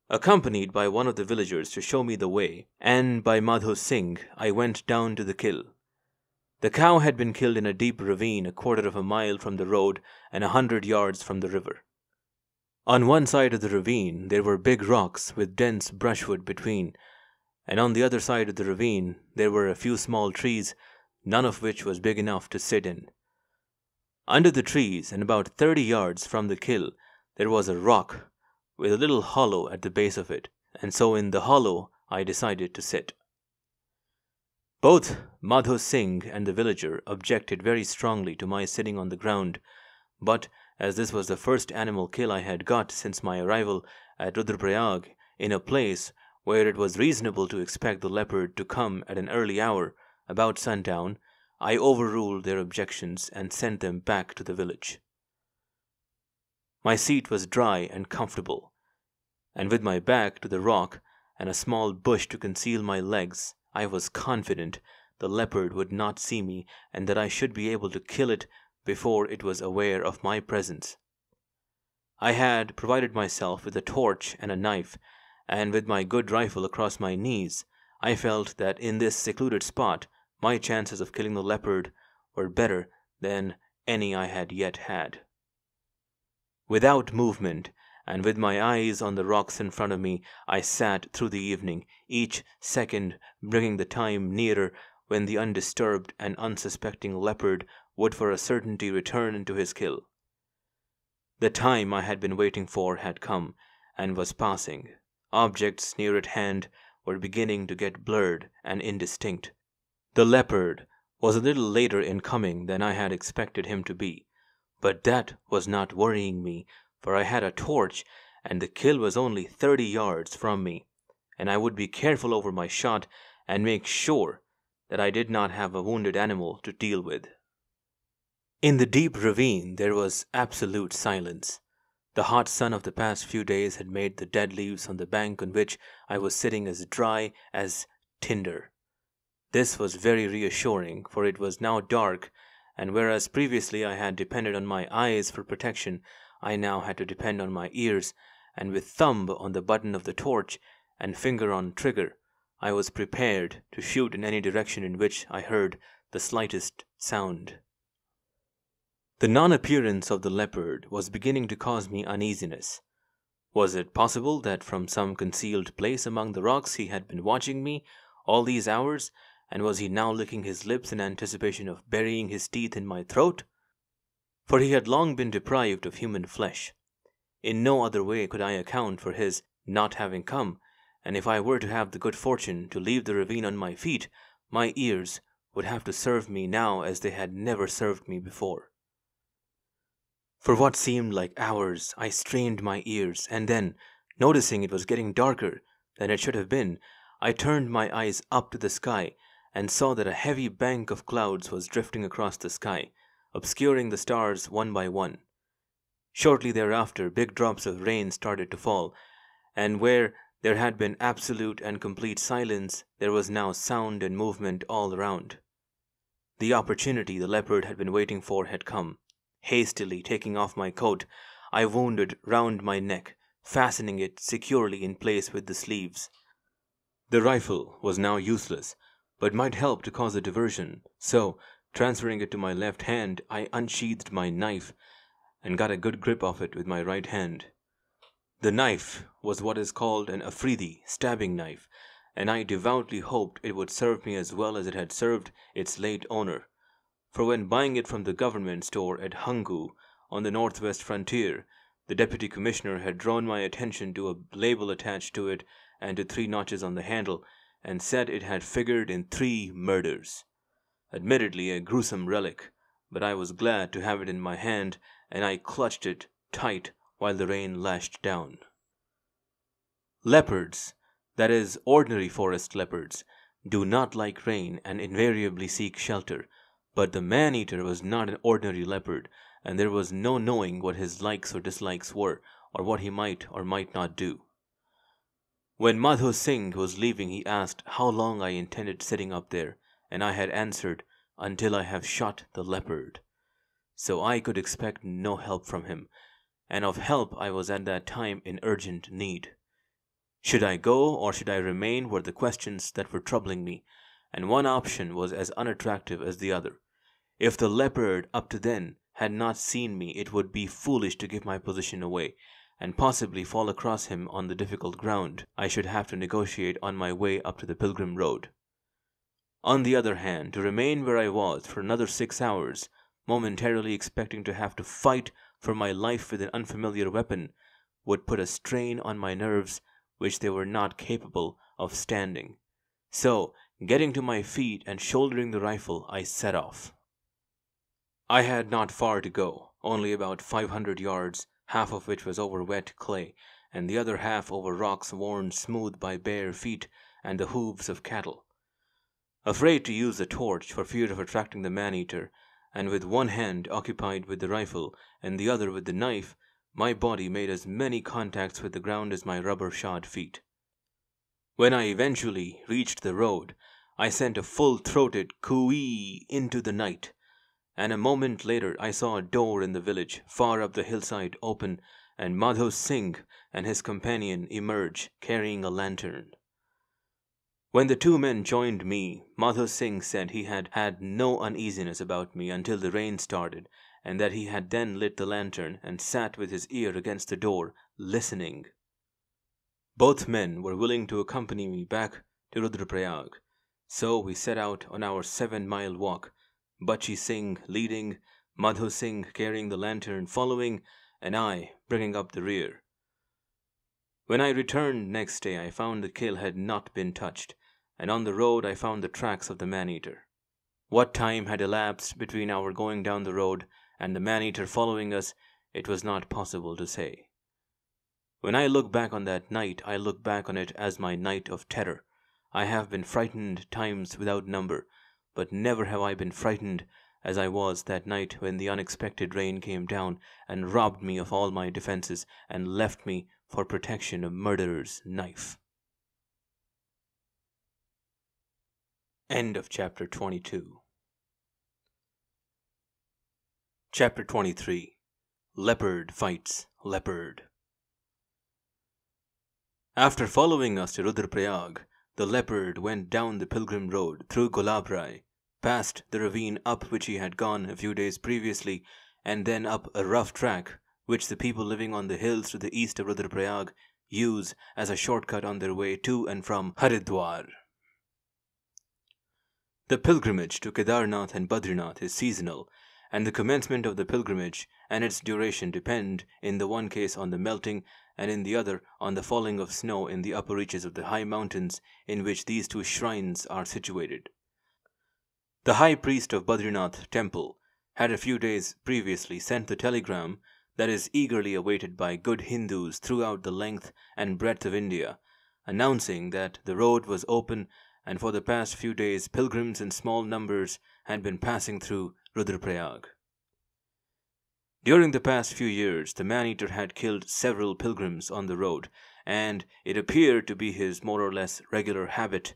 Accompanied by one of the villagers to show me the way, and by Madhu Singh, I went down to the kill. The cow had been killed in a deep ravine 1/4 of a mile from the road and 100 yards from the river. On one side of the ravine there were big rocks with dense brushwood between, and on the other side of the ravine there were a few small trees, none of which was big enough to sit in. Under the trees, and about 30 yards from the kill, there was a rock with a little hollow at the base of it, and so in the hollow I decided to sit. Both Madhu Singh and the villager objected very strongly to my sitting on the ground, but as this was the first animal kill I had got since my arrival at Rudraprayag, in a place where it was reasonable to expect the leopard to come at an early hour, about sundown, I overruled their objections and sent them back to the village. My seat was dry and comfortable, and with my back to the rock and a small bush to conceal my legs, I was confident the leopard would not see me and that I should be able to kill it before it was aware of my presence. I had provided myself with a torch and a knife, and with my good rifle across my knees, I felt that in this secluded spot my chances of killing the leopard were better than any I had yet had. Without movement, and with my eyes on the rocks in front of me, I sat through the evening, each second bringing the time nearer when the undisturbed and unsuspecting leopard would for a certainty return into his kill. The time I had been waiting for had come, and was passing. Objects near at hand were beginning to get blurred and indistinct. The leopard was a little later in coming than I had expected him to be, but that was not worrying me, for I had a torch and the kill was only 30 yards from me, and I would be careful over my shot and make sure that I did not have a wounded animal to deal with. In the deep ravine there was absolute silence. The hot sun of the past few days had made the dead leaves on the bank on which I was sitting as dry as tinder. This was very reassuring, for it was now dark, and whereas previously I had depended on my eyes for protection, I now had to depend on my ears, and with thumb on the button of the torch and finger on trigger, I was prepared to shoot in any direction in which I heard the slightest sound. The non-appearance of the leopard was beginning to cause me uneasiness. Was it possible that from some concealed place among the rocks he had been watching me all these hours, and was he now licking his lips in anticipation of burying his teeth in my throat? For he had long been deprived of human flesh. In no other way could I account for his not having come, and if I were to have the good fortune to leave the ravine on my feet, my ears would have to serve me now as they had never served me before. For what seemed like hours, I strained my ears, and then, noticing it was getting darker than it should have been, I turned my eyes up to the sky and saw that a heavy bank of clouds was drifting across the sky, obscuring the stars one by one. Shortly thereafter, big drops of rain started to fall, and where there had been absolute and complete silence, there was now sound and movement all around. The opportunity the leopard had been waiting for had come. Hastily taking off my coat, I wound it round my neck, fastening it securely in place with the sleeves. The rifle was now useless, but might help to cause a diversion, so, transferring it to my left hand, I unsheathed my knife and got a good grip of it with my right hand. The knife was what is called an afridi, stabbing knife, and I devoutly hoped it would serve me as well as it had served its late owner. For when buying it from the government store at Hangu on the northwest frontier, the deputy commissioner had drawn my attention to a label attached to it and to 3 notches on the handle, and said it had figured in 3 murders. Admittedly a gruesome relic, but I was glad to have it in my hand, and I clutched it tight while the rain lashed down. Leopards, that is, ordinary forest leopards, do not like rain and invariably seek shelter. But the man-eater was not an ordinary leopard, and there was no knowing what his likes or dislikes were, or what he might or might not do. When Madhu Singh was leaving, he asked how long I intended sitting up there, and I had answered, "Until I have shot the leopard." So I could expect no help from him, and of help I was at that time in urgent need. Should I go, or should I remain, were the questions that were troubling me, and one option was as unattractive as the other. If the leopard up to then had not seen me, it would be foolish to give my position away, and possibly fall across him on the difficult ground I should have to negotiate on my way up to the pilgrim road. On the other hand, to remain where I was for another 6 hours, momentarily expecting to have to fight for my life with an unfamiliar weapon, would put a strain on my nerves which they were not capable of standing. So, getting to my feet and shouldering the rifle, I set off. I had not far to go, only about 500 yards, half of which was over wet clay, and the other half over rocks worn smooth by bare feet and the hooves of cattle. Afraid to use the torch for fear of attracting the man-eater, and with one hand occupied with the rifle and the other with the knife, my body made as many contacts with the ground as my rubber-shod feet. When I eventually reached the road, I sent a full-throated coo-ee into the night, and a moment later I saw a door in the village far up the hillside open, and Madhu Singh and his companion emerge carrying a lantern. When the 2 men joined me, Madhu Singh said he had had no uneasiness about me until the rain started, and that he had then lit the lantern and sat with his ear against the door, listening. Both men were willing to accompany me back to Rudraprayag, so we set out on our 7-mile walk, Bachi Singh leading, Madhu Singh carrying the lantern following, and I bringing up the rear. When I returned next day, I found the kill had not been touched, and on the road I found the tracks of the man-eater. What time had elapsed between our going down the road and the man-eater following us, it was not possible to say. When I look back on that night, I look back on it as my night of terror. I have been frightened times without number, but never have I been frightened as I was that night when the unexpected rain came down and robbed me of all my defenses and left me for protection a murderer's knife. End of chapter 22. Chapter 23. Leopard fights leopard. After following us to Rudraprayag, the leopard went down the pilgrim road through Golabrai, past the ravine up which he had gone a few days previously, and then up a rough track which the people living on the hills to the east of Rudraprayag use as a shortcut on their way to and from Haridwar. The pilgrimage to Kedarnath and Badrinath is seasonal, and the commencement of the pilgrimage and its duration depend in the one case on the melting and in the other on the falling of snow in the upper reaches of the high mountains in which these two shrines are situated. The high priest of Badrinath temple had a few days previously sent the telegram that is eagerly awaited by good Hindus throughout the length and breadth of India, announcing that the road was open, and for the past few days pilgrims in small numbers had been passing through Rudraprayag. During the past few years, the man-eater had killed several pilgrims on the road, and it appeared to be his more or less regular habit,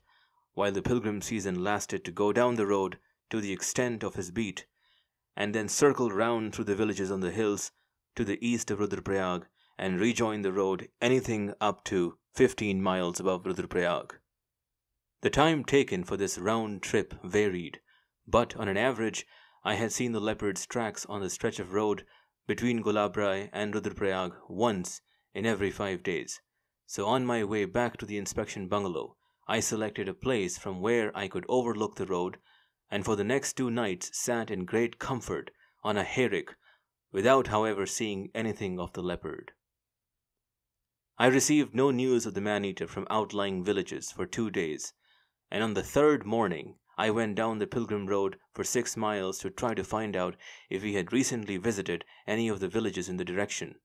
while the pilgrim season lasted, to go down the road to the extent of his beat, and then circle round through the villages on the hills to the east of Rudraprayag and rejoin the road anything up to 15 miles above Rudraprayag. The time taken for this round trip varied, but on an average I had seen the leopard's tracks on the stretch of road between Golabrai and Rudraprayag once in every 5 days. So on my way back to the inspection bungalow, I selected a place from where I could overlook the road, and for the next 2 nights sat in great comfort on a hayrick, without however seeing anything of the leopard. I received no news of the man-eater from outlying villages for 2 days, and on the 3rd morning I went down the pilgrim road for 6 miles to try to find out if he had recently visited any of the villages in the direction.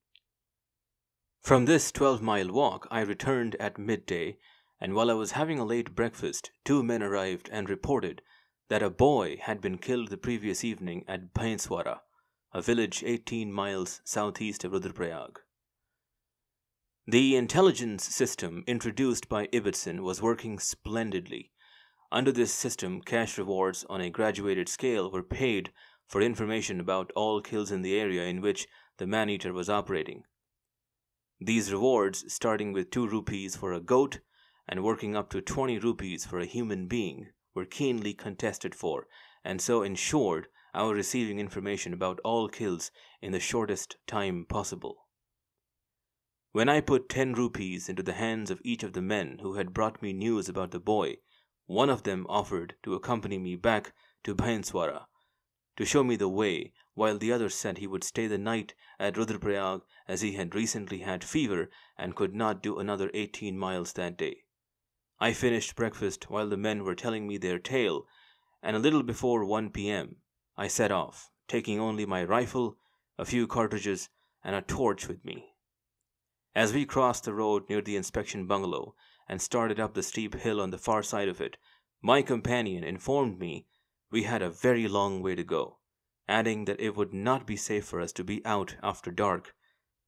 From this 12-mile walk I returned at midday, and while I was having a late breakfast, 2 men arrived and reported that a boy had been killed the previous evening at Bhainswara, a village 18 miles southeast of Rudraprayag. The intelligence system introduced by Ibbotson was working splendidly. Under this system, cash rewards on a graduated scale were paid for information about all kills in the area in which the man-eater was operating. These rewards, starting with 2 rupees for a goat and working up to 20 rupees for a human being, were keenly contested for, and so ensured our receiving information about all kills in the shortest time possible. When I put 10 rupees into the hands of each of the men who had brought me news about the boy, one of them offered to accompany me back to Bhainswara to show me the way, while the other said he would stay the night at Rudraprayag as he had recently had fever and could not do another 18 miles that day. I finished breakfast while the men were telling me their tale, and a little before 1 p.m. I set off, taking only my rifle, a few cartridges, and a torch with me. As we crossed the road near the inspection bungalow and started up the steep hill on the far side of it, my companion informed me we had a very long way to go, adding that it would not be safe for us to be out after dark,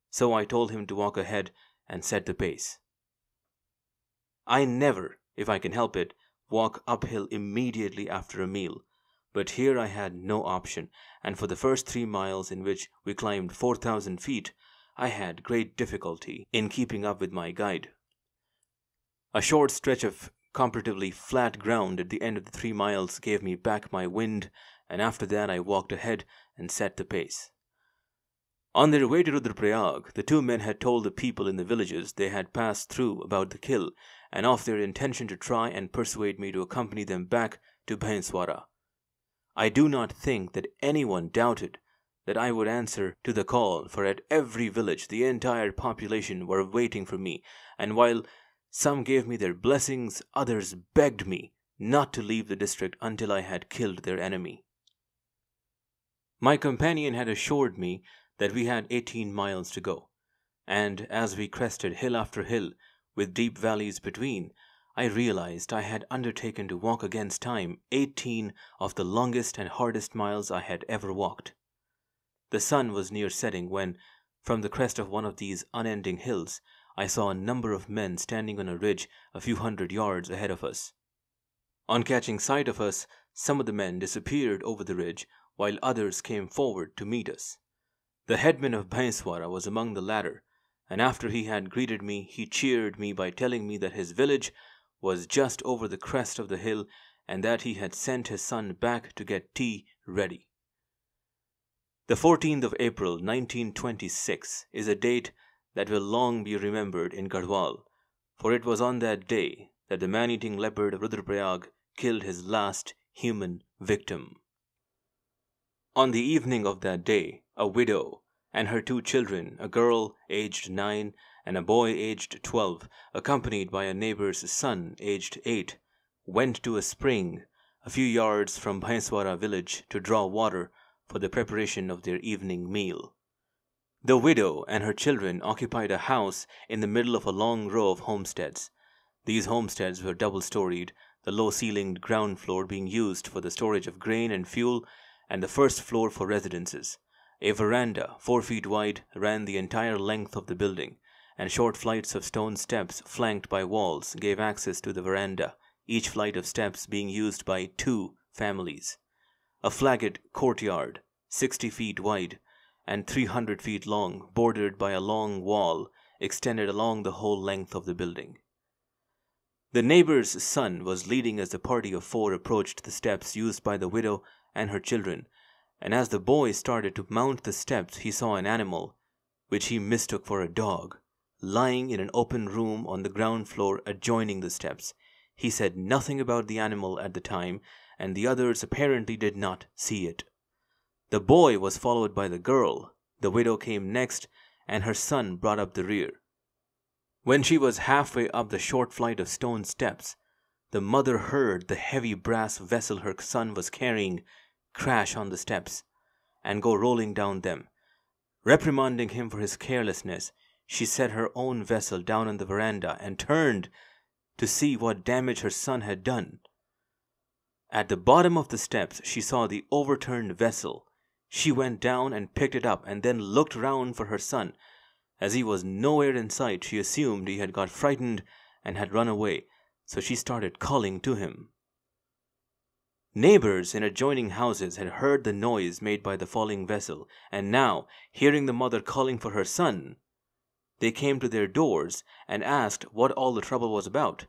so I told him to walk ahead and set the pace. I never, if I can help it, walk uphill immediately after a meal, but here I had no option, and for the first 3 miles, in which we climbed 4,000 feet, I had great difficulty in keeping up with my guide. A short stretch of comparatively flat ground at the end of the 3 miles gave me back my wind, and after that I walked ahead and set the pace. On their way to Rudraprayag, the two men had told the people in the villages they had passed through about the kill and of their intention to try and persuade me to accompany them back to Bhainswara. I do not think that anyone doubted that I would answer to the call, for at every village the entire population were waiting for me, and while some gave me their blessings, others begged me not to leave the district until I had killed their enemy. My companion had assured me that we had 18 miles to go, and as we crested hill after hill, with deep valleys between, I realized I had undertaken to walk against time 18 of the longest and hardest miles I had ever walked. The sun was near setting when, from the crest of one of these unending hills, I saw a number of men standing on a ridge a few hundred yards ahead of us. On catching sight of us, some of the men disappeared over the ridge, while others came forward to meet us. The headman of Bhainswara was among the latter, and after he had greeted me, he cheered me by telling me that his village was just over the crest of the hill and that he had sent his son back to get tea ready. The 14th of April 1926 is a date that will long be remembered in Garhwal, for it was on that day that the man-eating leopard of Rudraprayag killed his last human victim. On the evening of that day, a widow and her two children, a girl aged 9 and a boy aged 12, accompanied by a neighbor's son aged 8, went to a spring a few yards from Bhainswara village to draw water for the preparation of their evening meal. The widow and her children occupied a house in the middle of a long row of homesteads. These homesteads were double-storied, the low-ceilinged ground floor being used for the storage of grain and fuel, and the first floor for residences. A veranda, 4 feet wide, ran the entire length of the building, and short flights of stone steps flanked by walls gave access to the veranda, each flight of steps being used by 2 families. A flagged courtyard, 60 feet wide and 300 feet long, bordered by a long wall, extended along the whole length of the building. The neighbor's son was leading as the party of 4 approached the steps used by the widow and her children, and as the boy started to mount the steps, he saw an animal, which he mistook for a dog, lying in an open room on the ground floor adjoining the steps. He said nothing about the animal at the time, and the others apparently did not see it. The boy was followed by the girl. The widow came next, and her son brought up the rear. When she was halfway up the short flight of stone steps, the mother heard the heavy brass vessel her son was carrying crash on the steps and go rolling down them. Reprimanding him for his carelessness, she set her own vessel down on the veranda and turned to see what damage her son had done. At the bottom of the steps, she saw the overturned vessel. She went down and picked it up and then looked round for her son. As he was nowhere in sight, she assumed he had got frightened and had run away, so she started calling to him. Neighbors in adjoining houses had heard the noise made by the falling vessel, and now, hearing the mother calling for her son, they came to their doors and asked what all the trouble was about.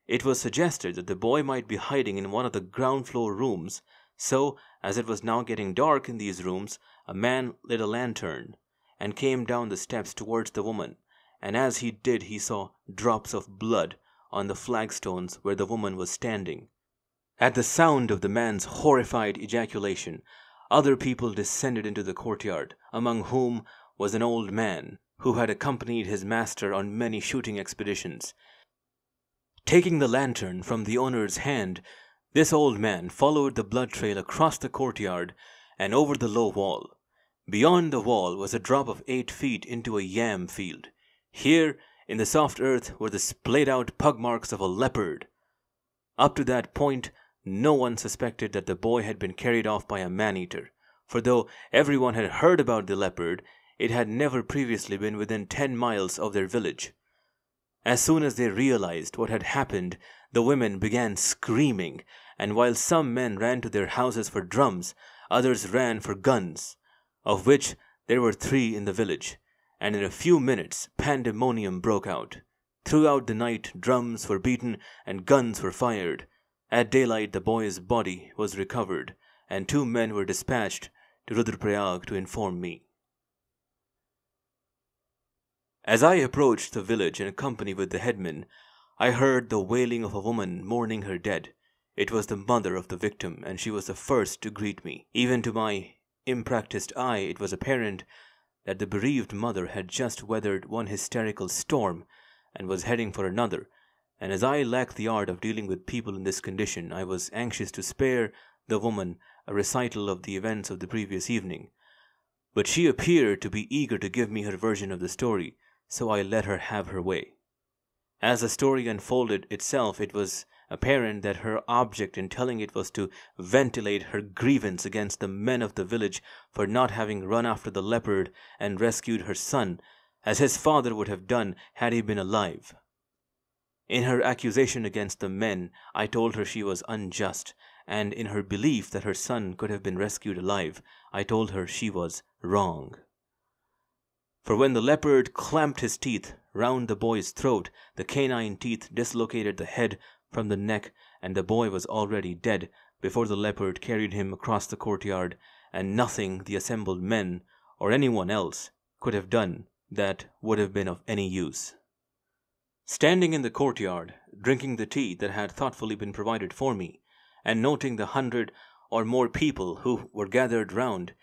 It was suggested that the boy might be hiding in one of the ground floor rooms, so, as it was now getting dark in these rooms, a man lit a lantern and came down the steps towards the woman, and as he did he saw drops of blood on the flagstones where the woman was standing. At the sound of the man's horrified ejaculation, other people descended into the courtyard, among whom was an old man who had accompanied his master on many shooting expeditions. Taking the lantern from the owner's hand, this old man followed the blood trail across the courtyard and over the low wall. Beyond the wall was a drop of 8 feet into a yam field. Here, in the soft earth, were the splayed-out pug marks of a leopard. Up to that point, no one suspected that the boy had been carried off by a man-eater, for though everyone had heard about the leopard, it had never previously been within 10 miles of their village. As soon as they realized what had happened, the women began screaming, and while some men ran to their houses for drums, others ran for guns, of which there were 3 in the village, and in a few minutes pandemonium broke out. Throughout the night drums were beaten and guns were fired. At daylight the boy's body was recovered, and 2 men were dispatched to Rudraprayag to inform me. As I approached the village in company with the headman, I heard the wailing of a woman mourning her dead. It was the mother of the victim, and she was the first to greet me. Even to my impracticed eye, it was apparent that the bereaved mother had just weathered one hysterical storm and was heading for another, and as I lacked the art of dealing with people in this condition, I was anxious to spare the woman a recital of the events of the previous evening. But she appeared to be eager to give me her version of the story, so I let her have her way. As the story unfolded itself, it was apparent that her object in telling it was to ventilate her grievance against the men of the village for not having run after the leopard and rescued her son, as his father would have done had he been alive. In her accusation against the men, I told her she was unjust, and in her belief that her son could have been rescued alive, I told her she was wrong. For when the leopard clamped his teeth round the boy's throat, the canine teeth dislocated the head from the neck, and the boy was already dead before the leopard carried him across the courtyard, and nothing the assembled men, or anyone else, could have done that would have been of any use. Standing in the courtyard, drinking the tea that had thoughtfully been provided for me, and noting the 100 or more people who were gathered round,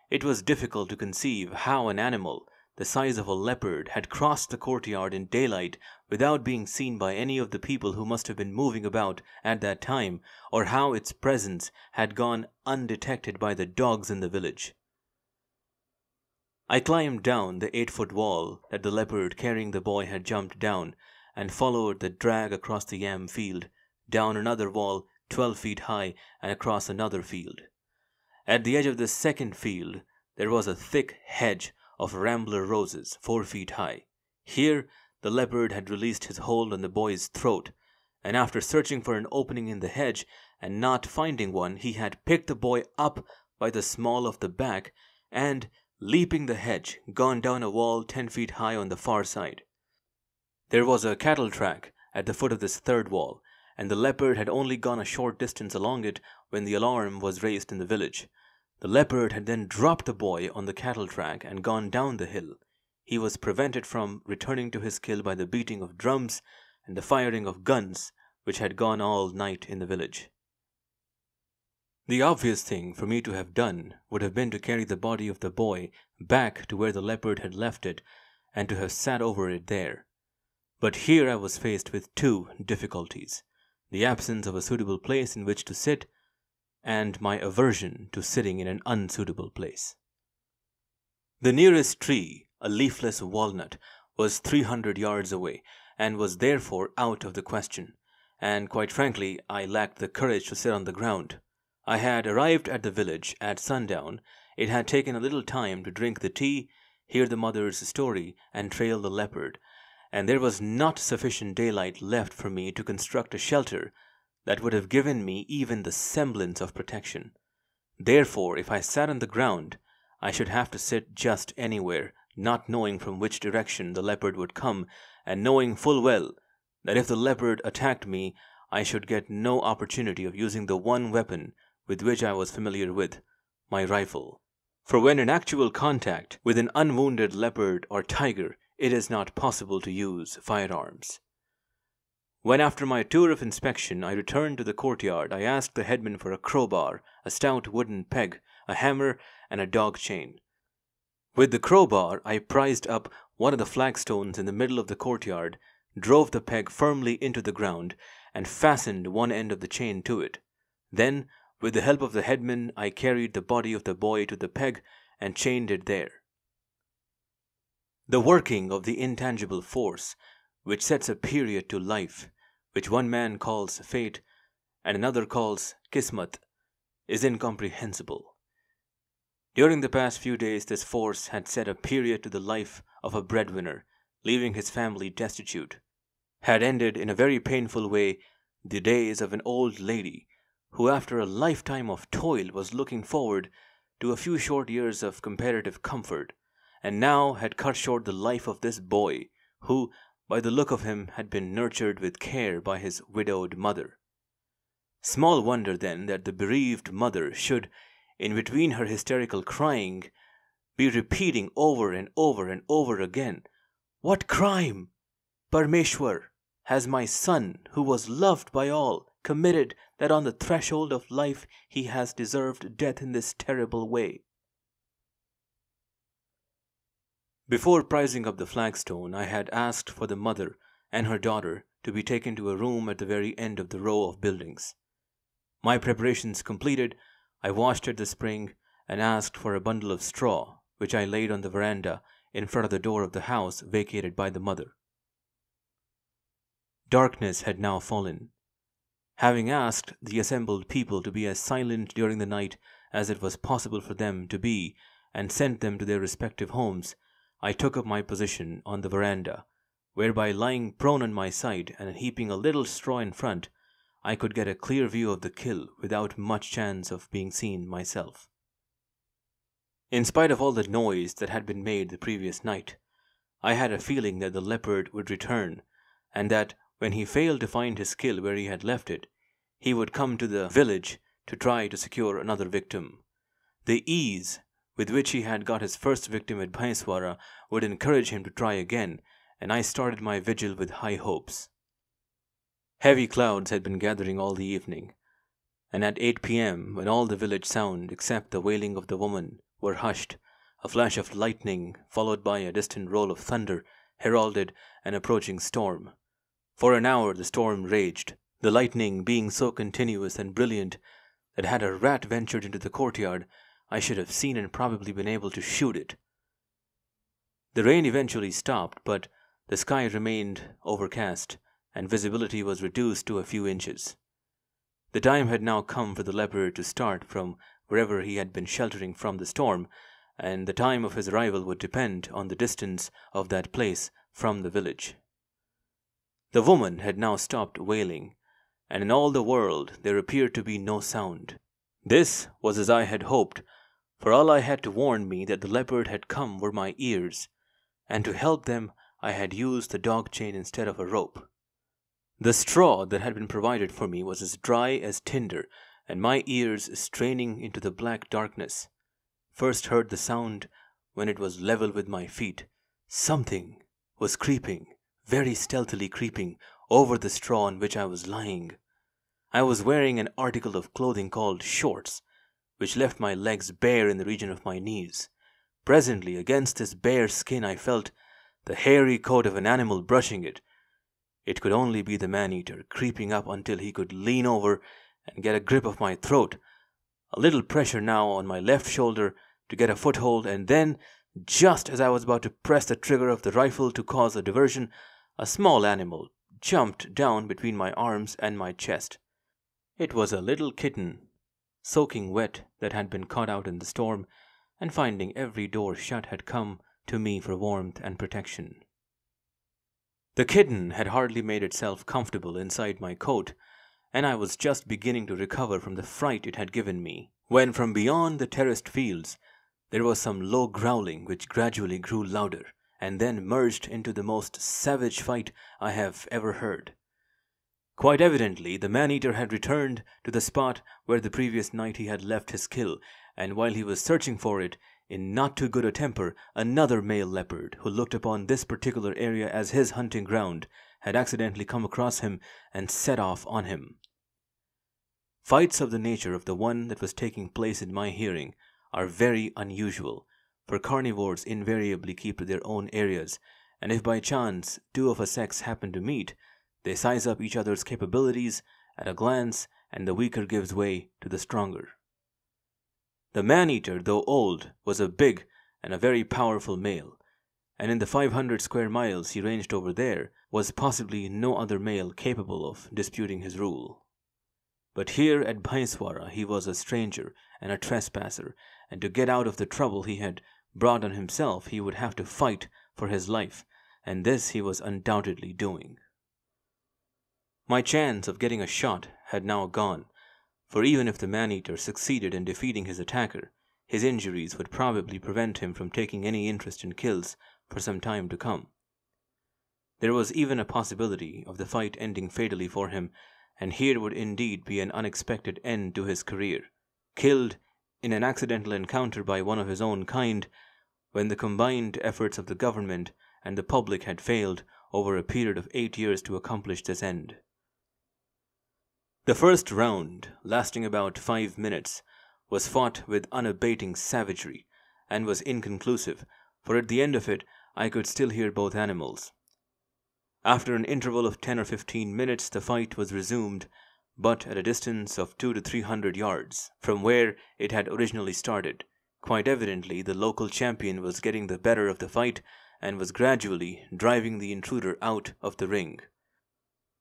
it was difficult to conceive how an animal the size of a leopard had crossed the courtyard in daylight without being seen by any of the people who must have been moving about at that time, or how its presence had gone undetected by the dogs in the village. I climbed down the 8-foot wall that the leopard carrying the boy had jumped down, and followed the drag across the yam field, down another wall 12 feet high, and across another field. At the edge of the second field there was a thick hedge of rambler roses 4 feet high. Here the leopard had released his hold on the boy's throat, and after searching for an opening in the hedge and not finding one, he had picked the boy up by the small of the back and, leaping the hedge, gone down a wall 10 feet high on the far side. There was a cattle track at the foot of this third wall, and the leopard had only gone a short distance along it when the alarm was raised in the village. The leopard had then dropped the boy on the cattle track and gone down the hill. He was prevented from returning to his kill by the beating of drums and the firing of guns which had gone all night in the village. The obvious thing for me to have done would have been to carry the body of the boy back to where the leopard had left it and to have sat over it there. But here I was faced with two difficulties: the absence of a suitable place in which to sit, and my aversion to sitting in an unsuitable place. The nearest tree, a leafless walnut, was 300 yards away, and was therefore out of the question, and quite frankly I lacked the courage to sit on the ground. I had arrived at the village at sundown. It had taken a little time to drink the tea, hear the mother's story, and trail the leopard, and there was not sufficient daylight left for me to construct a shelter that would have given me even the semblance of protection. Therefore, if I sat on the ground, I should have to sit just anywhere, not knowing from which direction the leopard would come, and knowing full well that if the leopard attacked me, I should get no opportunity of using the one weapon with which I was familiar with, my rifle. For when in actual contact with an unwounded leopard or tiger, it is not possible to use firearms. When after my tour of inspection I returned to the courtyard, I asked the headman for a crowbar, a stout wooden peg, a hammer, and a dog chain. With the crowbar I prized up one of the flagstones in the middle of the courtyard, drove the peg firmly into the ground, and fastened one end of the chain to it. Then, with the help of the headman, I carried the body of the boy to the peg and chained it there. The working of the intangible force which sets a period to life, which one man calls fate and another calls kismat, is incomprehensible. During the past few days this force had set a period to the life of a breadwinner, leaving his family destitute, had ended in a very painful way the days of an old lady who after a lifetime of toil was looking forward to a few short years of comparative comfort, and now had cut short the life of this boy who, by the look of him, had been nurtured with care by his widowed mother. Small wonder then that the bereaved mother should, in between her hysterical crying, be repeating over and over and over again, "What crime, Parmeshwar, has my son, who was loved by all, committed that on the threshold of life he has deserved death in this terrible way?" Before prising up the flagstone, I had asked for the mother and her daughter to be taken to a room at the very end of the row of buildings. My preparations completed, I washed at the spring and asked for a bundle of straw, which I laid on the veranda in front of the door of the house vacated by the mother. Darkness had now fallen. Having asked the assembled people to be as silent during the night as it was possible for them to be, and sent them to their respective homes, I took up my position on the veranda, whereby lying prone on my side and heaping a little straw in front, I could get a clear view of the kill without much chance of being seen myself. In spite of all the noise that had been made the previous night, I had a feeling that the leopard would return, and that when he failed to find his kill where he had left it, he would come to the village to try to secure another victim. The ease with which he had got his first victim at Bhaiswara would encourage him to try again, and I started my vigil with high hopes. Heavy clouds had been gathering all the evening, and at 8 p.m., when all the village sound except the wailing of the woman were hushed, a flash of lightning, followed by a distant roll of thunder, heralded an approaching storm. For an hour the storm raged, the lightning being so continuous and brilliant that had a rat ventured into the courtyard, I should have seen and probably been able to shoot it. The rain eventually stopped, but the sky remained overcast, and visibility was reduced to a few inches. The time had now come for the leopard to start from wherever he had been sheltering from the storm, and the time of his arrival would depend on the distance of that place from the village. The woman had now stopped wailing, and in all the world there appeared to be no sound. This was as I had hoped, for all I had to warn me that the leopard had come were my ears, and to help them I had used the dog chain instead of a rope. The straw that had been provided for me was as dry as tinder, and my ears, straining into the black darkness, first heard the sound when it was level with my feet. Something was creeping, very stealthily creeping, over the straw on which I was lying. I was wearing an article of clothing called shorts, which left my legs bare in the region of my knees. Presently, against this bare skin, I felt the hairy coat of an animal brushing it. It could only be the man-eater, creeping up until he could lean over and get a grip of my throat. A little pressure now on my left shoulder to get a foothold, and then, just as I was about to press the trigger of the rifle to cause a diversion, a small animal jumped down between my arms and my chest. It was a little kitten, soaking wet, that had been caught out in the storm, and finding every door shut had come to me for warmth and protection. The kitten had hardly made itself comfortable inside my coat, and I was just beginning to recover from the fright it had given me, when from beyond the terraced fields there was some low growling which gradually grew louder, and then merged into the most savage fight I have ever heard. Quite evidently, the man-eater had returned to the spot where the previous night he had left his kill, and while he was searching for it, in not too good a temper, another male leopard, who looked upon this particular area as his hunting ground, had accidentally come across him and set off on him. Fights of the nature of the one that was taking place in my hearing are very unusual, for carnivores invariably keep to their own areas, and if by chance two of a sex happen to meet, they size up each other's capabilities at a glance, and the weaker gives way to the stronger. The man-eater, though old, was a big and a very powerful male, and in the 500 square miles he ranged over there was possibly no other male capable of disputing his rule. But here at Bhaiswara he was a stranger and a trespasser, and to get out of the trouble he had brought on himself he would have to fight for his life, and this he was undoubtedly doing. My chance of getting a shot had now gone, for even if the man-eater succeeded in defeating his attacker, his injuries would probably prevent him from taking any interest in kills for some time to come. There was even a possibility of the fight ending fatally for him, and here would indeed be an unexpected end to his career, killed in an accidental encounter by one of his own kind, when the combined efforts of the government and the public had failed over a period of 8 years to accomplish this end. The first round, lasting about 5 minutes, was fought with unabating savagery and was inconclusive, for at the end of it I could still hear both animals. After an interval of 10 or 15 minutes, the fight was resumed, but at a distance of 200 to 300 yards from where it had originally started. Quite evidently, the local champion was getting the better of the fight and was gradually driving the intruder out of the ring.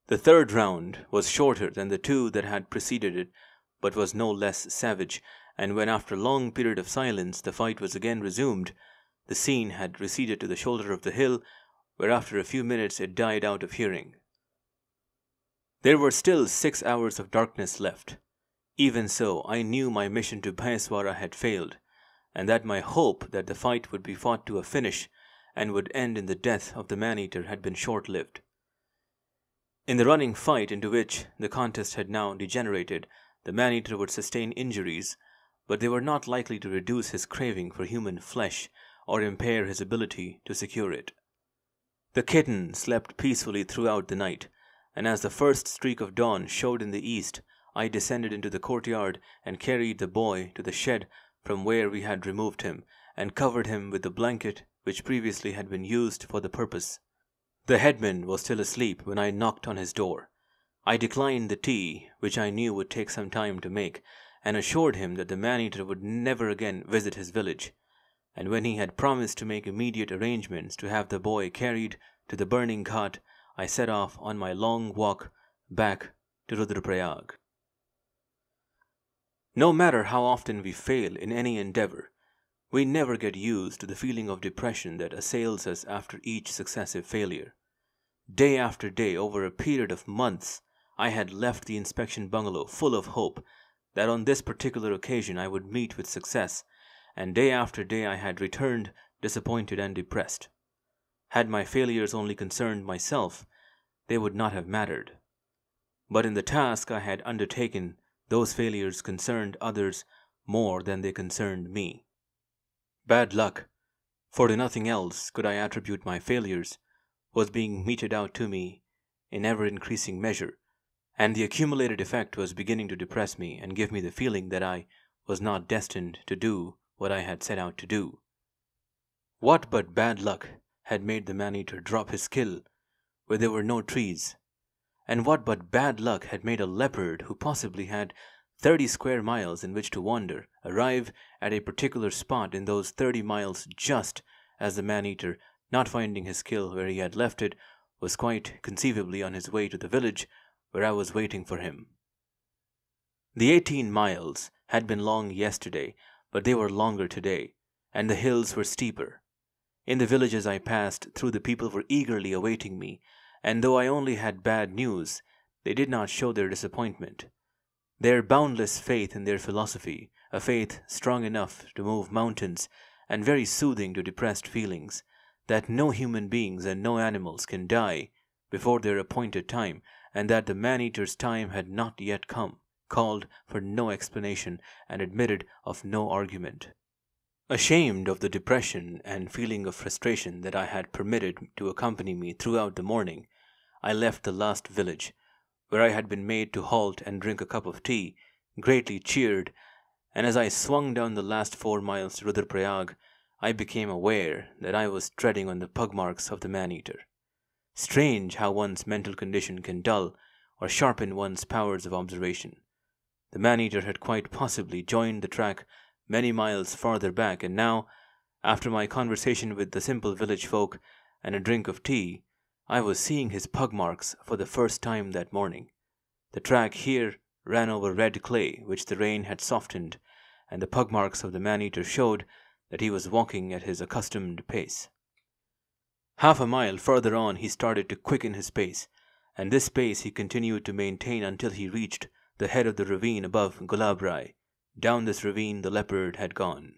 The third round was shorter than the two that had preceded it, but was no less savage, and when after a long period of silence the fight was again resumed, the scene had receded to the shoulder of the hill, where after a few minutes it died out of hearing. There were still 6 hours of darkness left. Even so, I knew my mission to Bhaiswara had failed, and that my hope that the fight would be fought to a finish and would end in the death of the man-eater had been short-lived. In the running fight into which the contest had now degenerated, the man-eater would sustain injuries, but they were not likely to reduce his craving for human flesh or impair his ability to secure it. The kitten slept peacefully throughout the night, and as the first streak of dawn showed in the east, I descended into the courtyard and carried the boy to the shed from where we had removed him, and covered him with the blanket which previously had been used for the purpose. The headman was still asleep when I knocked on his door. I declined the tea, which I knew would take some time to make, and assured him that the man-eater would never again visit his village, and when he had promised to make immediate arrangements to have the boy carried to the burning cart, I set off on my long walk back to Rudraprayag. No matter how often we fail in any endeavor, we never get used to the feeling of depression that assails us after each successive failure. Day after day, over a period of months, I had left the inspection bungalow full of hope that on this particular occasion I would meet with success, and day after day I had returned disappointed and depressed. Had my failures only concerned myself, they would not have mattered. But in the task I had undertaken, those failures concerned others more than they concerned me. Bad luck, for to nothing else could I attribute my failures, was being meted out to me in ever-increasing measure, and the accumulated effect was beginning to depress me and give me the feeling that I was not destined to do what I had set out to do. What but bad luck had made the man-eater drop his kill where there were no trees? And what but bad luck had made a leopard who possibly had 30 square miles in which to wander arrive at a particular spot in those 30 miles just as the man-eater, not finding his kill where he had left it, was quite conceivably on his way to the village where I was waiting for him? The 18 miles had been long yesterday, but they were longer today, and the hills were steeper. In the villages I passed through, the people were eagerly awaiting me, and though I only had bad news, they did not show their disappointment. Their boundless faith in their philosophy, a faith strong enough to move mountains and very soothing to depressed feelings, that no human beings and no animals can die before their appointed time, and that the man-eater's time had not yet come, called for no explanation and admitted of no argument. Ashamed of the depression and feeling of frustration that I had permitted to accompany me throughout the morning, I left the last village, where I had been made to halt and drink a cup of tea, greatly cheered, and as I swung down the last 4 miles to Rudraprayag, I became aware that I was treading on the pug marks of the man-eater. Strange how one's mental condition can dull or sharpen one's powers of observation. The man-eater had quite possibly joined the track many miles farther back, and now, after my conversation with the simple village folk and a drink of tea, I was seeing his pug marks for the first time that morning. The track here ran over red clay which the rain had softened, and the pug marks of the man-eater showed that he was walking at his accustomed pace. Half a mile further on he started to quicken his pace, and this pace he continued to maintain until he reached the head of the ravine above Gulabrai. Down this ravine the leopard had gone.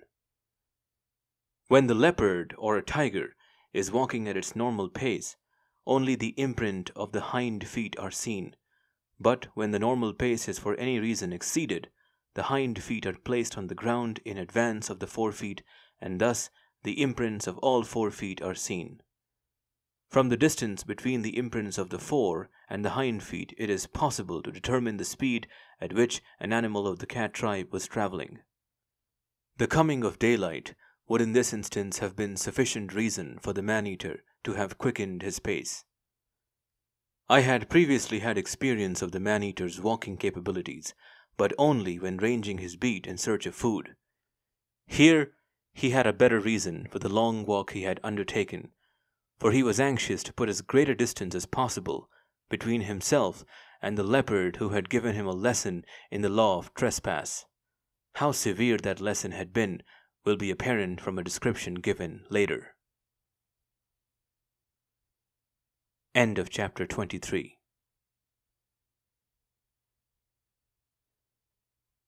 When the leopard, or a tiger, is walking at its normal pace, only the imprint of the hind feet are seen, but when the normal pace is for any reason exceeded, the hind feet are placed on the ground in advance of the forefeet, and thus the imprints of all 4 feet are seen. From the distance between the imprints of the fore and the hind feet, it is possible to determine the speed at which an animal of the cat tribe was traveling. The coming of daylight would in this instance have been sufficient reason for the man-eater to have quickened his pace. I had previously had experience of the man-eater's walking capabilities, but only when ranging his beat in search of food. Here he had a better reason for the long walk he had undertaken, for he was anxious to put as great a distance as possible between himself and the leopard who had given him a lesson in the law of trespass. How severe that lesson had been will be apparent from a description given later. End of chapter 23.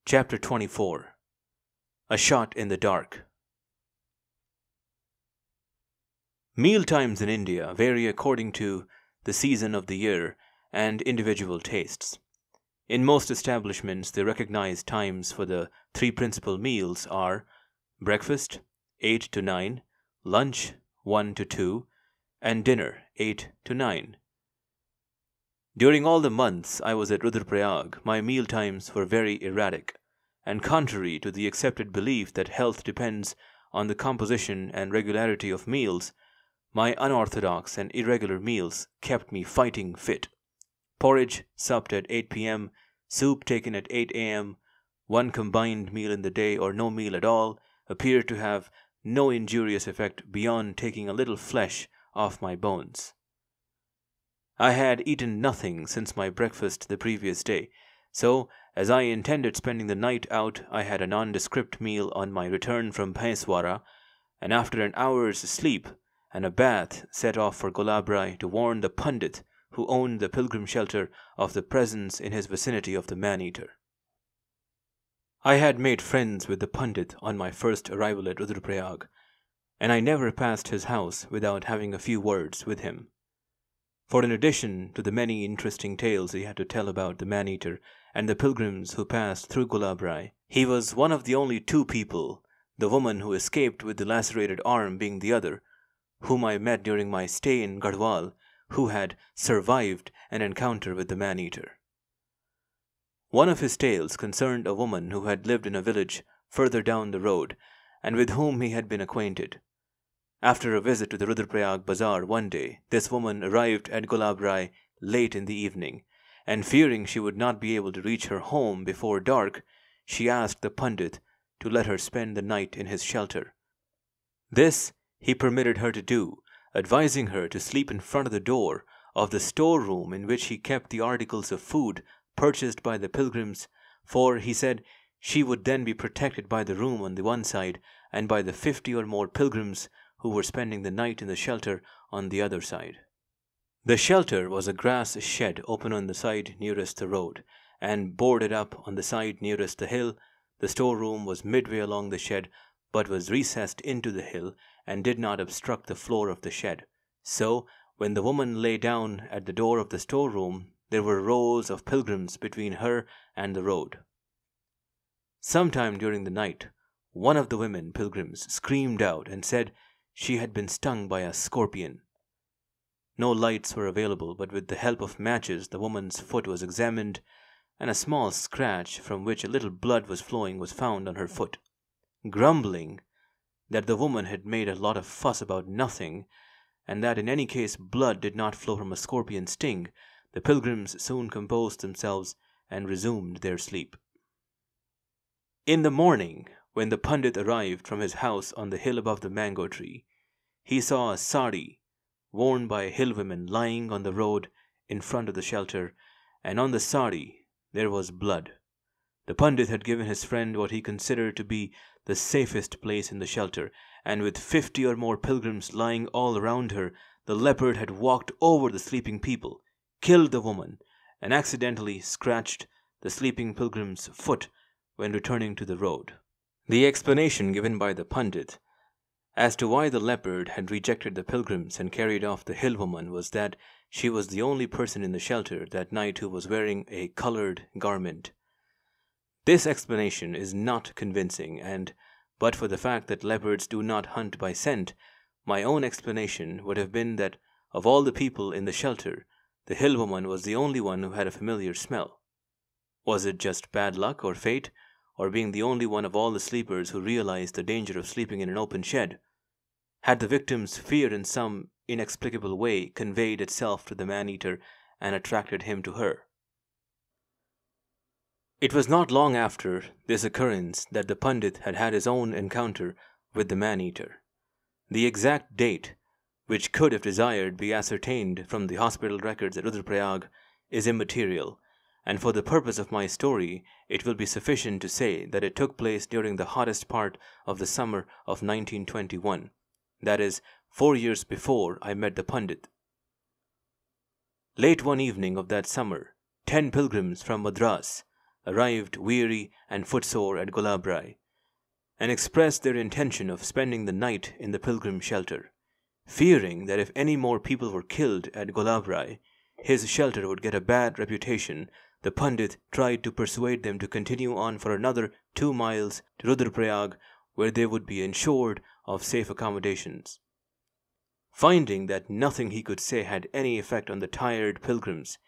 Chapter 24. A Shot in the Dark. Meal times in India vary according to the season of the year and individual tastes. In most establishments, the recognized times for the 3 principal meals are breakfast 8 to 9, lunch 1 to 2, and dinner 8 to 9. During all the months I was at Rudraprayag, my meal times were very erratic, and contrary to the accepted belief that health depends on the composition and regularity of meals, my unorthodox and irregular meals kept me fighting fit. Porridge supped at 8 p.m., soup taken at 8 a.m., one combined meal in the day or no meal at all appeared to have no injurious effect beyond taking a little flesh off my bones. I had eaten nothing since my breakfast the previous day, so as I intended spending the night out, I had a nondescript meal on my return from Bhaiswara, and after an hour's sleep and a bath set off for Gulabrai to warn the Pandit who owned the pilgrim shelter of the presence in his vicinity of the man-eater. I had made friends with the Pandit on my first arrival at Rudraprayag, and I never passed his house without having a few words with him. For in addition to the many interesting tales he had to tell about the man-eater and the pilgrims who passed through Gulabrai, he was one of the only 2 people, the woman who escaped with the lacerated arm being the other, whom I met during my stay in Garhwal, who had survived an encounter with the man-eater. One of his tales concerned a woman who had lived in a village further down the road, and with whom he had been acquainted. After a visit to the Rudraprayag bazaar one day, this woman arrived at Gulabrai late in the evening, and fearing she would not be able to reach her home before dark, she asked the Pandit to let her spend the night in his shelter. This he permitted her to do, advising her to sleep in front of the door of the storeroom in which he kept the articles of food purchased by the pilgrims, for, he said, she would then be protected by the room on the one side and by the 50 or more pilgrims who were spending the night in the shelter on the other side. The shelter was a grass shed open on the side nearest the road, and boarded up on the side nearest the hill. The storeroom was midway along the shed, but was recessed into the hill and did not obstruct the floor of the shed. So, when the woman lay down at the door of the storeroom, there were rows of pilgrims between her and the road. Sometime during the night, one of the women pilgrims screamed out and said she had been stung by a scorpion. No lights were available, but with the help of matches the woman's foot was examined, and a small scratch from which a little blood was flowing was found on her foot. Grumbling that the woman had made a lot of fuss about nothing, and that in any case blood did not flow from a scorpion sting, the pilgrims soon composed themselves and resumed their sleep. In the morning, when the Pandit arrived from his house on the hill above the mango tree, he saw a sari worn by hillwomen lying on the road in front of the shelter, and on the sari there was blood. The Pandit had given his friend what he considered to be the safest place in the shelter, and with 50 or more pilgrims lying all around her, the leopard had walked over the sleeping people, killed the woman, and accidentally scratched the sleeping pilgrim's foot when returning to the road. The explanation given by the Pandit as to why the leopard had rejected the pilgrims and carried off the hill woman was that she was the only person in the shelter that night who was wearing a colored garment. This explanation is not convincing, and but for the fact that leopards do not hunt by scent, my own explanation would have been that of all the people in the shelter, the hill woman was the only one who had a familiar smell. Was it just bad luck or fate, or being the only one of all the sleepers who realized the danger of sleeping in an open shed? Had the victim's fear in some inexplicable way conveyed itself to the man-eater and attracted him to her? It was not long after this occurrence that the Pandit had had his own encounter with the man-eater. The exact date, which could, if desired, be ascertained from the hospital records at Rudraprayag, is immaterial, and for the purpose of my story, it will be sufficient to say that it took place during the hottest part of the summer of 1921, that is, 4 years before I met the Pandit. Late one evening of that summer, 10 pilgrims from Madras arrived weary and footsore at Gulabrai, and expressed their intention of spending the night in the pilgrim shelter. Fearing that if any more people were killed at Gulabrai, his shelter would get a bad reputation, the Pandit tried to persuade them to continue on for another 2 miles to Rudraprayag, where they would be ensured of safe accommodations. Finding that nothing he could say had any effect on the tired pilgrims,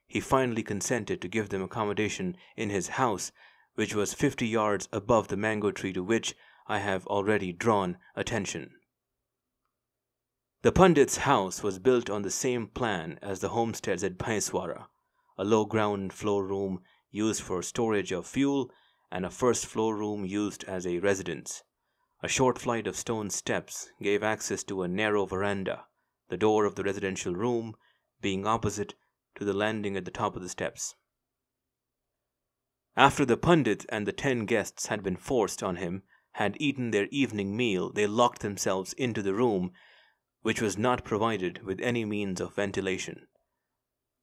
he finally consented to give them accommodation in his house, which was 50 yards above the mango tree to which I have already drawn attention. The Pandit's house was built on the same plan as the homesteads at Bhaiswara, a low ground floor room used for storage of fuel and a first floor room used as a residence. A short flight of stone steps gave access to a narrow veranda, the door of the residential room being opposite to the landing at the top of the steps. After the Pandit and the 10 guests had been forced on him, had eaten their evening meal, they locked themselves into the room, which was not provided with any means of ventilation.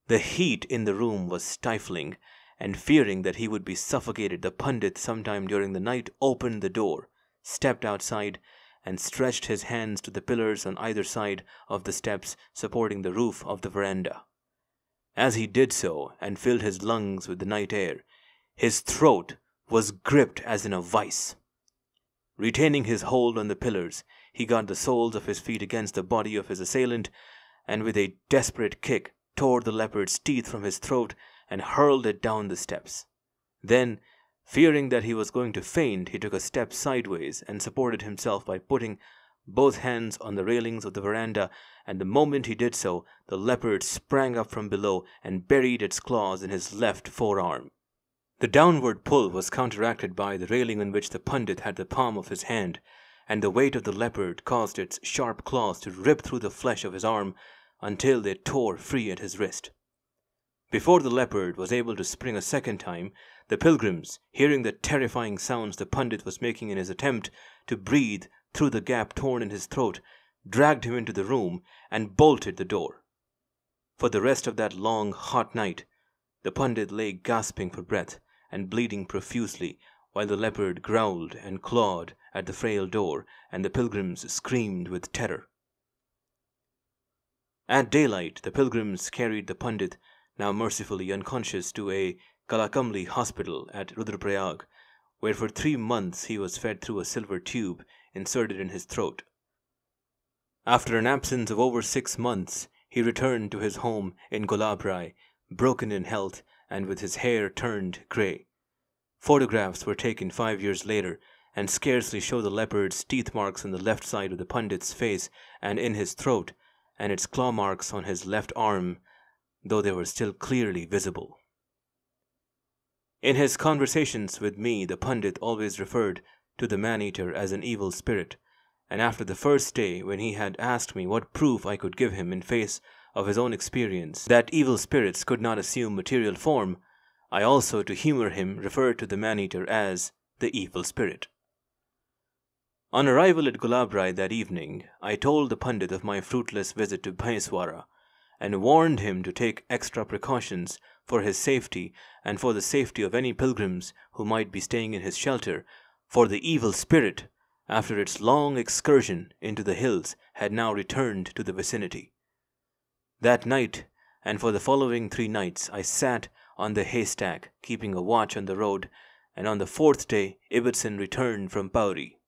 The heat in the room was stifling, and fearing that he would be suffocated, the Pandit sometime during the night opened the door, stepped outside, and stretched his hands to the pillars on either side of the steps supporting the roof of the veranda. As he did so and filled his lungs with the night air, his throat was gripped as in a vice. Retaining his hold on the pillars, he got the soles of his feet against the body of his assailant, and with a desperate kick tore the leopard's teeth from his throat and hurled it down the steps. Then, fearing that he was going to faint, he took a step sideways and supported himself by putting both hands on the railings of the veranda, and the moment he did so, the leopard sprang up from below and buried its claws in his left forearm. The downward pull was counteracted by the railing on which the Pandit had the palm of his hand, and the weight of the leopard caused its sharp claws to rip through the flesh of his arm until they tore free at his wrist. Before the leopard was able to spring a second time, the pilgrims, hearing the terrifying sounds the Pandit was making in his attempt to breathe through the gap torn in his throat, dragged him into the room and bolted the door. For the rest of that long, hot night, the Pandit lay gasping for breath and bleeding profusely, while the leopard growled and clawed at the frail door, and the pilgrims screamed with terror. At daylight, the pilgrims carried the Pandit, now mercifully unconscious, to a Kalakamli hospital at Rudraprayag, where for 3 months he was fed through a silver tube inserted in his throat. After an absence of over 6 months, he returned to his home in Gulabrai, broken in health and with his hair turned grey. Photographs were taken 5 years later and scarcely show the leopard's teeth marks on the left side of the Pandit's face and in his throat, and its claw marks on his left arm, though they were still clearly visible. In his conversations with me, the Pandit always referred to the man-eater as an evil spirit, and after the first day, when he had asked me what proof I could give him in face of his own experience that evil spirits could not assume material form, I also, to humor him, referred to the man-eater as the evil spirit. On arrival at Gulabrai that evening, I told the Pandit of my fruitless visit to Bhaiswara, and warned him to take extra precautions for his safety and for the safety of any pilgrims who might be staying in his shelter, for the evil spirit, after its long excursion into the hills, had now returned to the vicinity. That night, and for the following 3 nights, I sat on the haystack, keeping a watch on the road, and on the 4th day Ibbotson returned from Pauri.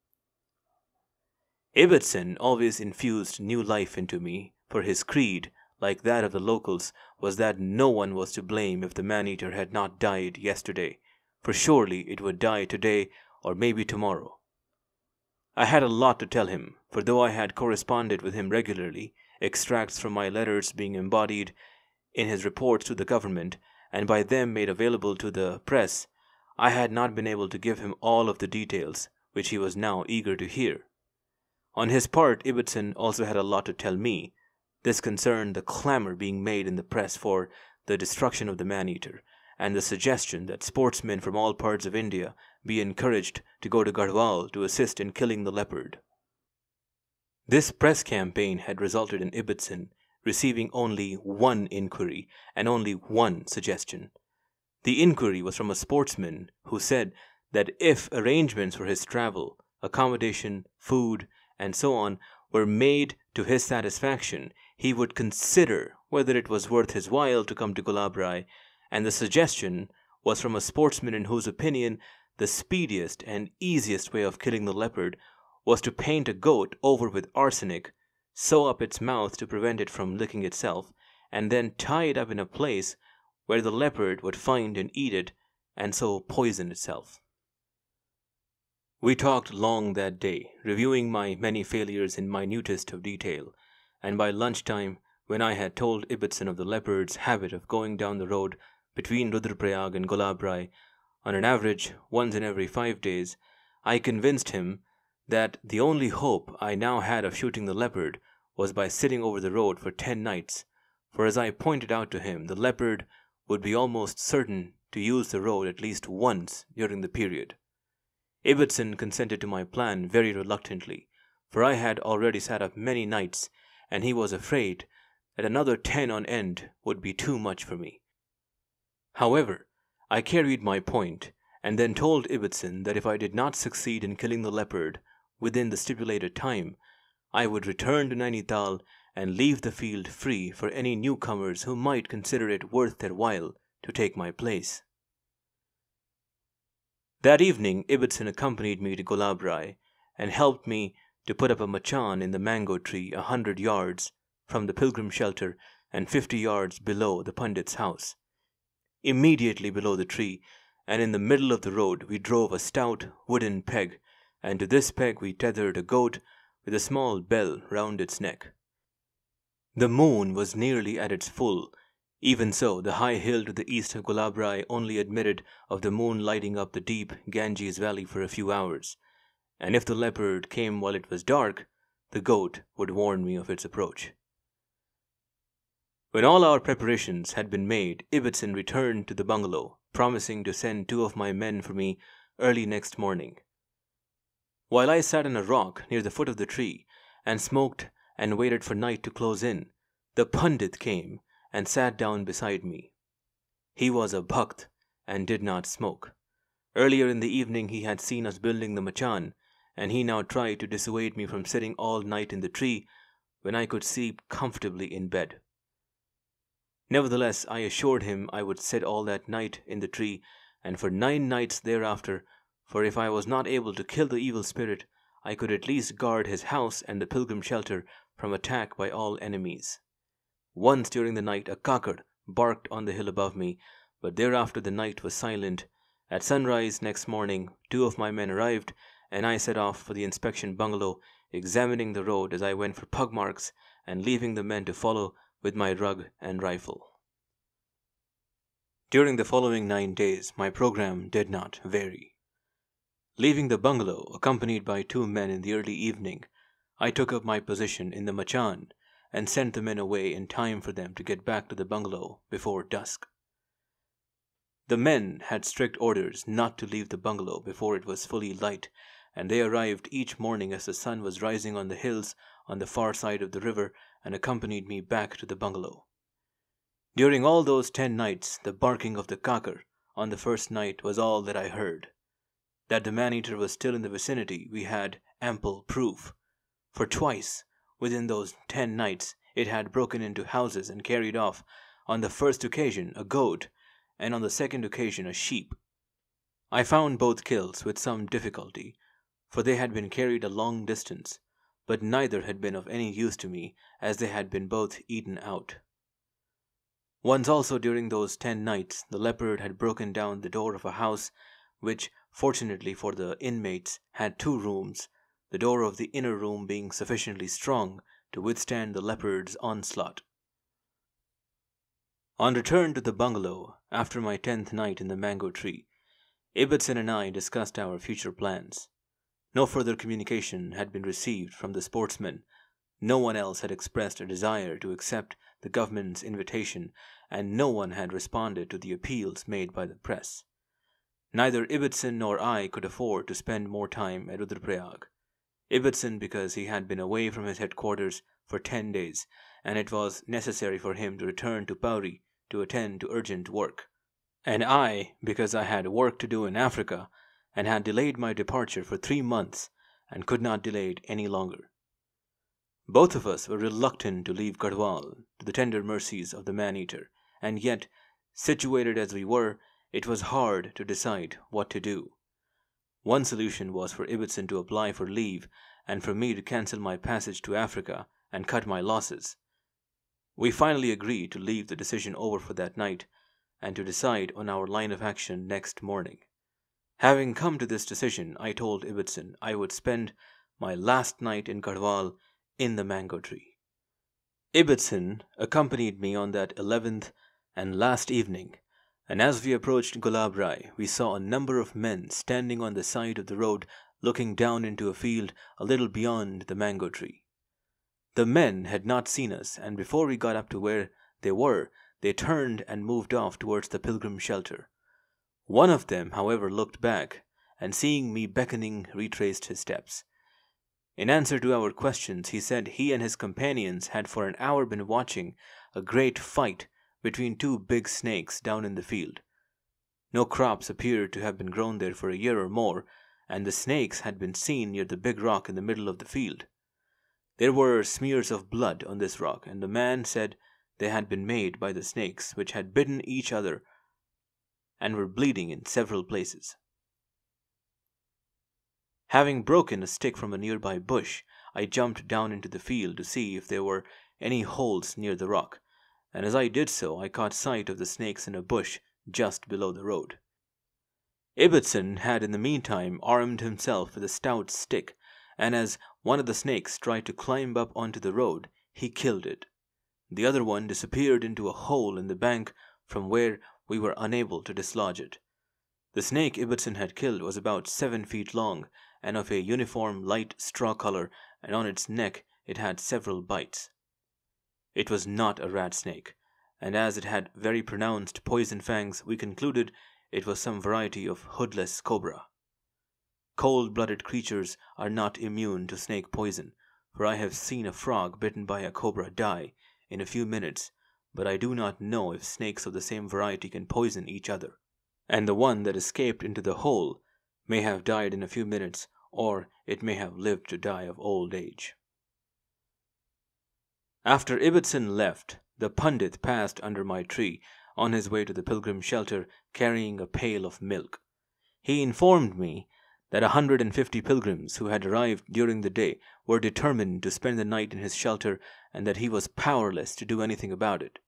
Ibbotson always infused new life into me, for his creed, like that of the locals, was that no one was to blame if the man-eater had not died yesterday, for surely it would die today or maybe tomorrow. I had a lot to tell him, for though I had corresponded with him regularly, extracts from my letters being embodied in his reports to the government and by them made available to the press, I had not been able to give him all of the details, which he was now eager to hear. On his part, Ibbotson also had a lot to tell me. This concerned the clamor being made in the press for the destruction of the man-eater, and the suggestion that sportsmen from all parts of India be encouraged to go to Garhwal to assist in killing the leopard. This press campaign had resulted in Ibbotson receiving only one inquiry and only one suggestion. The inquiry was from a sportsman who said that if arrangements for his travel, accommodation, food, and so on were made to his satisfaction, he would consider whether it was worth his while to come to Gulabrai, and the suggestion was from a sportsman in whose opinion the speediest and easiest way of killing the leopard was to paint a goat over with arsenic, sew up its mouth to prevent it from licking itself, and then tie it up in a place where the leopard would find and eat it, and so poison itself. We talked long that day, reviewing my many failures in minutest of detail, and by lunchtime, when I had told Ibbotson of the leopard's habit of going down the road between Rudraprayag and Gulabrai on an average once in every 5 days, I convinced him that the only hope I now had of shooting the leopard was by sitting over the road for 10 nights, for as I pointed out to him, the leopard would be almost certain to use the road at least once during the period. Ibbotson consented to my plan very reluctantly, for I had already sat up many nights, and he was afraid that another 10 on end would be too much for me. However, I carried my point, and then told Ibbotson that if I did not succeed in killing the leopard within the stipulated time, I would return to Nainital and leave the field free for any newcomers who might consider it worth their while to take my place. That evening Ibbotson accompanied me to Gulabrai and helped me to put up a machan in the mango tree 100 yards from the pilgrim shelter and 50 yards below the Pandit's house. Immediately below the tree and in the middle of the road we drove a stout wooden peg, and to this peg we tethered a goat with a small bell round its neck. The moon was nearly at its full. Even so, the high hill to the east of Gulabrai only admitted of the moon lighting up the deep Ganges valley for a few hours, and if the leopard came while it was dark, the goat would warn me of its approach. When all our preparations had been made, Ibbotson returned to the bungalow, promising to send 2 of my men for me early next morning. While I sat on a rock near the foot of the tree and smoked and waited for night to close in, the Pandit came and sat down beside me. He was a bhakt and did not smoke. Earlier in the evening he had seen us building the machan, and he now tried to dissuade me from sitting all night in the tree when I could sleep comfortably in bed. Nevertheless, I assured him I would sit all that night in the tree, and for 9 nights thereafter, for if I was not able to kill the evil spirit, I could at least guard his house and the pilgrim shelter from attack by all enemies. Once during the night a kakar barked on the hill above me, but thereafter the night was silent. At sunrise next morning 2 of my men arrived, and I set off for the inspection bungalow, examining the road as I went for pug marks and leaving the men to follow with my rug and rifle. During the following 9 days my program did not vary. Leaving the bungalow, accompanied by 2 men in the early evening, I took up my position in the machan and sent the men away in time for them to get back to the bungalow before dusk. The men had strict orders not to leave the bungalow before it was fully light, and they arrived each morning as the sun was rising on the hills on the far side of the river and accompanied me back to the bungalow. During all those 10 nights, the barking of the kakar on the first night was all that I heard. That the man-eater was still in the vicinity we had ample proof, for twice within those 10 nights it had broken into houses and carried off, on the first occasion a goat, and on the second occasion a sheep. I found both kills with some difficulty, for they had been carried a long distance, but neither had been of any use to me, as they had been both eaten out. Once also during those 10 nights, the leopard had broken down the door of a house which, fortunately for the inmates, had 2 rooms, the door of the inner room being sufficiently strong to withstand the leopard's onslaught. On return to the bungalow, after my 10th night in the mango tree, Ibbotson and I discussed our future plans. No further communication had been received from the sportsmen. No one else had expressed a desire to accept the government's invitation, and no one had responded to the appeals made by the press. Neither Ibbotson nor I could afford to spend more time at Rudraprayag. Ibbotson because he had been away from his headquarters for 10 days, and it was necessary for him to return to Pauri to attend to urgent work, and I because I had work to do in Africa and had delayed my departure for 3 months and could not delay it any longer. Both of us were reluctant to leave Garhwal to the tender mercies of the man-eater, and yet, situated as we were, it was hard to decide what to do. One solution was for Ibbotson to apply for leave and for me to cancel my passage to Africa and cut my losses. We finally agreed to leave the decision over for that night and to decide on our line of action next morning. Having come to this decision, I told Ibbotson I would spend my last night in Garhwal in the mango tree. Ibbotson accompanied me on that 11th and last evening, and as we approached Gulab Rai, we saw a number of men standing on the side of the road looking down into a field a little beyond the mango tree. The men had not seen us, and before we got up to where they were, they turned and moved off towards the pilgrim shelter. One of them, however, looked back, and seeing me beckoning, retraced his steps. In answer to our questions, he said he and his companions had for an hour been watching a great fight between 2 big snakes down in the field. No crops appeared to have been grown there for a year or more, and the snakes had been seen near the big rock in the middle of the field. There were smears of blood on this rock, and the man said they had been made by the snakes, which had bitten each other and were bleeding in several places. Having broken a stick from a nearby bush, I jumped down into the field to see if there were any holes near the rock, and as I did so, I caught sight of the snakes in a bush just below the road. Ibbotson had in the meantime armed himself with a stout stick, and as one of the snakes tried to climb up onto the road, he killed it. The other one disappeared into a hole in the bank from where we were unable to dislodge it. The snake Ibbotson had killed was about 7 feet long and of a uniform light straw color, and on its neck it had several bites. It was not a rat snake, and as it had very pronounced poison fangs, we concluded it was some variety of hoodless cobra. Cold-blooded creatures are not immune to snake poison, for I have seen a frog bitten by a cobra die in a few minutes, but I do not know if snakes of the same variety can poison each other, and the one that escaped into the hole may have died in a few minutes, or it may have lived to die of old age. After Ibbotson left, the pundit passed under my tree on his way to the pilgrim shelter carrying a pail of milk. He informed me that 150 pilgrims who had arrived during the day were determined to spend the night in his shelter, and that he was powerless to do anything about it.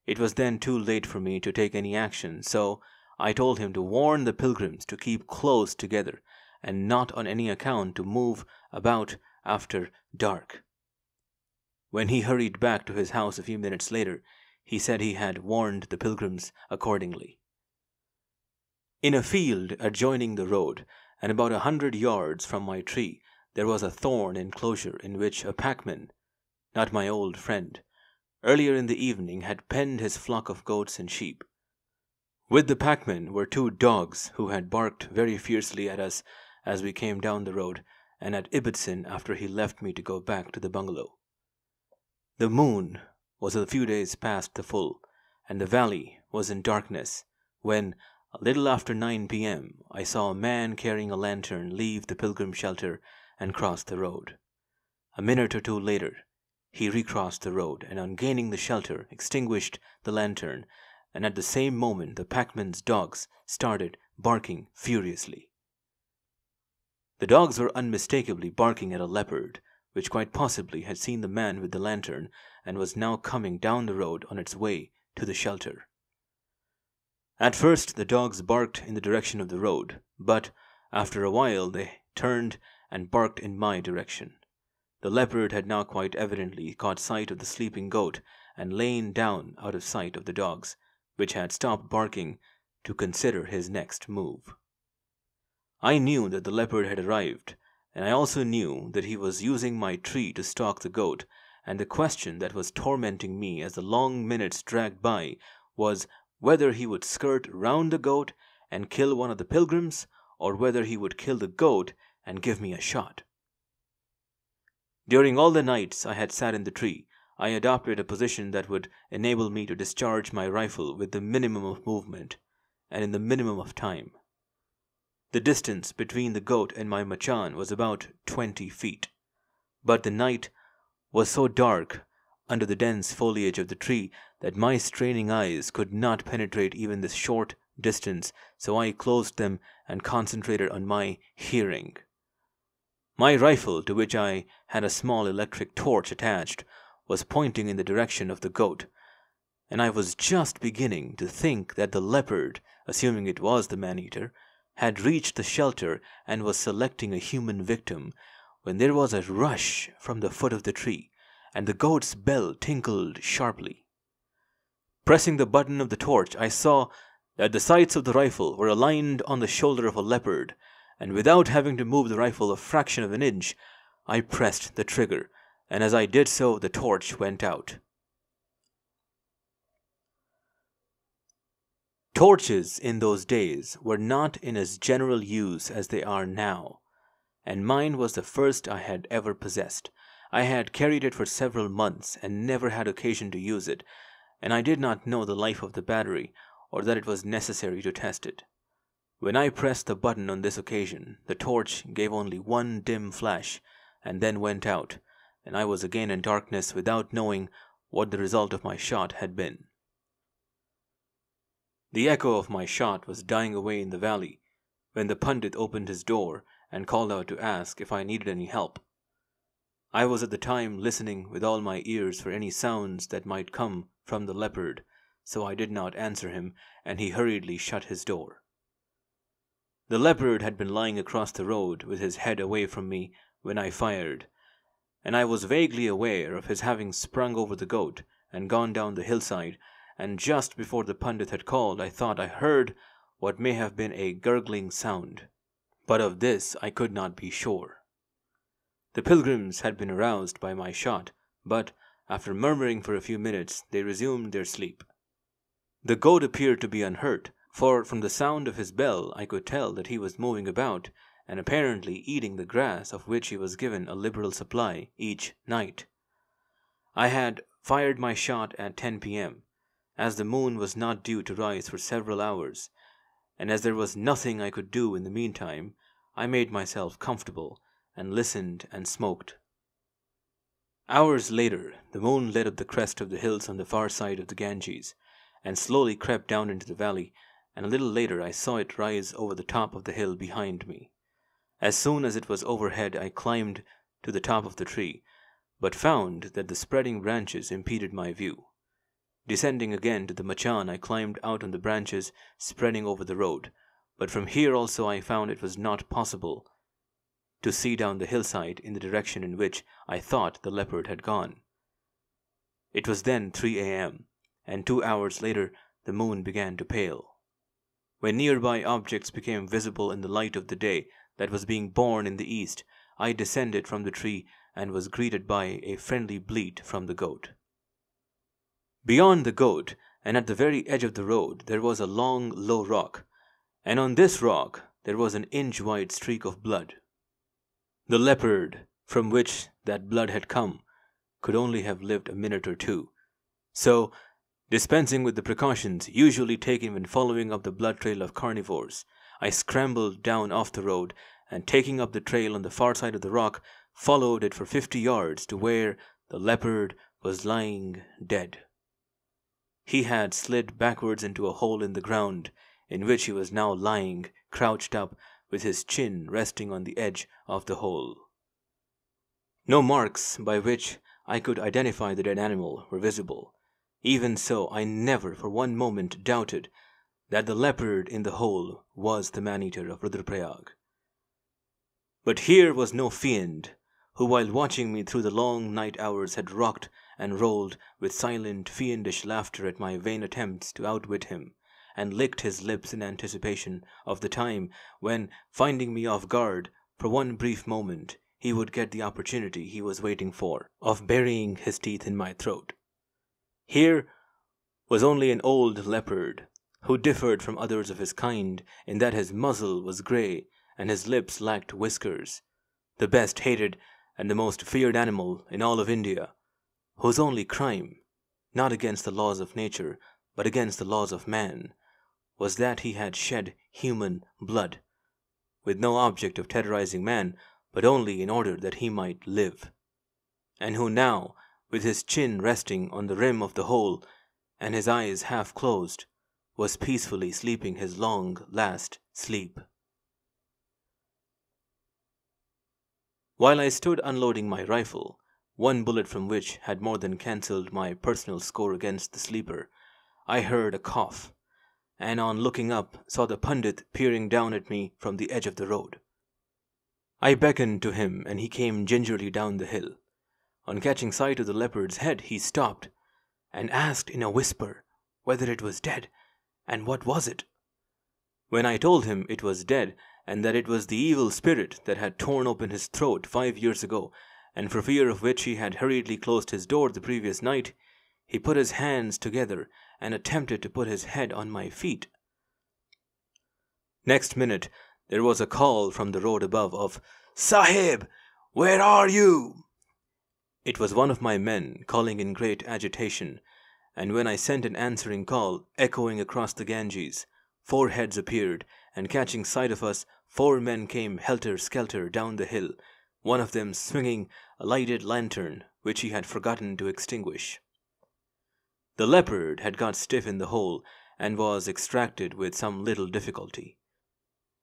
It was then too late for me to take any action, so I told him to warn the pilgrims to keep close together and not on any account to move about after dark. When he hurried back to his house a few minutes later, he said he had warned the pilgrims accordingly. In a field adjoining the road, and about 100 yards from my tree, there was a thorn enclosure in which a packman, not my old friend, earlier in the evening had penned his flock of goats and sheep. With the packman were 2 dogs who had barked very fiercely at us as we came down the road, and at Ibbotson after he left me to go back to the bungalow. The moon was a few days past the full, and the valley was in darkness, when, a little after 9 p.m., I saw a man carrying a lantern leave the pilgrim shelter and cross the road. A minute or 2 later, he recrossed the road, and on gaining the shelter, extinguished the lantern, and at the same moment the packman's dogs started barking furiously. The dogs were unmistakably barking at a leopard, which quite possibly had seen the man with the lantern and was now coming down the road on its way to the shelter. At first the dogs barked in the direction of the road, but after a while they turned and barked in my direction. The leopard had now quite evidently caught sight of the sleeping goat and lain down out of sight of the dogs, which had stopped barking to consider his next move. I knew that the leopard had arrived, and I also knew that he was using my tree to stalk the goat, and the question that was tormenting me as the long minutes dragged by was whether he would skirt round the goat and kill one of the pilgrims, or whether he would kill the goat and give me a shot. During all the nights I had sat in the tree, I adopted a position that would enable me to discharge my rifle with the minimum of movement, and in the minimum of time. The distance between the goat and my machan was about 20 feet, but the night was so dark under the dense foliage of the tree that my straining eyes could not penetrate even this short distance, so I closed them and concentrated on my hearing. My rifle, to which I had a small electric torch attached, was pointing in the direction of the goat, and I was just beginning to think that the leopard, assuming it was the man-eater, had reached the shelter and was selecting a human victim, when there was a rush from the foot of the tree, and the goat's bell tinkled sharply. Pressing the button of the torch, I saw that the sights of the rifle were aligned on the shoulder of a leopard, and without having to move the rifle a fraction of an inch, I pressed the trigger, and as I did so, the torch went out. Torches in those days were not in as general use as they are now, and mine was the first I had ever possessed. I had carried it for several months and never had occasion to use it, and I did not know the life of the battery or that it was necessary to test it. When I pressed the button on this occasion, the torch gave only one dim flash and then went out, and I was again in darkness without knowing what the result of my shot had been. The echo of my shot was dying away in the valley when the pundit opened his door and called out to ask if I needed any help. I was at the time listening with all my ears for any sounds that might come from the leopard, so I did not answer him, and he hurriedly shut his door. The leopard had been lying across the road with his head away from me when I fired, and I was vaguely aware of his having sprung over the goat and gone down the hillside, and just before the pundit had called, I thought I heard what may have been a gurgling sound, but of this I could not be sure. The pilgrims had been aroused by my shot, but after murmuring for a few minutes, they resumed their sleep. The goat appeared to be unhurt, for from the sound of his bell I could tell that he was moving about and apparently eating the grass of which he was given a liberal supply each night. I had fired my shot at 10 p.m., as the moon was not due to rise for several hours, and as there was nothing I could do in the meantime, I made myself comfortable and listened and smoked. Hours later, the moon lit up the crest of the hills on the far side of the Ganges, and slowly crept down into the valley, and a little later I saw it rise over the top of the hill behind me. As soon as it was overhead, I climbed to the top of the tree, but found that the spreading branches impeded my view. Descending again to the machan, I climbed out on the branches spreading over the road, but from here also I found it was not possible to see down the hillside in the direction in which I thought the leopard had gone. It was then 3 a.m., and 2 hours later the moon began to pale. When nearby objects became visible in the light of the day that was being born in the east, I descended from the tree and was greeted by a friendly bleat from the goat. Beyond the goat, and at the very edge of the road, there was a long, low rock, and on this rock there was an inch-wide streak of blood. The leopard, from which that blood had come, could only have lived a minute or two. So, dispensing with the precautions usually taken when following up the blood trail of carnivores, I scrambled down off the road and, taking up the trail on the far side of the rock, followed it for 50 yards to where the leopard was lying dead. He had slid backwards into a hole in the ground, in which he was now lying, crouched up, with his chin resting on the edge of the hole. No marks by which I could identify the dead animal were visible. Even so, I never for one moment doubted that the leopard in the hole was the man-eater of Rudraprayag. But here was no fiend, who while watching me through the long night hours had rocked and rolled with silent fiendish laughter at my vain attempts to outwit him, and licked his lips in anticipation of the time when, finding me off guard for one brief moment, he would get the opportunity he was waiting for of burying his teeth in my throat. Here was only an old leopard, who differed from others of his kind in that his muzzle was grey and his lips lacked whiskers, the best hated and the most feared animal in all of India, whose only crime, not against the laws of nature, but against the laws of man, was that he had shed human blood, with no object of terrorizing man, but only in order that he might live, and who now, with his chin resting on the rim of the hole and his eyes half closed, was peacefully sleeping his long last sleep. While I stood unloading my rifle, one bullet from which had more than cancelled my personal score against the sleeper, I heard a cough, and on looking up saw the pundit peering down at me from the edge of the road. I beckoned to him, and he came gingerly down the hill. On catching sight of the leopard's head, he stopped, and asked in a whisper whether it was dead, and what was it. When I told him it was dead, and that it was the evil spirit that had torn open his throat 5 years ago, and for fear of which he had hurriedly closed his door the previous night, he put his hands together and attempted to put his head on my feet. Next minute there was a call from the road above of, "Sahib, where are you?" It was one of my men calling in great agitation, and when I sent an answering call echoing across the Ganges, 4 heads appeared, and catching sight of us, 4 men came helter-skelter down the hill, one of them swinging a lighted lantern which he had forgotten to extinguish. The leopard had got stiff in the hole and was extracted with some little difficulty.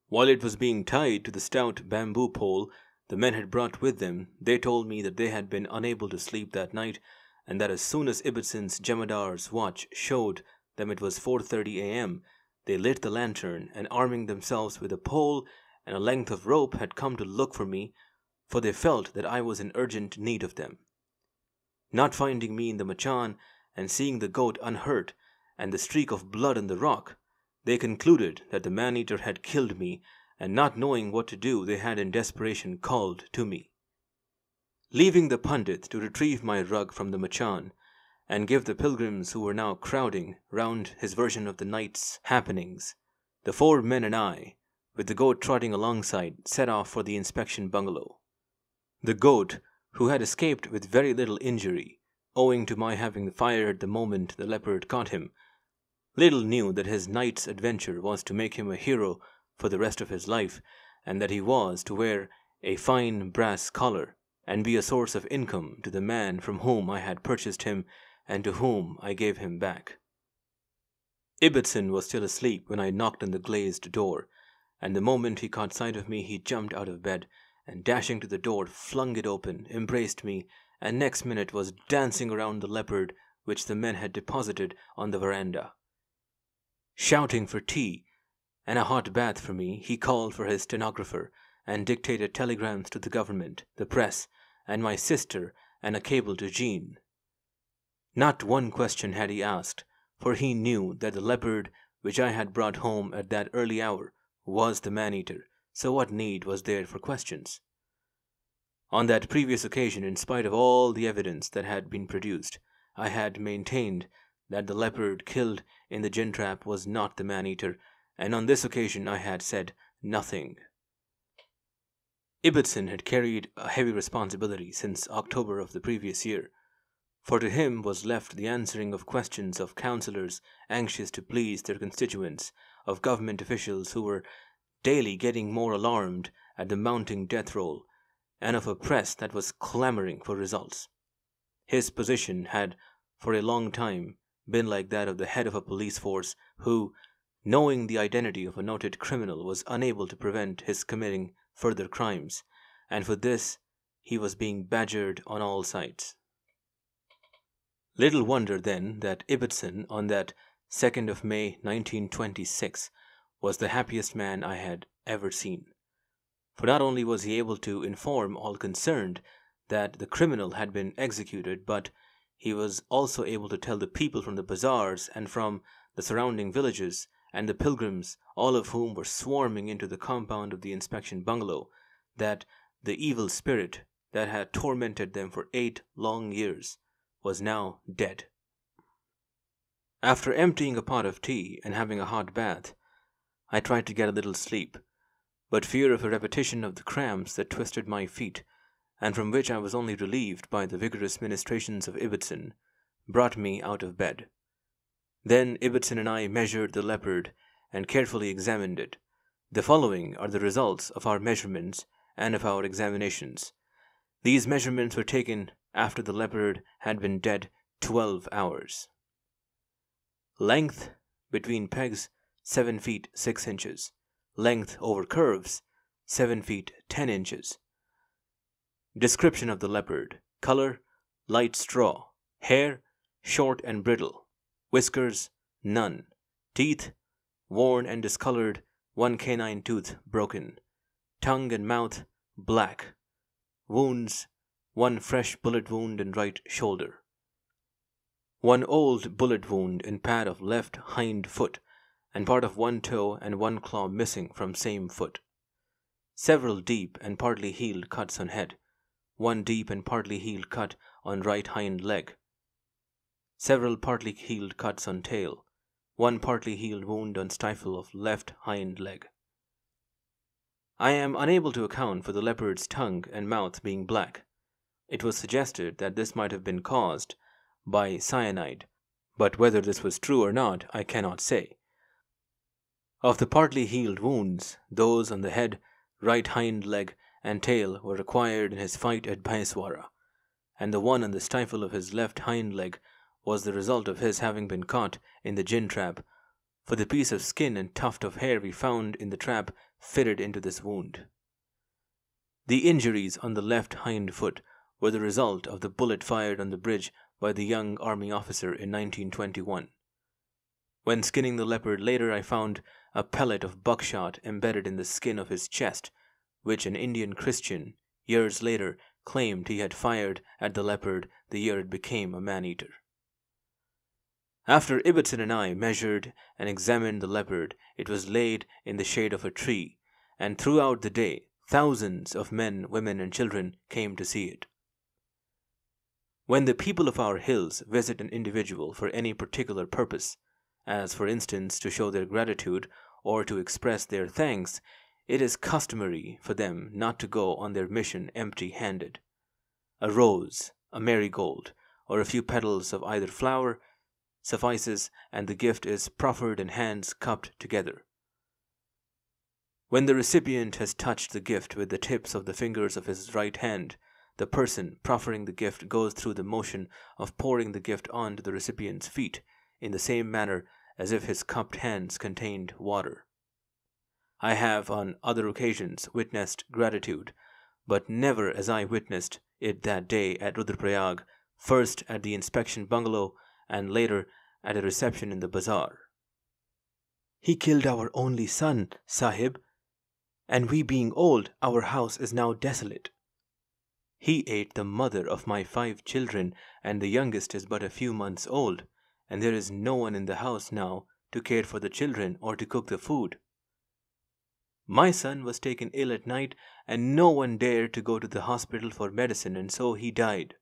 While it was being tied to the stout bamboo pole the men had brought with them, they told me that they had been unable to sleep that night, and that as soon as Ibbotson's Jamadar's watch showed them it was 4:30 a.m., they lit the lantern, and arming themselves with a pole and a length of rope had come to look for me, for they felt that I was in urgent need of them. Not finding me in the machan, and seeing the goat unhurt and the streak of blood on the rock, they concluded that the man-eater had killed me, and not knowing what to do, they had in desperation called to me. Leaving the pundit to retrieve my rug from the machan, and give the pilgrims who were now crowding round his version of the night's happenings, the 4 men and I, with the goat trotting alongside, set off for the inspection bungalow. The goat, who had escaped with very little injury, owing to my having fired the moment the leopard caught him, little knew that his night's adventure was to make him a hero for the rest of his life, and that he was to wear a fine brass collar and be a source of income to the man from whom I had purchased him and to whom I gave him back. Ibbotson was still asleep when I knocked on the glazed door, and the moment he caught sight of me he jumped out of bed, and dashing to the door flung it open, embraced me, and next minute was dancing around the leopard which the men had deposited on the veranda. Shouting for tea and a hot bath for me, he called for his stenographer and dictated telegrams to the government, the press, and my sister, and a cable to Jean. Not one question had he asked, for he knew that the leopard which I had brought home at that early hour was the man-eater, so what need was there for questions? On that previous occasion, in spite of all the evidence that had been produced, I had maintained that the leopard killed in the gin trap was not the man-eater, and on this occasion I had said nothing. Ibbotson had carried a heavy responsibility since October of the previous year, for to him was left the answering of questions of councillors anxious to please their constituents, of government officials who were daily getting more alarmed at the mounting death roll, and of a press that was clamouring for results. His position had for a long time been like that of the head of a police force who, knowing the identity of a noted criminal, was unable to prevent his committing further crimes, and for this he was being badgered on all sides. Little wonder, then, that Ibbotson, on that 2nd of May 1926, was the happiest man I had ever seen. For not only was he able to inform all concerned that the criminal had been executed, but he was also able to tell the people from the bazaars and from the surrounding villages, and the pilgrims, all of whom were swarming into the compound of the inspection bungalow, that the evil spirit that had tormented them for 8 long years was now dead. After emptying a pot of tea and having a hot bath, I tried to get a little sleep, but fear of a repetition of the cramps that twisted my feet, and from which I was only relieved by the vigorous ministrations of Ibbotson, brought me out of bed. Then Ibbotson and I measured the leopard and carefully examined it. The following are the results of our measurements and of our examinations. These measurements were taken after the leopard had been dead 12 hours. Length between pegs 7 feet 6 inches. Length over curves 7 feet 10 inches. Description of the leopard: color light straw, hair short and brittle, whiskers none, teeth worn and discolored, 1 canine tooth broken, tongue and mouth black, wounds: 1 fresh bullet wound in right shoulder, 1 old bullet wound in pad of left hind foot, and part of 1 toe and 1 claw missing from same foot. Several deep and partly healed cuts on head, 1 deep and partly healed cut on right hind leg. Several partly healed cuts on tail, 1 partly healed wound on stifle of left hind leg. I am unable to account for the leopard's tongue and mouth being black. It was suggested that this might have been caused by cyanide, but whether this was true or not, I cannot say. Of the partly healed wounds, those on the head, right hind leg, and tail were acquired in his fight at Baiswara, and the one on the stifle of his left hind leg was the result of his having been caught in the gin trap, for the piece of skin and tuft of hair we found in the trap fitted into this wound. The injuries on the left hind foot were the result of the bullet fired on the bridge by the young army officer in 1921. When skinning the leopard later, I found a pellet of buckshot embedded in the skin of his chest, which an Indian Christian, years later, claimed he had fired at the leopard the year it became a man-eater. After Ibbotson and I measured and examined the leopard, it was laid in the shade of a tree, and throughout the day thousands of men, women, and children came to see it. When the people of our hills visit an individual for any particular purpose, as for instance to show their gratitude or to express their thanks, it is customary for them not to go on their mission empty-handed. A rose, a marigold, or a few petals of either flower suffices, and the gift is proffered in hands cupped together. When the recipient has touched the gift with the tips of the fingers of his right hand, the person proffering the gift goes through the motion of pouring the gift onto the recipient's feet in the same manner as if his cupped hands contained water. I have on other occasions witnessed gratitude, but never as I witnessed it that day at Rudraprayag, first at the inspection bungalow and later at a reception in the bazaar. "He killed our only son, Sahib, and we being old, our house is now desolate. He ate the mother of my 5 children, and the youngest is but a few months old, and there is no one in the house now to care for the children or to cook the food. My son was taken ill at night, and no one dared to go to the hospital for medicine, and so he died."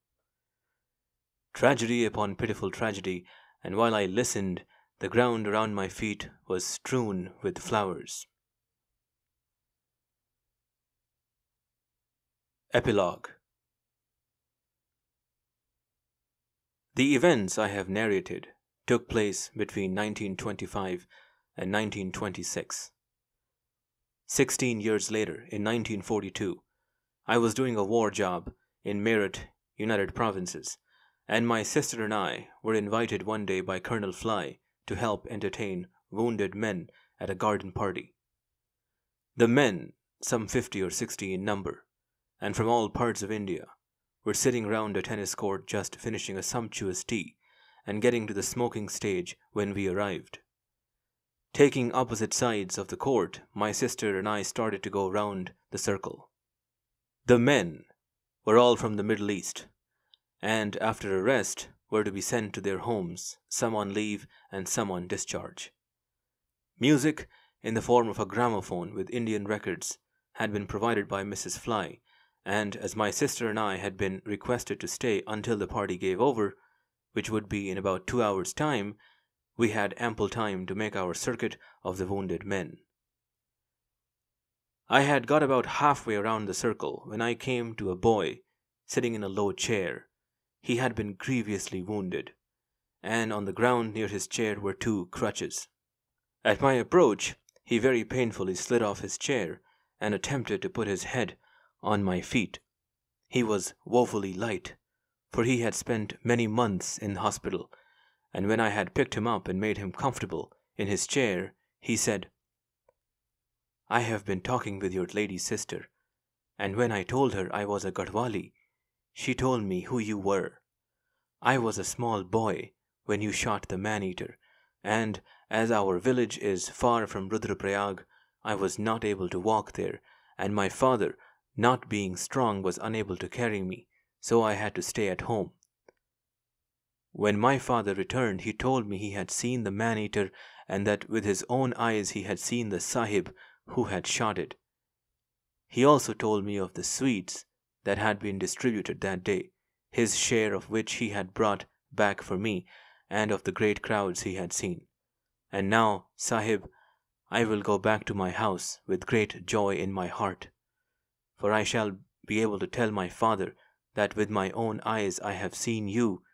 Tragedy upon pitiful tragedy, and while I listened, the ground around my feet was strewn with flowers. Epilogue. The events I have narrated took place between 1925 and 1926. 16 years later, in 1942, I was doing a war job in Meerut, United Provinces, and my sister and I were invited one day by Colonel Fly to help entertain wounded men at a garden party. The men, some 50 or 60 in number, and from all parts of India, were sitting round a tennis court just finishing a sumptuous tea and getting to the smoking stage when we arrived. Taking opposite sides of the court, my sister and I started to go round the circle. The men were all from the Middle East, and after a rest were to be sent to their homes, some on leave and some on discharge. Music, in the form of a gramophone with Indian records, had been provided by Mrs. Fly, and as my sister and I had been requested to stay until the party gave over, which would be in about 2 hours' time, we had ample time to make our circuit of the wounded men. I had got about halfway around the circle when I came to a boy sitting in a low chair. He had been grievously wounded, and on the ground near his chair were 2 crutches. At my approach, he very painfully slid off his chair and attempted to put his head on my feet. He was woefully light, for he had spent many months in hospital, and when I had picked him up and made him comfortable in his chair, he said, "I have been talking with your lady sister, and when I told her I was a Garhwali, she told me who you were. I was a small boy when you shot the man-eater, and as our village is far from Rudraprayag, I was not able to walk there, and my father, not being strong, was unable to carry me, so I had to stay at home. When my father returned, he told me he had seen the man-eater and that with his own eyes he had seen the sahib who had shot it. He also told me of the sweets that had been distributed that day, his share of which he had brought back for me, and of the great crowds he had seen. And now, Sahib, I will go back to my house with great joy in my heart, for I shall be able to tell my father that with my own eyes I have seen you,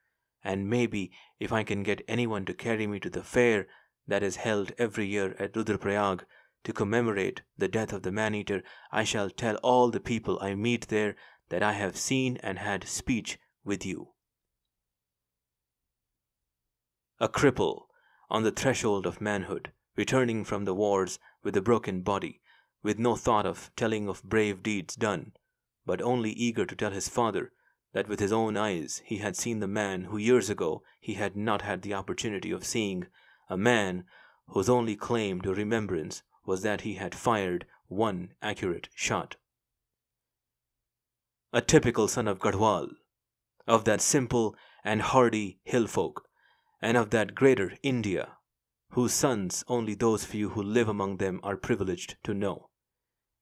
and maybe if I can get anyone to carry me to the fair that is held every year at Rudraprayag to commemorate the death of the man-eater, I shall tell all the people I meet there that I have seen and had speech with you." A cripple on the threshold of manhood, returning from the wars with a broken body, with no thought of telling of brave deeds done, but only eager to tell his father that with his own eyes he had seen the man who years ago he had not had the opportunity of seeing, a man whose only claim to remembrance was that he had fired 1 accurate shot. A typical son of Garhwal, of that simple and hardy hill folk, and of that greater India, whose sons only those few who live among them are privileged to know.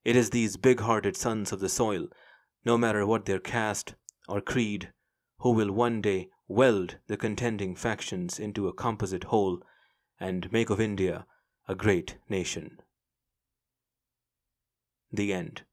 It is these big-hearted sons of the soil, no matter what their caste or creed, who will one day weld the contending factions into a composite whole and make of India a great nation. The end.